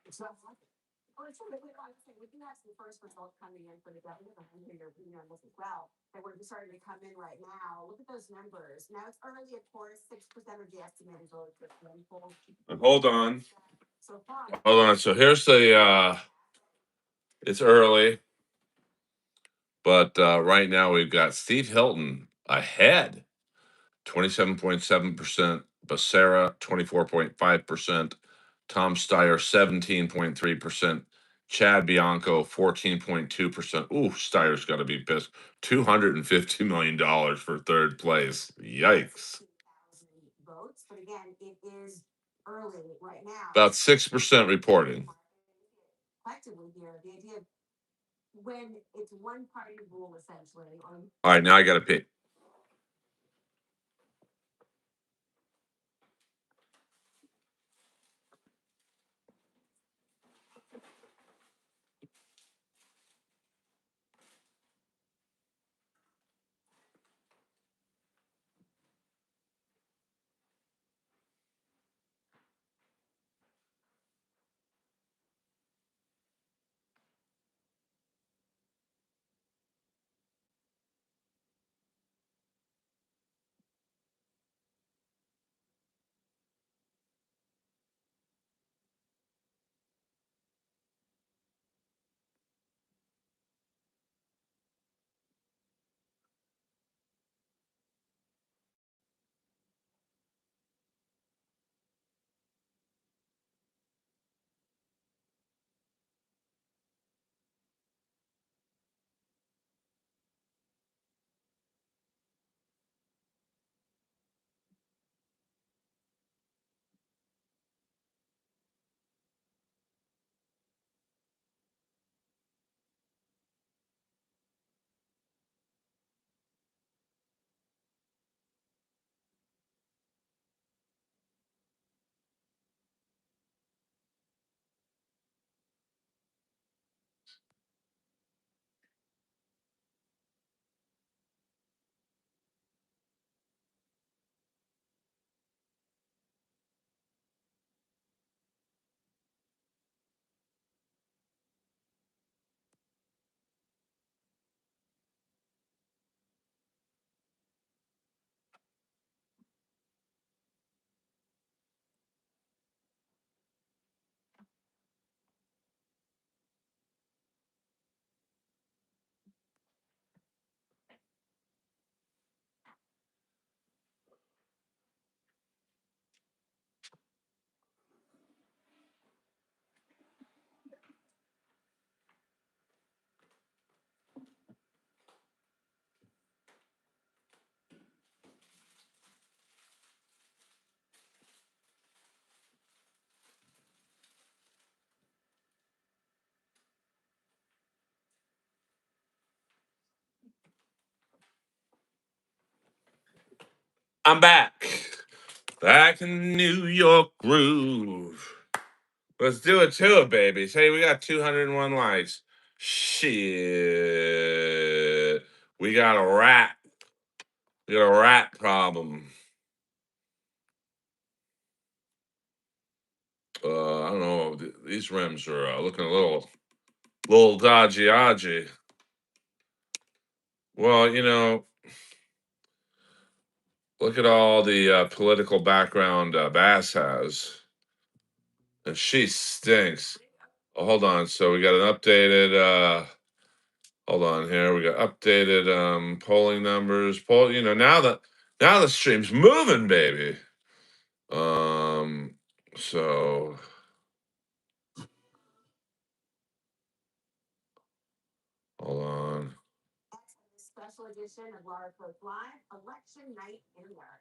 it's not happening. Well, it's really, I would say we do have some first results coming in for the governor. I'm hear your opinion on this as well. That we're just starting to come in right now. Look at those numbers. Now it's early, of course. 6% of the estimated vote for polls. Hold on. So far. Hold on. So here's the it's early, but right now we've got Steve Hilton ahead, 27.7%, Becerra 24.5%, Tom Steyer 17.3%, Chad Bianco 14.2%. Ooh, Steyer's got to be pissed. $250 million for third place. Yikes. Votes, but again, it is early right now. About 6% reporting. Collectively here, the idea of when it's one party rule essentially. All right, now I got to pee. I'm back. Back in New York groove. Let's do it to it, babies. Hey, we got 201 likes. Shit. We got a rat. We got a rat problem. I don't know. These rims are looking a little dodgy. Well, look at all the political background Bass has, and she stinks. Oh, hold on. So we got an updated. Hold on here. We got updated polling numbers. Now the stream's moving, baby. So hold on. Special edition of Laura Cook Live, election night in America.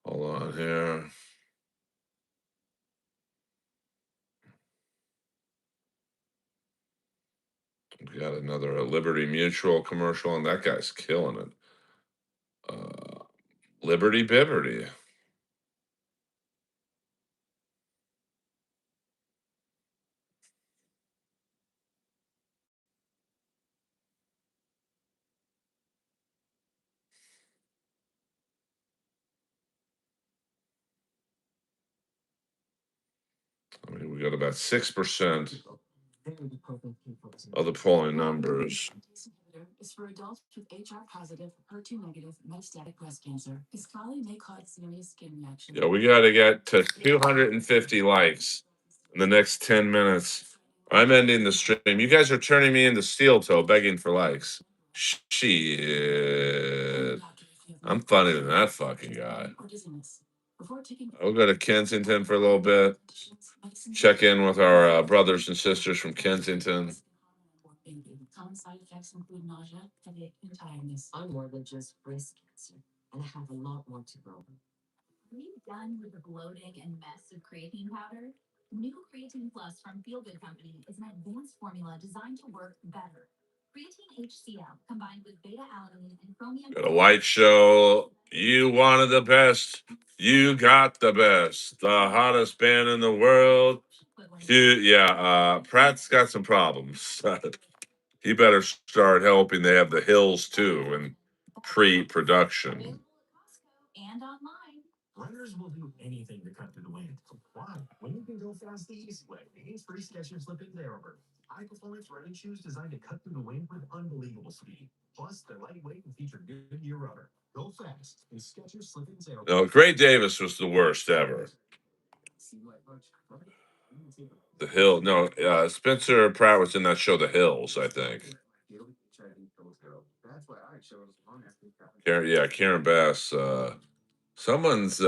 Hold on here. We got another Liberty Mutual commercial, and that guy's killing it. Liberty Bibberty. I mean, we got about 6% of the polling numbers. Is for adults with HR positive, HER2 negative metastatic breast cancer. Kisqali may cause serious skin reactions. Yeah, we got to get to 250 likes in the next 10 minutes. I'm ending the stream. You guys are turning me into steel toe begging for likes. Shit. I'm funny than that fucking guy. I'll go to Kensington for a little bit. Check in with our brothers and sisters from Kensington. Common side effects include nausea, headache, and tiredness. I'm more than just breast cancer, and I have a lot more to go. Are you done with the bloating and mess of creatine powder? New Creatine Plus from Feel Good Company is an advanced formula designed to work better. Creatine HCl combined with beta alanine and chromium. Got a white show. You wanted the best. You got the best. The hottest band in the world. Pratt's got some problems. He better start helping. They have the Hills too in pre-production. And online. Runners will do anything to cut through the wind. Why? When you can go fast the easy way. Hands-free Skechers Slip-ins Aeroverse. High-performance running shoes designed to cut through the wind with unbelievable speed. Plus, they're lightweight and feature Goodyear rubber. Go fast in Skechers Slip-ins Aeroverse. No, Gray Davis was the worst ever. The Hill. No, Spencer Pratt was in that show, The Hills, I think. Karen Bass. Someone's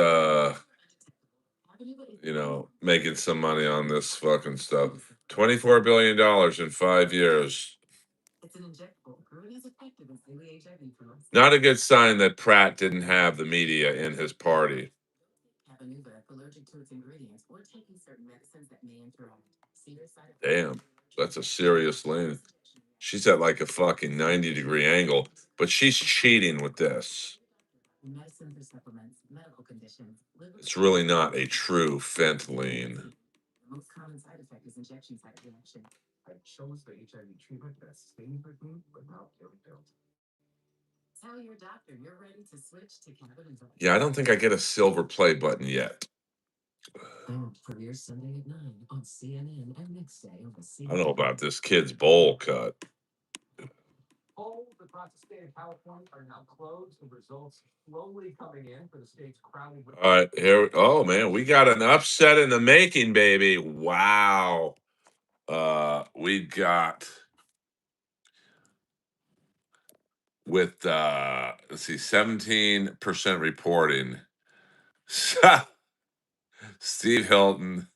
making some money on this fucking stuff. $24 billion in 5 years. Not a good sign that Pratt didn't have the media in his party. Damn, that's a serious length. She's at like a fucking 90-degree angle, but she's cheating with this. It's really not a true fent lean. The most common side effect is injection site reaction. I chose the HIV treatment that's staying with me without guilt. Tell your doctor you're ready to switch to cabin. Yeah, I don't think I get a silver play button yet. Premiere Sunday at 9 on CNN and next day on the CNN. I don't know about this kid's bowl cut. Polls across the state of California are now closed. The results slowly coming in for the state's crowded. All right, here. Oh man, we got an upset in the making, baby. Wow. We got with let's see, 17% reporting. Steve Hilton,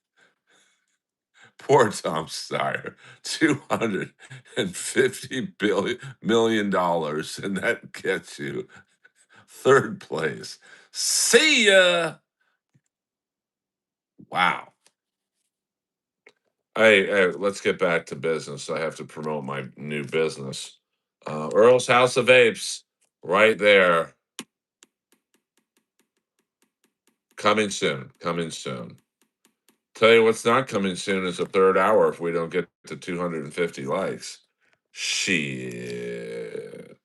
poor Tom Steyer, $250 million, and that gets you third place. See ya. Wow. Hey, let's get back to business. I have to promote my new business. Earl's House of Apes, right there. Coming soon. Coming soon. Tell you what's not coming soon is a third hour if we don't get to 250 likes. Shit.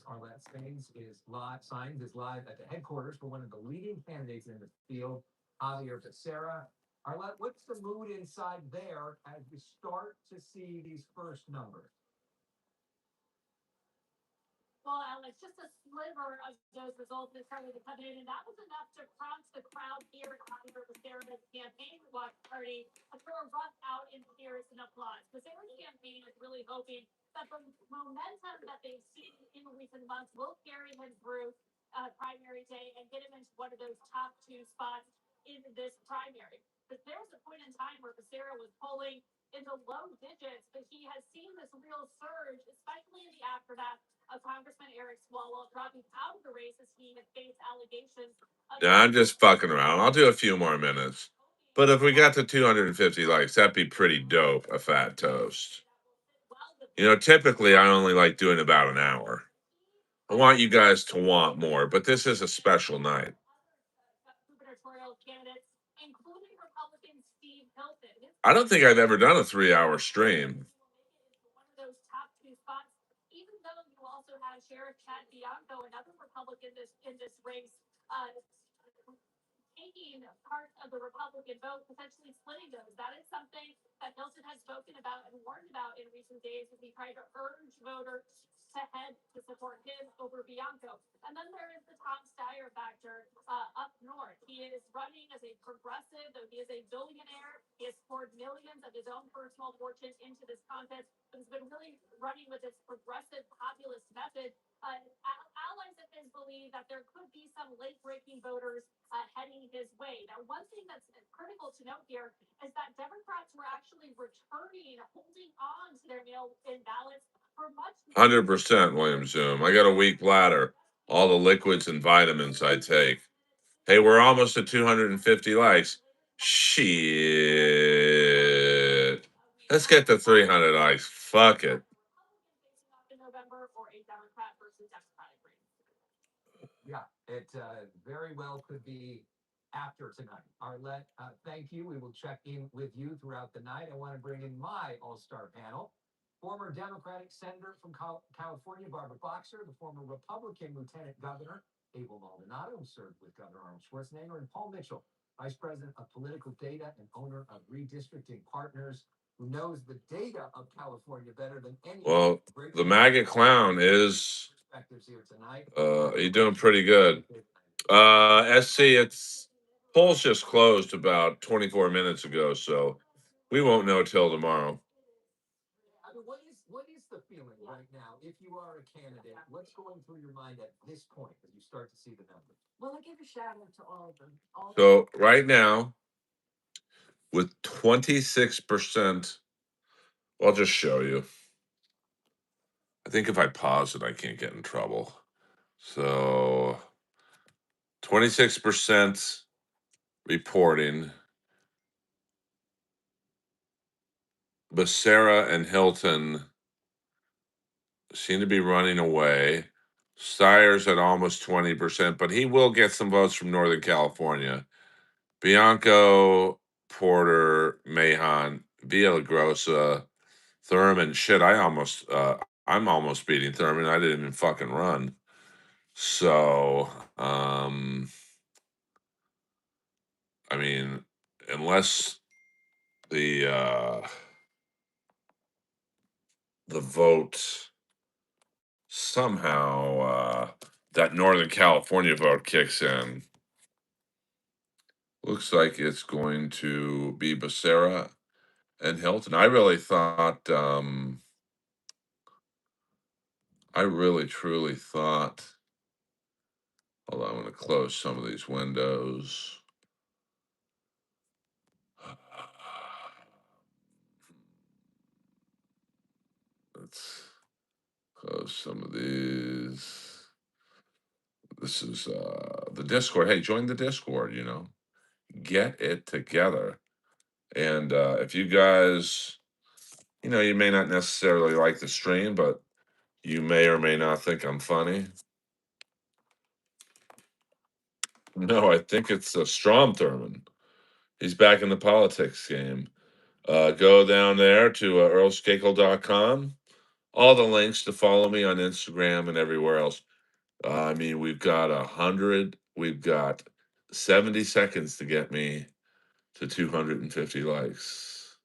Arlette Sainz is live at the headquarters for one of the leading candidates in the field, Javier Becerra. Arlette, what's the mood inside there as we start to see these first numbers? Well, Alex, just a sliver of those results that started to come in, and that was enough to prompt the crowd here at Javier Becerra's campaign watch party to erupt out in tears and applause. Becerra's campaign is really hoping that the momentum that they've seen in recent months will carry him through primary day and get him into one of those top two spots in this primary. But there's a point in time where Becerra was polling in the low digits, but he has seen this real surge, especially in the aftermath of Congressman Eric Swalwell dropping out of the race as he had faced allegations. Yeah, I'm just fucking around. I'll do a few more minutes. But if we got to 250 likes, that'd be pretty dope. A fat toast. You know, typically I only like doing about an hour. I want you guys to want more, but this is a special night. Gubernatorial candidates, including Republican Steve Hilton. I don't think I've ever done a 3-hour stream. One of those top two spots, even though you also have Sheriff Chad Bianco, another Republican in this race, taking part of the Republican vote, potentially splitting those. That is something that Hilton has spoken about and warned about in recent days as he tried to urge voters to head to support him over Bianco. And then there is the Tom Steyer factor up north. He is running as a progressive, though he is a billionaire. He has poured millions of his own personal fortune into this contest, but has been really running with this progressive populist message. Allies of his believe that there could be some late-breaking voters heading his way. Now, one thing that's critical to note here is that Democrats were actually returning, holding on to their mail-in ballots for much. 100%, William Zoom. I got a weak bladder. All the liquids and vitamins I take. Hey, we're almost at 250 likes. Shit. Let's get to 300 likes. Fuck it. Yeah, it very well could be after tonight. Arlette, thank you. We will check in with you throughout the night. I want to bring in my all-star panel. Former Democratic Senator from California, Barbara Boxer, the former Republican Lieutenant Governor, Abel Maldonado, who served with Governor Arnold Schwarzenegger, and Paul Mitchell, Vice President of Political Data and owner of Redistricting Partners, who knows the data of California better than anyone. Well, the MAGA clown is he's doing pretty good. SC, it's polls just closed about 24 minutes ago, so we won't know till tomorrow. I mean, what is the feeling right now? If you are a candidate, what's going through your mind at this point as you start to see the numbers? Well, I give a shout out to all of them. So right now, with 26%, I'll just show you. I think if I pause it, I can't get in trouble. So 26% reporting. Becerra and Hilton seem to be running away. Steyer's at almost 20%, but he will get some votes from Northern California. Bianco, Porter, Mahon, Villagrosa, Thurman. Shit, I'm almost beating Thurman. I didn't even fucking run. So, I mean, unless the vote somehow that Northern California vote kicks in, looks like it's going to be Becerra and Hilton. I really thought, I really truly thought, hold on, I'm going to close some of these windows. Let's close some of these. This is the Discord. Hey, join the Discord, get it together. And if you guys, you may not necessarily like the stream, but you may or may not think I'm funny. No, I think it's Strom Thurmond. He's back in the politics game. Go down there to earlskakel.com. All the links to follow me on Instagram and everywhere else. I mean, we've got 70 seconds to get me to 250 likes.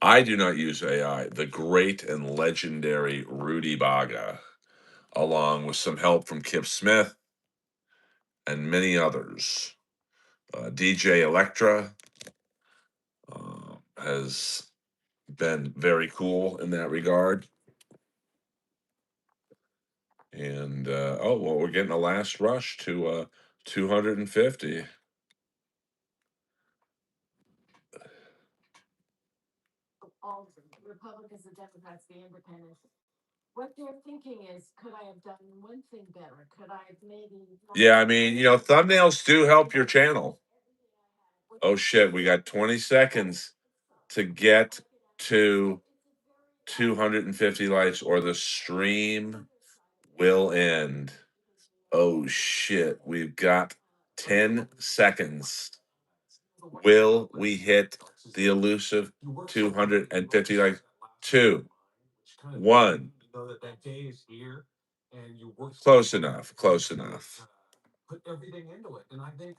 I do not use AI. The great and legendary Rudy Baga, along with some help from Kip Smith and many others. DJ Electra has been very cool in that regard. And we're getting a last rush to 250. All Republicans and Democrats, the independents, what they're thinking is, could I have done one thing better? Could I have maybe? Yeah, I mean, thumbnails do help your channel. Oh shit, we got 20 seconds to get to 250 likes or the stream will end. Oh shit, we've got 10 seconds. Will we hit the elusive 250 likes? 2, 1. Close enough. Close enough. Put everything into it. And I think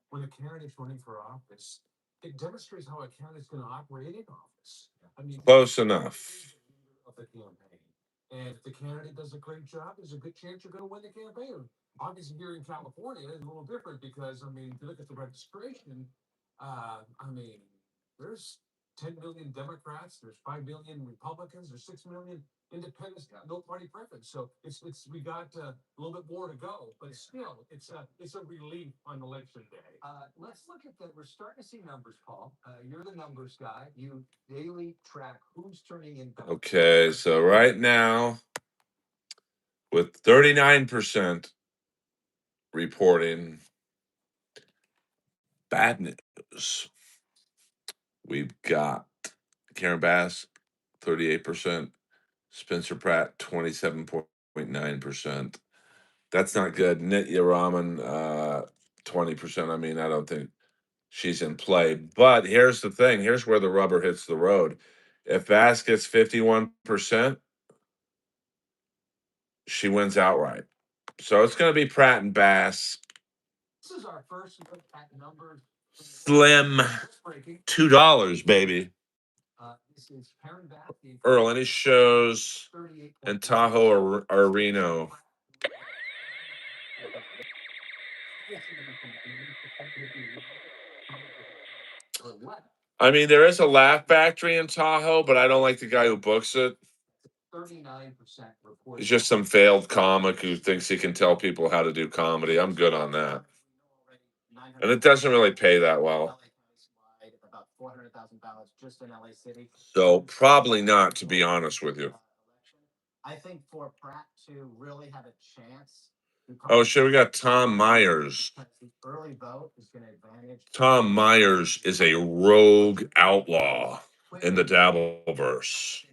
when a candidate's running for office, it demonstrates how a candidate's going to operate in office. I mean, Close enough. of the campaign. And if the candidate does a great job, there's a good chance you're going to win the campaign. Obviously, here in California, it's a little different because, I mean, if you look at the registration, I mean, there's 10 million Democrats, there's 5 million Republicans, there's 6 million independents, no party preference. So we got a little bit more to go, but still, it's a relief on election day. Let's look at that. We're starting to see numbers, Paul. You're the numbers guy. You daily track who's turning in. Okay, so right now, with 39% reporting bad news, we've got Karen Bass, 38%, Spencer Pratt, 27.9%. That's not good. Nitya Raman, 20%. I mean, I don't think she's in play. But here's the thing. Here's where the rubber hits the road. If Bass gets 51%, she wins outright. So it's going to be Pratt and Bass. This is our first look at numbers. Slim $2, baby. This is Karen Bath. Earl, any shows in Tahoe or Reno? I mean, there is a Laugh Factory in Tahoe, but I don't like the guy who books it. 39% report. He's just some failed comic who thinks he can tell people how to do comedy. I'm good on that. And it doesn't really pay that well. About $400,000 just in LA City. So probably not, to be honest with you. I think for Pratt to really have a chance. Oh shit, we got Tom Myers. Early vote is going to advantage. Tom Myers is a rogue outlaw in the Dabbleverse.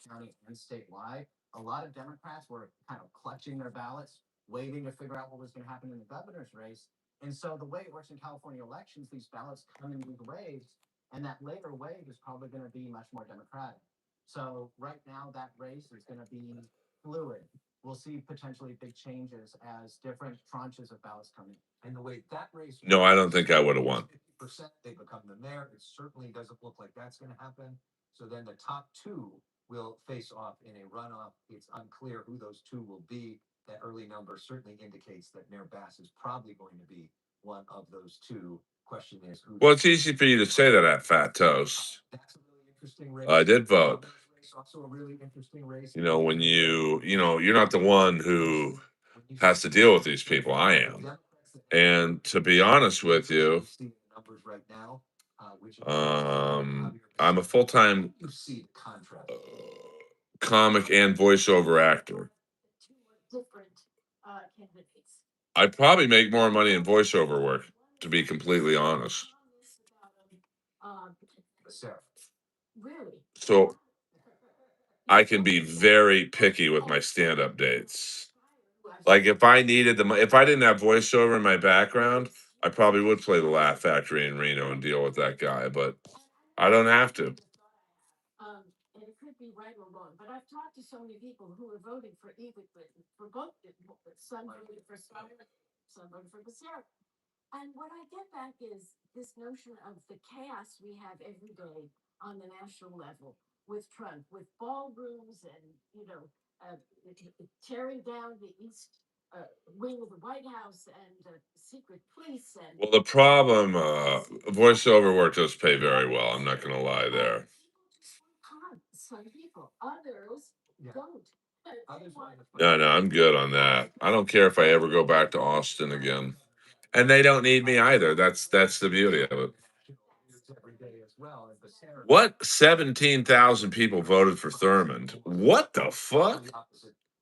County and statewide, a lot of Democrats were kind of clutching their ballots, waiting to figure out what was going to happen in the governor's race. And so the way it works in California elections, these ballots come in big waves, and that later wave is probably going to be much more Democratic. So right now, that race is going to be fluid. We'll see potentially big changes as different tranches of ballots come in. And the way that race. No, I don't think I would have won. 50%, they become the mayor. It certainly doesn't look like that's going to happen. So then the top two will face off in a runoff. It's unclear who those two will be. That early number certainly indicates that Mayor Bass is probably going to be one of those two. Question is who. Well, it's easy for you to say that at Fat Toast. That's a really interesting race. I did vote. Also a really interesting race. You know, when you're not the one who has to deal with these people. I am. And to be honest with you, I'm a full-time comic and voiceover actor. Different candidates. I'd probably make more money in voiceover work, to be completely honest. Really? So I can be very picky with my stand-up dates. Like if I needed if I didn't have voiceover in my background, I probably would play the Laugh Factory in Reno and deal with that guy, but I don't have to. And it could be right or wrong, but I've talked to so many people who are voting for either, for both. Some voted for Steiner, some voted for Becerra. And what I get back is this notion of the chaos we have every day on the national level with Trump, with ballrooms and, tearing down the east wing of the White House and secret police. And Well, the problem, voiceover work does pay very well. I'm not going to lie there. Some people, others don't. No, I'm good on that. I don't care if I ever go back to Austin again. And they don't need me either. That's the beauty of it. What 17,000 people voted for Thurmond? What the fuck?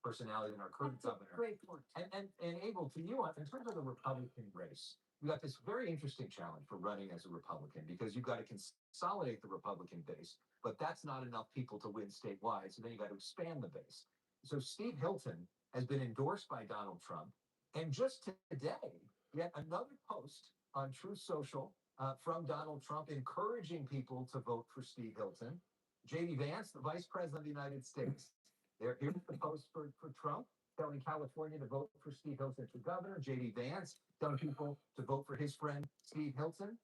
Personality in our current governor. Great point. And able to you in terms of the Republican race. you got this very interesting challenge for running as a Republican because you've got to consolidate the Republican base, but that's not enough people to win statewide. So then you got to expand the base. So Steve Hilton has been endorsed by Donald Trump. And just today, yet another post on Truth Social from Donald Trump encouraging people to vote for Steve Hilton. J.D. Vance, the Vice President of the United States. Here's the post for Trump telling California to vote for Steve Hilton for governor. J.D. Vance telling people to vote for his friend Steve Hilton.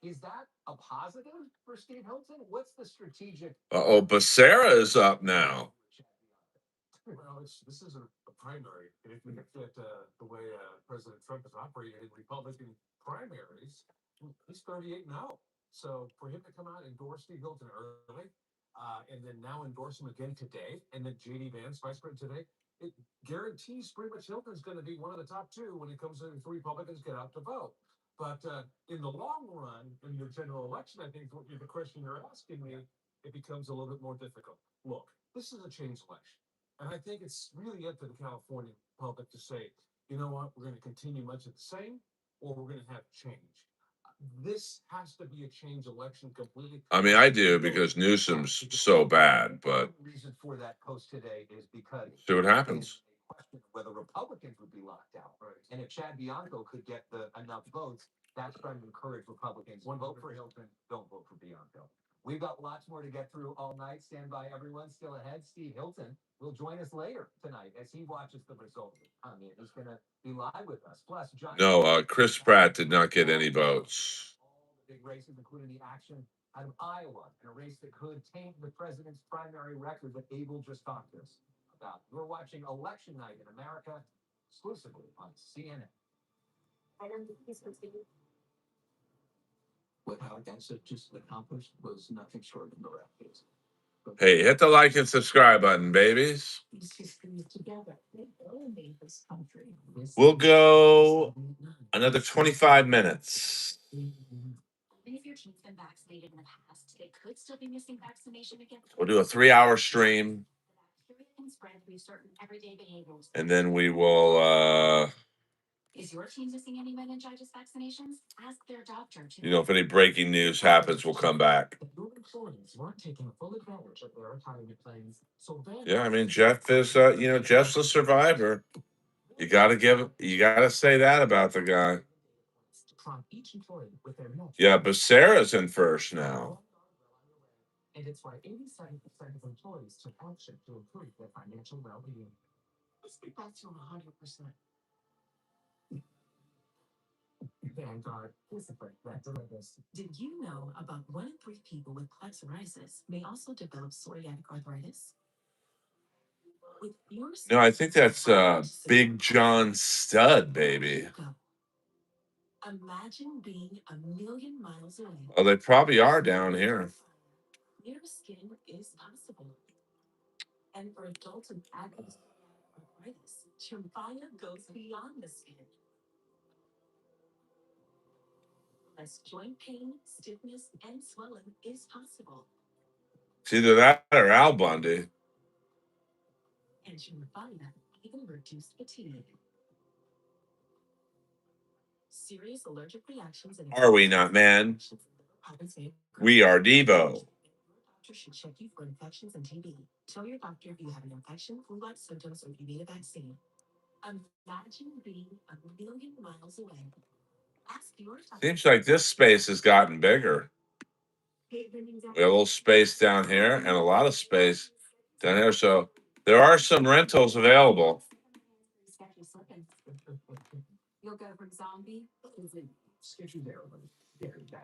Is that a positive for Steve Hilton? What's the strategic? Oh, Becerra is up now. Well, this is a primary, and if you look at the way President Trump has operated in Republican primaries, he's 38-0. So for him to come out and endorse Steve Hilton early, and then now endorse him again today, and then J.D. Vance, Vice President today, it guarantees pretty much Hilton's going to be one of the top two when it comes to if Republicans get out to vote. But in the long run, in the general election, I think the question you're asking me, it becomes a little bit more difficult. Look, this is a change election. And I think it's really up to the California public to say, you know what, we're going to continue much of the same, or we're going to have change. This has to be a change election completely. I mean, I do because Newsom's so bad, but the reason for that post today is because see what happens. Question whether Republicans would be locked out. Right. And if Chad Bianco could get enough votes, that's trying to encourage Republicans. One vote for Hilton, don't vote for Bianco. We've got lots more to get through all night. Stand by, everyone. Still ahead. Steve Hilton will join us later tonight as he watches the results. I mean, he's going to be live with us. Plus, John. No, Chris Pratt did not get any votes. All the big races, including the action out of Iowa, in a race that could taint the president's primary record that Abel just talked to us about. We're watching Election Night in America exclusively on CNN. What Howard Gensler just accomplished was nothing short of miraculous. Hey, hit the like and subscribe button, babies. We'll go another 25 minutes. We'll do a 3-hour stream. And then we will if any breaking news happens, we'll come back. Yeah, I mean, Jeff is Jeff's a survivor. You gotta say that about the guy. Yeah, Becerra's in first now. And it's why 87% of employees took action to improve their financial well-being. That's from 100%. Vanguard discipline that delivers. Did you know about 1 in 3 people with plaque psoriasis may also develop psoriatic arthritis? No, I think that's Big John Stud, baby. Imagine being a million miles away. Oh, they probably are down here. Your skin is possible. And for adults and adults with arthritis, Tremfya goes beyond the skin. Less joint pain, stiffness, and swelling is possible. It's either that or Al Bundy. And Tremfya even reduced fatigue. Serious allergic reactions and Are we not, man? We are Devo. Your doctor should check you for infections and TB. Tell your doctor if you have an infection, flu-like symptoms, or if you need a vaccine. Imagine being a million miles away. Ask your doctor. Seems like this space has gotten bigger. We have a little space down here and a lot of space down here. So there are some rentals available. You'll go from zombie to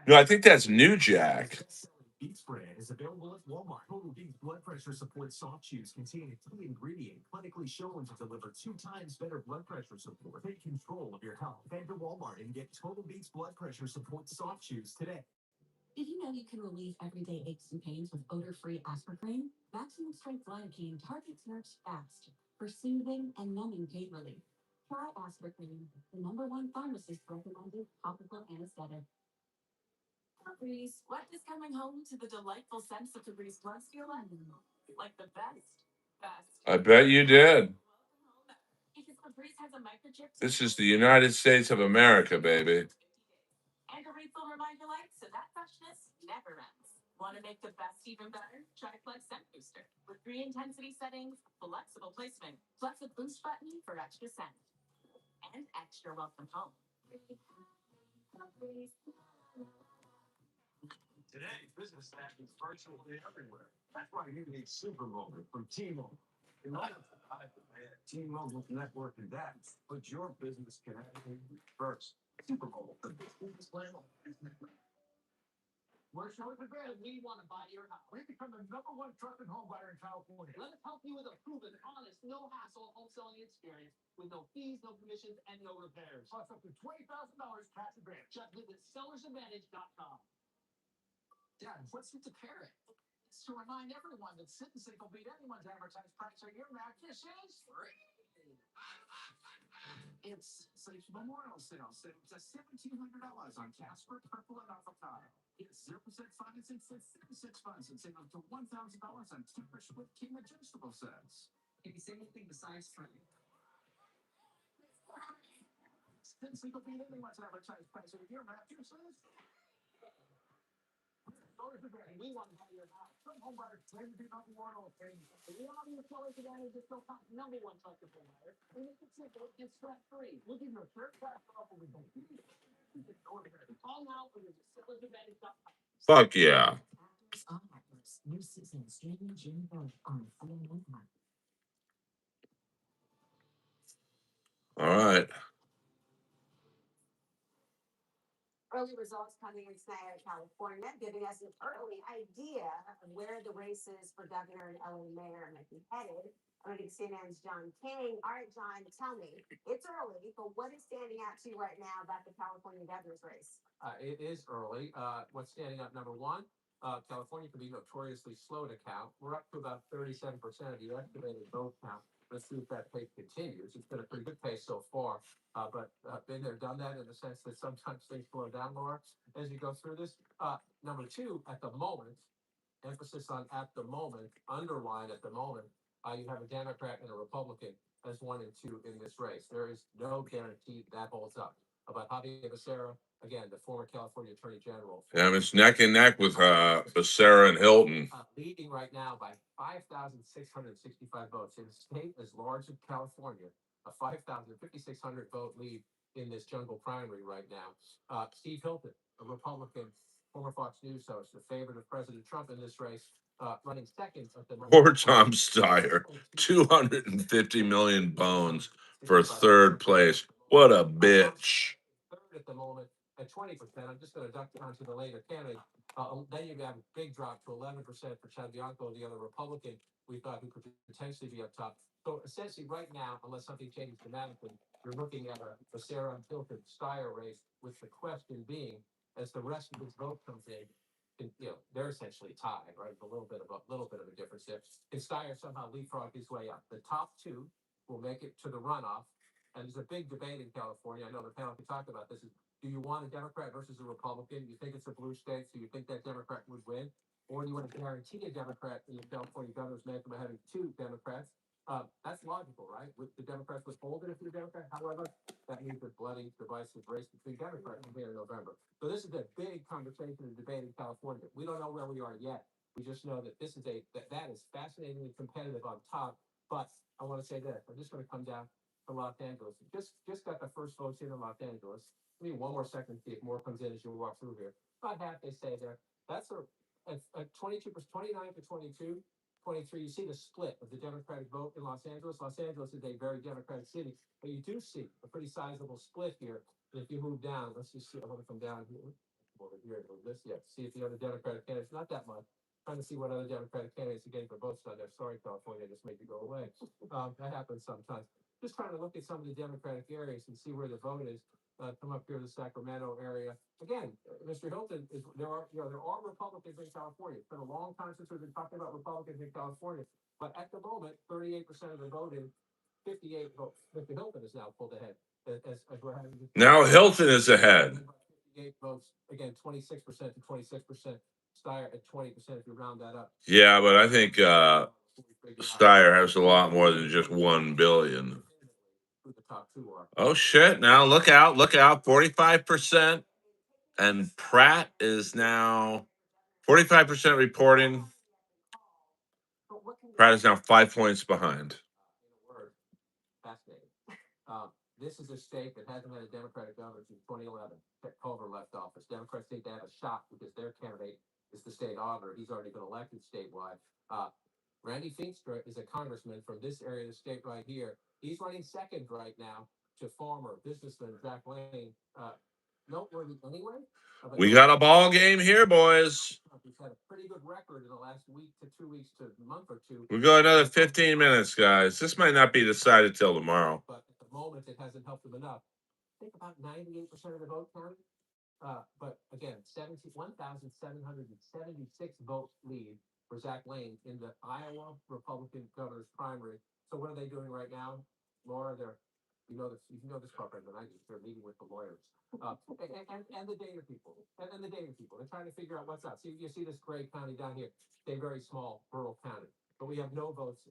No, I think that's New Jack. Beats brand is available at Walmart. Total Beats blood pressure support soft chews contain a key ingredient clinically shown to deliver 2 times better blood pressure support. Take control of your health. Head to Walmart and get Total Beats blood pressure support soft chews today. Did you know you can relieve everyday aches and pains with odor-free Aspartame? Maximum strength lidocaine targets nerves fast for soothing and numbing pain relief. Try Aspartame, the #1 pharmacist recommended topical anesthetic. Febreze, what is coming home to the delightful sense of Febreze Plus feeling? Like the best. I bet you did. It is This is the United States of America, baby. And a refill reminder light, so that freshness never ends. Want to make the best even better? Try Flex Scent Booster. With 3 intensity settings, flexible placement, plus a boost button for extra scent. And extra welcome home. Today, business tech is virtually everywhere. That's why you need Super Mobile from T-Mobile. T-Mobile network and that, but your business can have it first. Super Mobile, the business plan. We're showing the brand. We want to buy your house. We've become the #1 trusted home buyer in California. Let us help you with a proven, honest, no hassle home selling experience with no fees, no commissions, and no repairs. Plus up to $20,000 cash advance. Just visit sellersadvantage.com. Dad, what's with the parrot? It's to remind everyone that Sit and Sync will beat anyone's advertised price or your mattress is free. It's Safe's Memorial Sale. Save up to $1,700 on Casper, Purple, and Avocado. Get 0% financing for 36 months and save up to $1,000 on Tempur Split King adjustable sets. If you say anything besides free. Sit and Sync will beat anyone's advertised price or your mattress is We want to buy your house. Some home buyers claim to be #1 thing. We all need Sellers Advantage is still top #1 trusted home buyer. We make it simple and stress-free. We'll give you a fair cash offer with no fees. Call now or visit sellersadvantage.com. Fuck yeah. New season streaming June 3rd on CNN. All right. Early results coming in tonight out of California, giving us an early idea of where the races for governor and LA mayor might be headed. I'm going to CNN's John King. All right, John, tell me, it's early, but what is standing out to you right now about the California governor's race? It is early. What's standing out, number one, California can be notoriously slow to count. We're up to about 37% of the estimated vote count. Let's see if that pace continues. It's been a pretty good pace so far, but been there, done that in the sense that sometimes things slow down more as you go through this. Number two, at the moment, emphasis on at the moment, underline at the moment, you have a Democrat and a Republican as 1 and 2 in this race. There is no guarantee that holds up. About Javier Becerra, again, the former California Attorney General. Yeah, it's neck and neck with Becerra and Hilton. Leading right now by 5,665 votes. In a state as large as California, a 5,600 vote lead in this jungle primary right now. Steve Hilton, a Republican, former Fox News host, the favorite of President Trump in this race, running second at the Poor Tom Steyer, 250 million bones for 3rd place. What a bitch. Third at the moment at 20%. I'm just going to duck down to the later candidate. Then you have a big drop to 11% for Chad Bianco, the other Republican we thought who could potentially be up top. So essentially, right now, unless something changes dramatically, you're looking at a Becerra and Hilton Steyer race, with the question being, as the rest of this vote comes in, they're essentially tied, right? A little bit of a difference there. Can Steyer somehow leapfrog his way up? The top 2 will make it to the runoff. And there's a big debate in California. I know the panel can talk about this. Do you want a Democrat versus a Republican? You think it's a blue state, so you think that Democrat would win? Or do you want to guarantee a Democrat in the California governor's mansion by having 2 Democrats? That's logical, right? With the Democrats withholding it for the Democrat. However, that means a bloody, divisive race between Democrats here in November. So this is a big conversation and debate in California. We don't know where we are yet. We just know that this is that is fascinatingly competitive on top. But I want to say this. I'm just going to come down to Los Angeles. Just got the first votes in Los Angeles. Give me one more second to see if more comes in as you walk through here. About half they say there. That's a 22%, 29 to 22. 23, you see the split of the Democratic vote in Los Angeles. Los Angeles is a very Democratic city, but you do see a pretty sizable split here. And if you move down, let's just see. I want to come down here. Over here, see if the other Democratic candidates, not that much. Trying to see what other Democratic candidates are getting for votes down there. Sorry, California, just made you go away. That happens sometimes. Just trying to look at some of the Democratic areas and see where the vote is. Come up here to the Sacramento area. Again, Mr. Hilton, there are Republicans in California. It's been a long time since we've been talking about Republicans in California. But at the moment, 38% of the vote in, 58 votes. Mr. Hilton is now pulled ahead. As we're having this. Now Hilton is ahead. 58 votes. Again, 26% to 26%. Steyer at 20% if you round that up. Yeah, but I think Steyer has a lot more than just 1 billion. top two are. Oh shit! Now look out! Look out! 45%, and Pratt is now 45% reporting. Pratt is now 5 points behind. In a word, fascinating. This is a state that hasn't had a Democratic governor since 2011. Culver left office. Democrats think they have a shot because their candidate is the state auditor. He's already been elected statewide. Randy Feenstra is a congressman from this area of the state right here. He's running second right now to former businessman Jack Lane. Noteworthy anyway. We got a ball game here, boys. He's had a pretty good record in the last week to 2 weeks to month or two. We got another 15 minutes, guys. This might not be decided till tomorrow. But at the moment, it hasn't helped him enough. I think about 98% of the vote counted. But again, 1,776 vote lead for Zach Lane in the Iowa Republican governor's primary. So what are they doing right now, Laura? You know this program than I do. They're meeting with the lawyers and the data people and the data people. They're trying to figure out what's up. See, you see this gray county down here. They're very small rural county, but we have no votes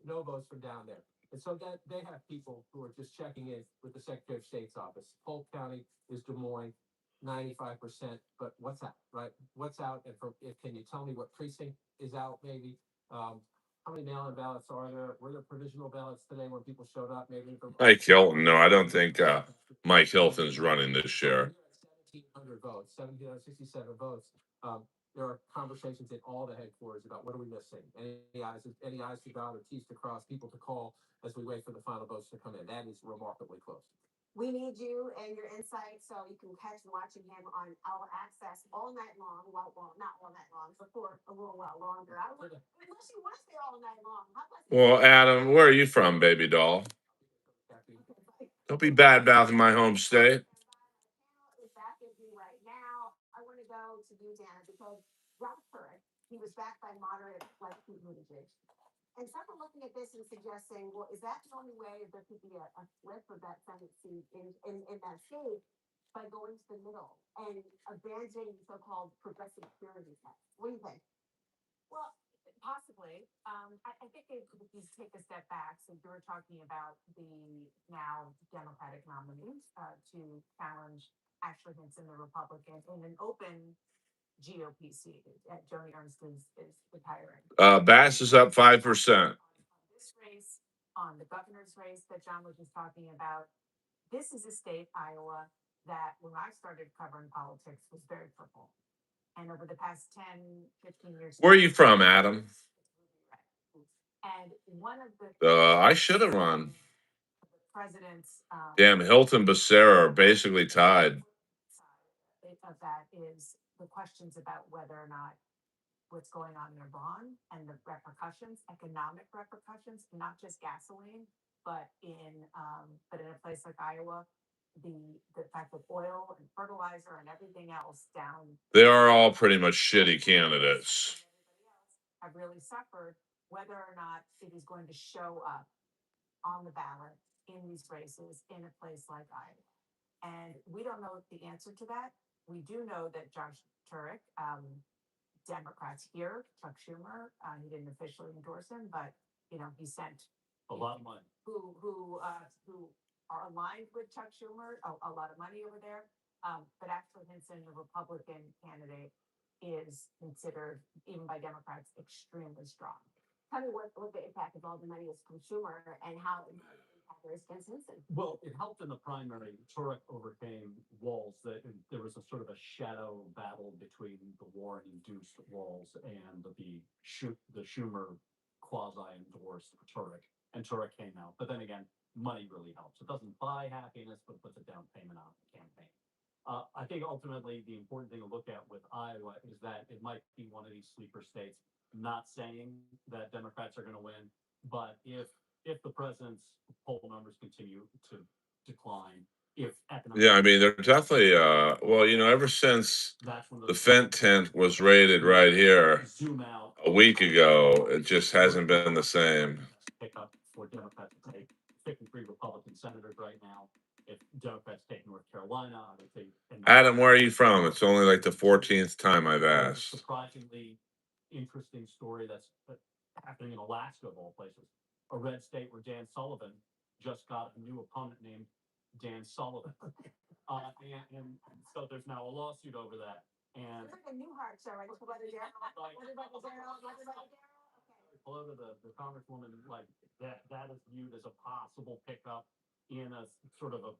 from down there. And so that they have people who are just checking in with the Secretary of State's office. Polk County is Des Moines. 95%, but what's out, right? What's out, and can you tell me what precinct is out, maybe? How many mail-in ballots are there? Were there provisional ballots today when people showed up? Maybe from Mike Hilton. No, I don't think Mike Hilton's running this year. 1,700 votes, 1,767 votes. There are conversations at all the headquarters about what are we missing? Any eyes to dot or T's to cross, people to call as we wait for the final votes to come in. That is remarkably close. We need you and your insights so you can catch watching him on All Access all night long. Well, not all night long, but for a little while longer. Unless you want to stay all night long. Well, Adam, where are you from, baby doll? Don't be bad mouthing my home state. Is back with me right now. I want to go to you, Dana, because Rob Turek, he was backed by moderate like Pete Buttigieg. And some are looking at this and suggesting, well, is that the only way there could be a flip of that Senate seat in that state by going to the middle and abandoning the so-called progressive purity test? What do you think? Well, possibly. I think if you take a step back, so you were talking about the now Democratic nominee to challenge Ashley Hinson, the Republican, in an open GOP seat. Joni Ernst is retiring. Bass is up 5%. This race, on the governor's race that John was just talking about, this is a state, Iowa, that when I started covering politics was very purple. And over the past 10, 15 years. Where are you from, Adam? And one of the. I should have run. President's. Damn, Hilton Becerra are basically tied. Of that is the questions about whether or not what's going on in Iran and the repercussions, economic repercussions, not just gasoline, but in a place like Iowa, the fact that oil and fertilizer and everything else down. They are all pretty much shitty candidates. Have really suffered, whether or not it is going to show up on the ballot in these races in a place like Iowa. And we don't know the answer to that. We do know that Josh Turek, Democrats here, Chuck Schumer, he didn't officially endorse him, but he sent a lot of money. Who are aligned with Chuck Schumer, a lot of money over there. But Ashley Hinson, the Republican candidate, is considered, even by Democrats, extremely strong. Tell me what the impact of all the money is from Schumer and how it is against Hinson. Well, it helped in the primary. Turek overcame walls. There was a sort of a shadow battle between the Warren-induced walls and the Schumer quasi-endorsed Turek. And Turek came out. But then again, money really helps. It doesn't buy happiness, but puts a down payment on the campaign. I think ultimately the important thing to look at with Iowa is that it might be one of these sleeper states. Not saying that Democrats are going to win, but if the president's poll numbers continue to decline, yeah, I mean, they're definitely ever since the Fent tent was raided right here a week ago, it just hasn't been the same. Pick up for Democrats to take 53 Republican senators right now. If Democrats take North Carolina, Adam, where are you from? It's only like the 14th time I've asked. Surprisingly interesting story that's happening in Alaska, of all places. A red state where Dan Sullivan just got a new opponent named Dan Sullivan. And so there's now a lawsuit over that. And It's like a Newhart show, right? Everybody there. like, Everybody there. Everybody there. Okay. hello to the congresswoman, like that is viewed as a possible pickup in a sort of a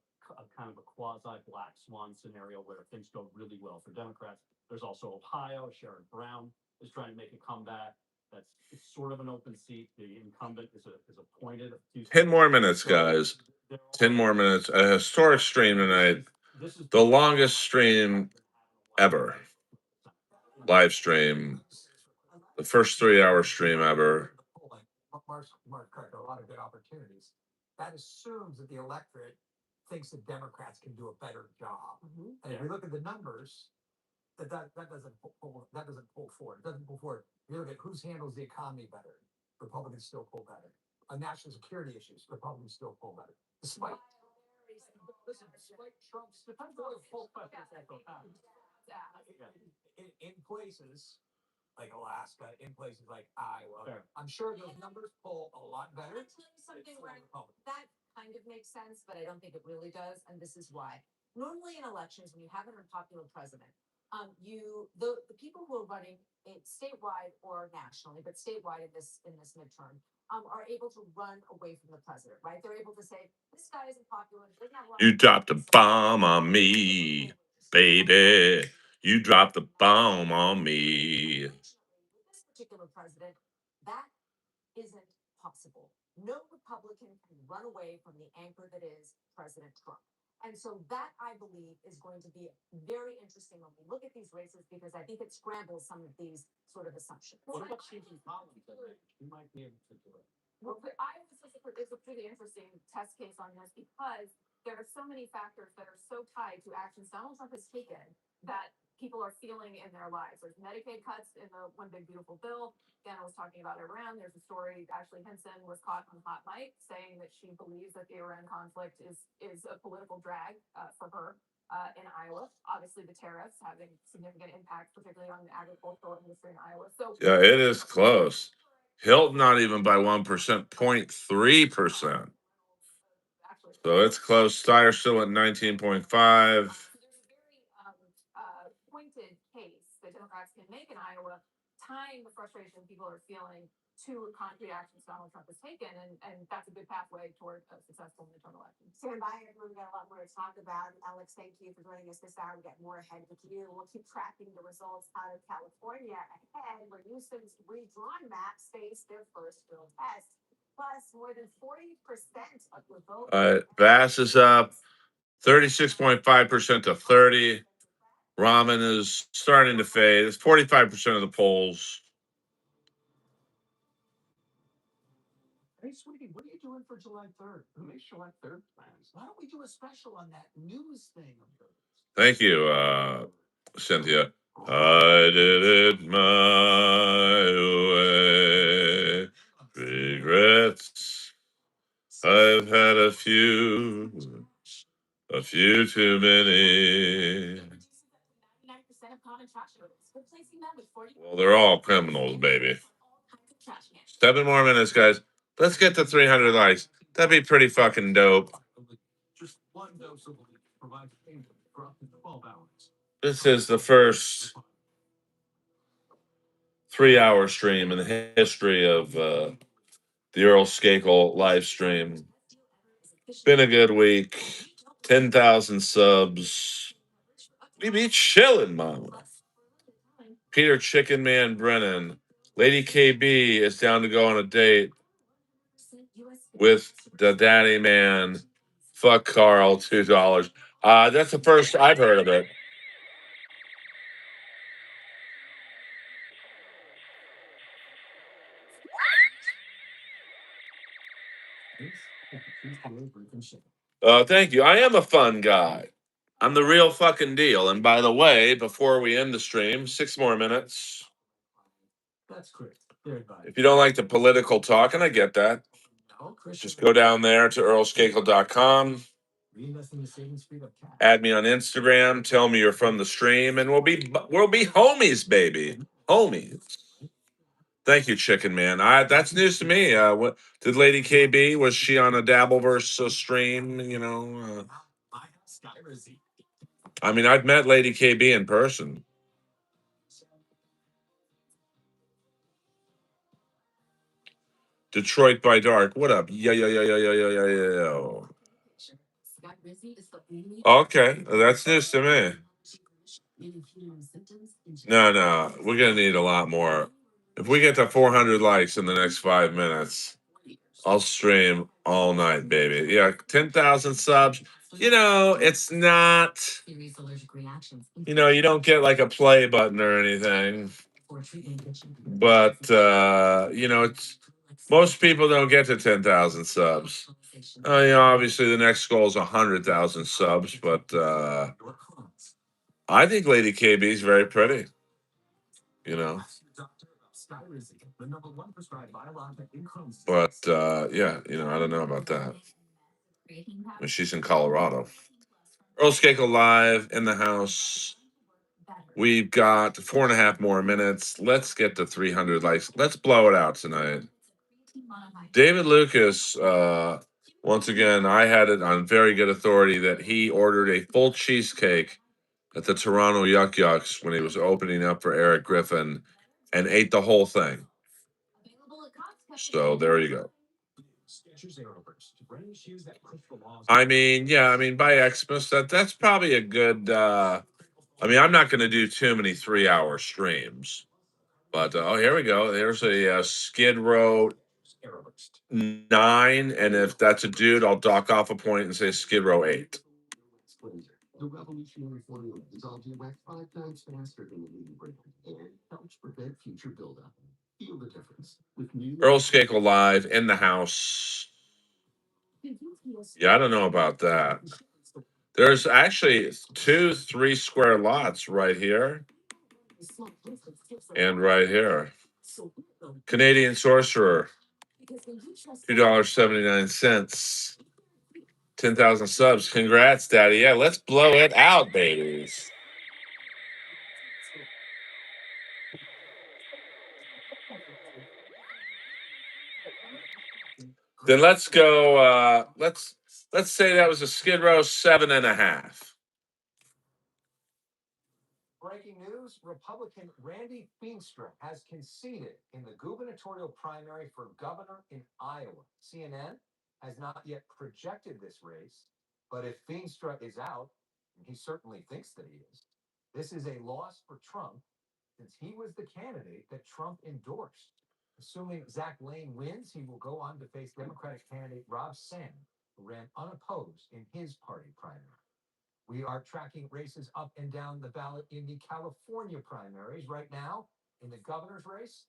kind of a quasi black swan scenario where things go really well for Democrats. There's also Ohio. Sherrod Brown is trying to make a comeback. That's sort of an open seat. The incumbent is appointed. 10 more minutes, guys. 10 more minutes. A historic stream tonight. The longest stream ever. Live stream. The first 3-hour stream ever. Mark Kirk, a lot of good opportunities. That assumes that the electorate thinks that Democrats can do a better job. And if we look at the numbers, that doesn't pull forward. It doesn't pull forward. You look at who handles the economy better. Republicans still pull better. On national security issues, Republicans still pull better. Despite Trump's depends on the full question. in places like Alaska, in places like Iowa, Fair. I'm sure those numbers pull a lot better. I'll tell you something where that kind of makes sense, but I don't think it really does, and this is why. Normally in elections, when you have an unpopular president, the people who are running it statewide or nationally, but statewide in this midterm, are able to run away from the president, right? They're able to say, this guy isn't popular. They're not running. You dropped a bomb on me, baby. You dropped the bomb on me. With this particular president, that isn't possible. No Republican can run away from the anchor that is President Trump. And so that, I believe, is going to be very interesting when we look at these races, because I think it scrambles some of these sort of assumptions. What about Susan Collins? She might be able to do it. Well, but Iowa is a pretty interesting test case on this because there are so many factors that are so tied to actions Donald Trump has taken that people are feeling in their lives. There's Medicaid cuts in the One Big Beautiful Bill. Dana was talking about Iran. There's a story. Ashley Hinson was caught on hot mic saying that she believes that the Iran conflict is a political drag for her in Iowa. Obviously, the tariffs having significant impact, particularly on the agricultural industry in Iowa. So Yeah, it is close. Hilton not even by 1%, 0.3%. So it's close. Steyer still at 19.5. There's a very pointed case that Democrats can make in Iowa, tying the frustration people are feeling to concrete actions Donald Trump has taken, and that's a good pathway toward a successful midterm election. Stand by, everyone. We got a lot more to talk about. Alex, thank you for joining us this hour. We got more ahead with you. We'll keep tracking the results out of California ahead, where Newsom's redrawn maps face their first real test. Plus, more than 40% of the vote. Bass is up 36.5% to 30. Ramen is starting to fade. It's 45% of the polls. Hey, sweetie, what are you doing for July 3rd? Who makes July 3rd plans? why don't we do a special on that news thing of yours? Thank you, Cynthia. I did it my way. Regrets. I've had a few too many. Well, they're all criminals, baby. 7 more minutes, guys. Let's get to 300 likes. That'd be pretty fucking dope. Just one dose of bleach provides pain for up to 12 hours. This is the first 3-hour stream in the history of the Earl Skakel live stream. Been a good week. 10,000 subs. We be chilling, mama. Peter Chicken Man Brennan. Lady KB is down to go on a date with the daddy man. Fuck Carl, $2. That's the first I've heard of it. Thank you. I am a fun guy. I'm the real fucking deal. And by the way, before we end the stream, 6 more minutes. That's great. If you don't like the political talk, and I get that, just go down there to earlskakel.com. Add me on Instagram. Tell me you're from the stream, and we'll be homies, baby, homies. Thank you, Chicken Man. That's news to me. What did Lady KB? Was she on a Dabbleverse stream? You know, I mean, I've met Lady KB in person. Detroit by Dark. What up? Yo. Okay, that's news to me. No, we're gonna need a lot more. If we get to 400 likes in the next 5 minutes, I'll stream all night, baby. Yeah, 10,000 subs. You know, it's not. You know, you don't get like a play button or anything, but you know, it's most people don't get to 10,000 subs. You know, obviously the next goal is 100,000 subs, but I think Lady KB is very pretty. You know, but yeah, you know, I don't know about that. But she's in Colorado. Earl Skakel live in the house. We've got 4.5 more minutes. Let's get to 300 likes. Let's blow it out tonight. David Lucas, once again, I had it on very good authority that he ordered a full cheesecake at the Toronto Yuck Yucks when he was opening up for Eric Griffin and ate the whole thing. So there you go. I mean, yeah, I mean, by Xmas, that's probably a good. I mean, I'm not going to do too many 3-hour streams, but oh, here we go. There's a Skid Row 9, and if that's a dude, I'll dock off a point and say Skid Row 8. The revolutionary formula dissolves wax 5 times faster than the leading brand and helps prevent future buildup. Feel the difference with new Earl Skakel live in the house. Yeah, I don't know about that. There's actually 2 3-square lots right here and right here. Canadian Sorcerer, $2.79. 10,000 subs. Congrats, Daddy. Yeah, let's blow it out, babies. Then let's go. Let's say that was a Skid Row 7.5. Breaking news, Republican Randy Feenstra has conceded in the gubernatorial primary for governor in Iowa. CNN has not yet projected this race, but if Feenstra is out, and he certainly thinks that he is, this is a loss for Trump since he was the candidate that Trump endorsed. Assuming Zach Lane wins, he will go on to face Democratic candidate Rob Sand, who ran unopposed in his party primary. We are tracking races up and down the ballot in the California primaries right now. In the governor's race,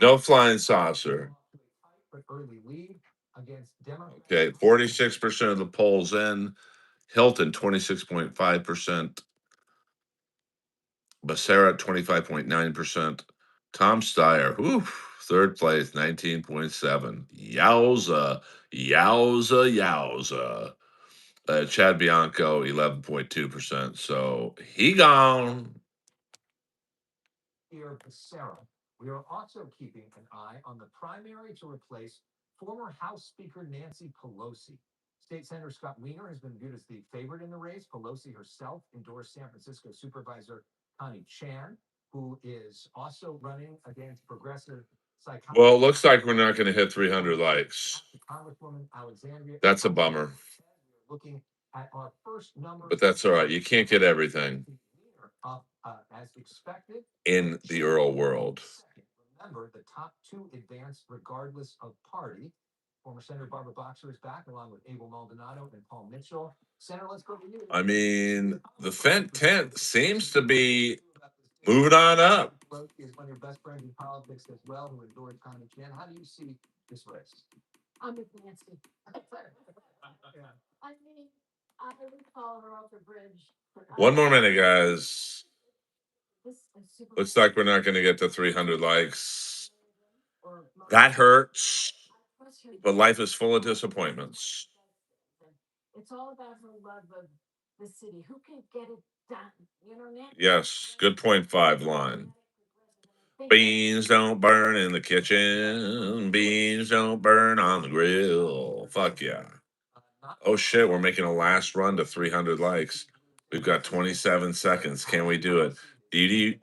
No flying saucer. but early lead against Democrats. Okay, 46% of the polls in. Hilton, 26.5%. Becerra, 25.9%. Tom Steyer, whew, third place, 19.7. Yowza. Chad Bianco, 11.2%. So he gone. Here, Becerra. We are also keeping an eye on the primary to replace former House Speaker Nancy Pelosi. State Senator Scott Wiener has been viewed as the favorite in the race. Pelosi herself endorsed San Francisco Supervisor Connie Chan, who is also running against progressive psychologist. Well, it looks like we're not going to hit 300 likes. Congresswoman Alexandria. That's a bummer. Looking at our first number. But that's all right. You can't get everything as expected in the Earl world. Remember, the top 2 advance regardless of party. Former Senator Barbara Boxer is back, along with Abel Maldonado and Paul Mitchell. Senator, let's go to you. I mean, the Fent tent seems to be moving on up. Is one of your best friends in politics as well, who endorsed Connie Chan. How do you see this race? I'm with Nancy. I mean, I would call her off the bridge. One more minute, guys. Looks like we're not going to get to 300 likes. That hurts. But life is full of disappointments. It's all about her love of the city. Who can get it done? You know, Nancy. Yes, good point 5 line. Beans don't burn in the kitchen. Beans don't burn on the grill. Fuck yeah. Oh shit, we're making a last run to 300 likes. We've got 27 seconds. Can we do it? We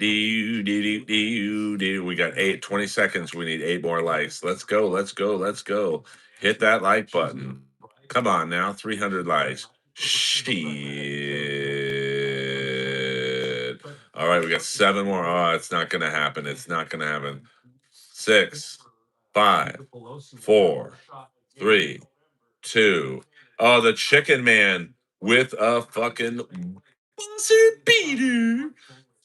got 20 seconds. We need 8 more likes. Let's go. Let's go. Let's go. Hit that like button. Come on now. 300 likes. Shit. All right, we got 7 more. Oh, it's not going to happen. It's not going to happen. 6, 5, 4, 3, 2. Oh, the chicken man with a fucking buzzer beater.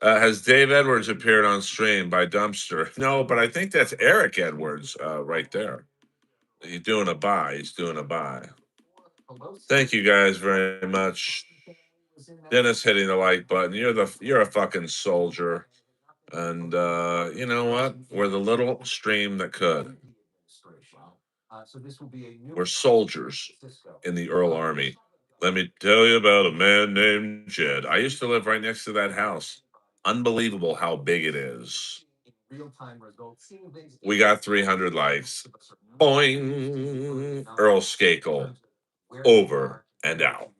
Has Dave Edwards appeared on stream by Dumpster? No, but I think that's Eric Edwards right there. He's doing a buy. He's doing a buy. Thank you guys very much. Dennis hitting the like button. You're a fucking soldier. And you know what? We're the little stream that could. We're soldiers in the Earl Army. Let me tell you about a man named Jed. I used to live right next to that house. Unbelievable how big it is. We got 300 likes. Boing. Earl Skakel. Over and out.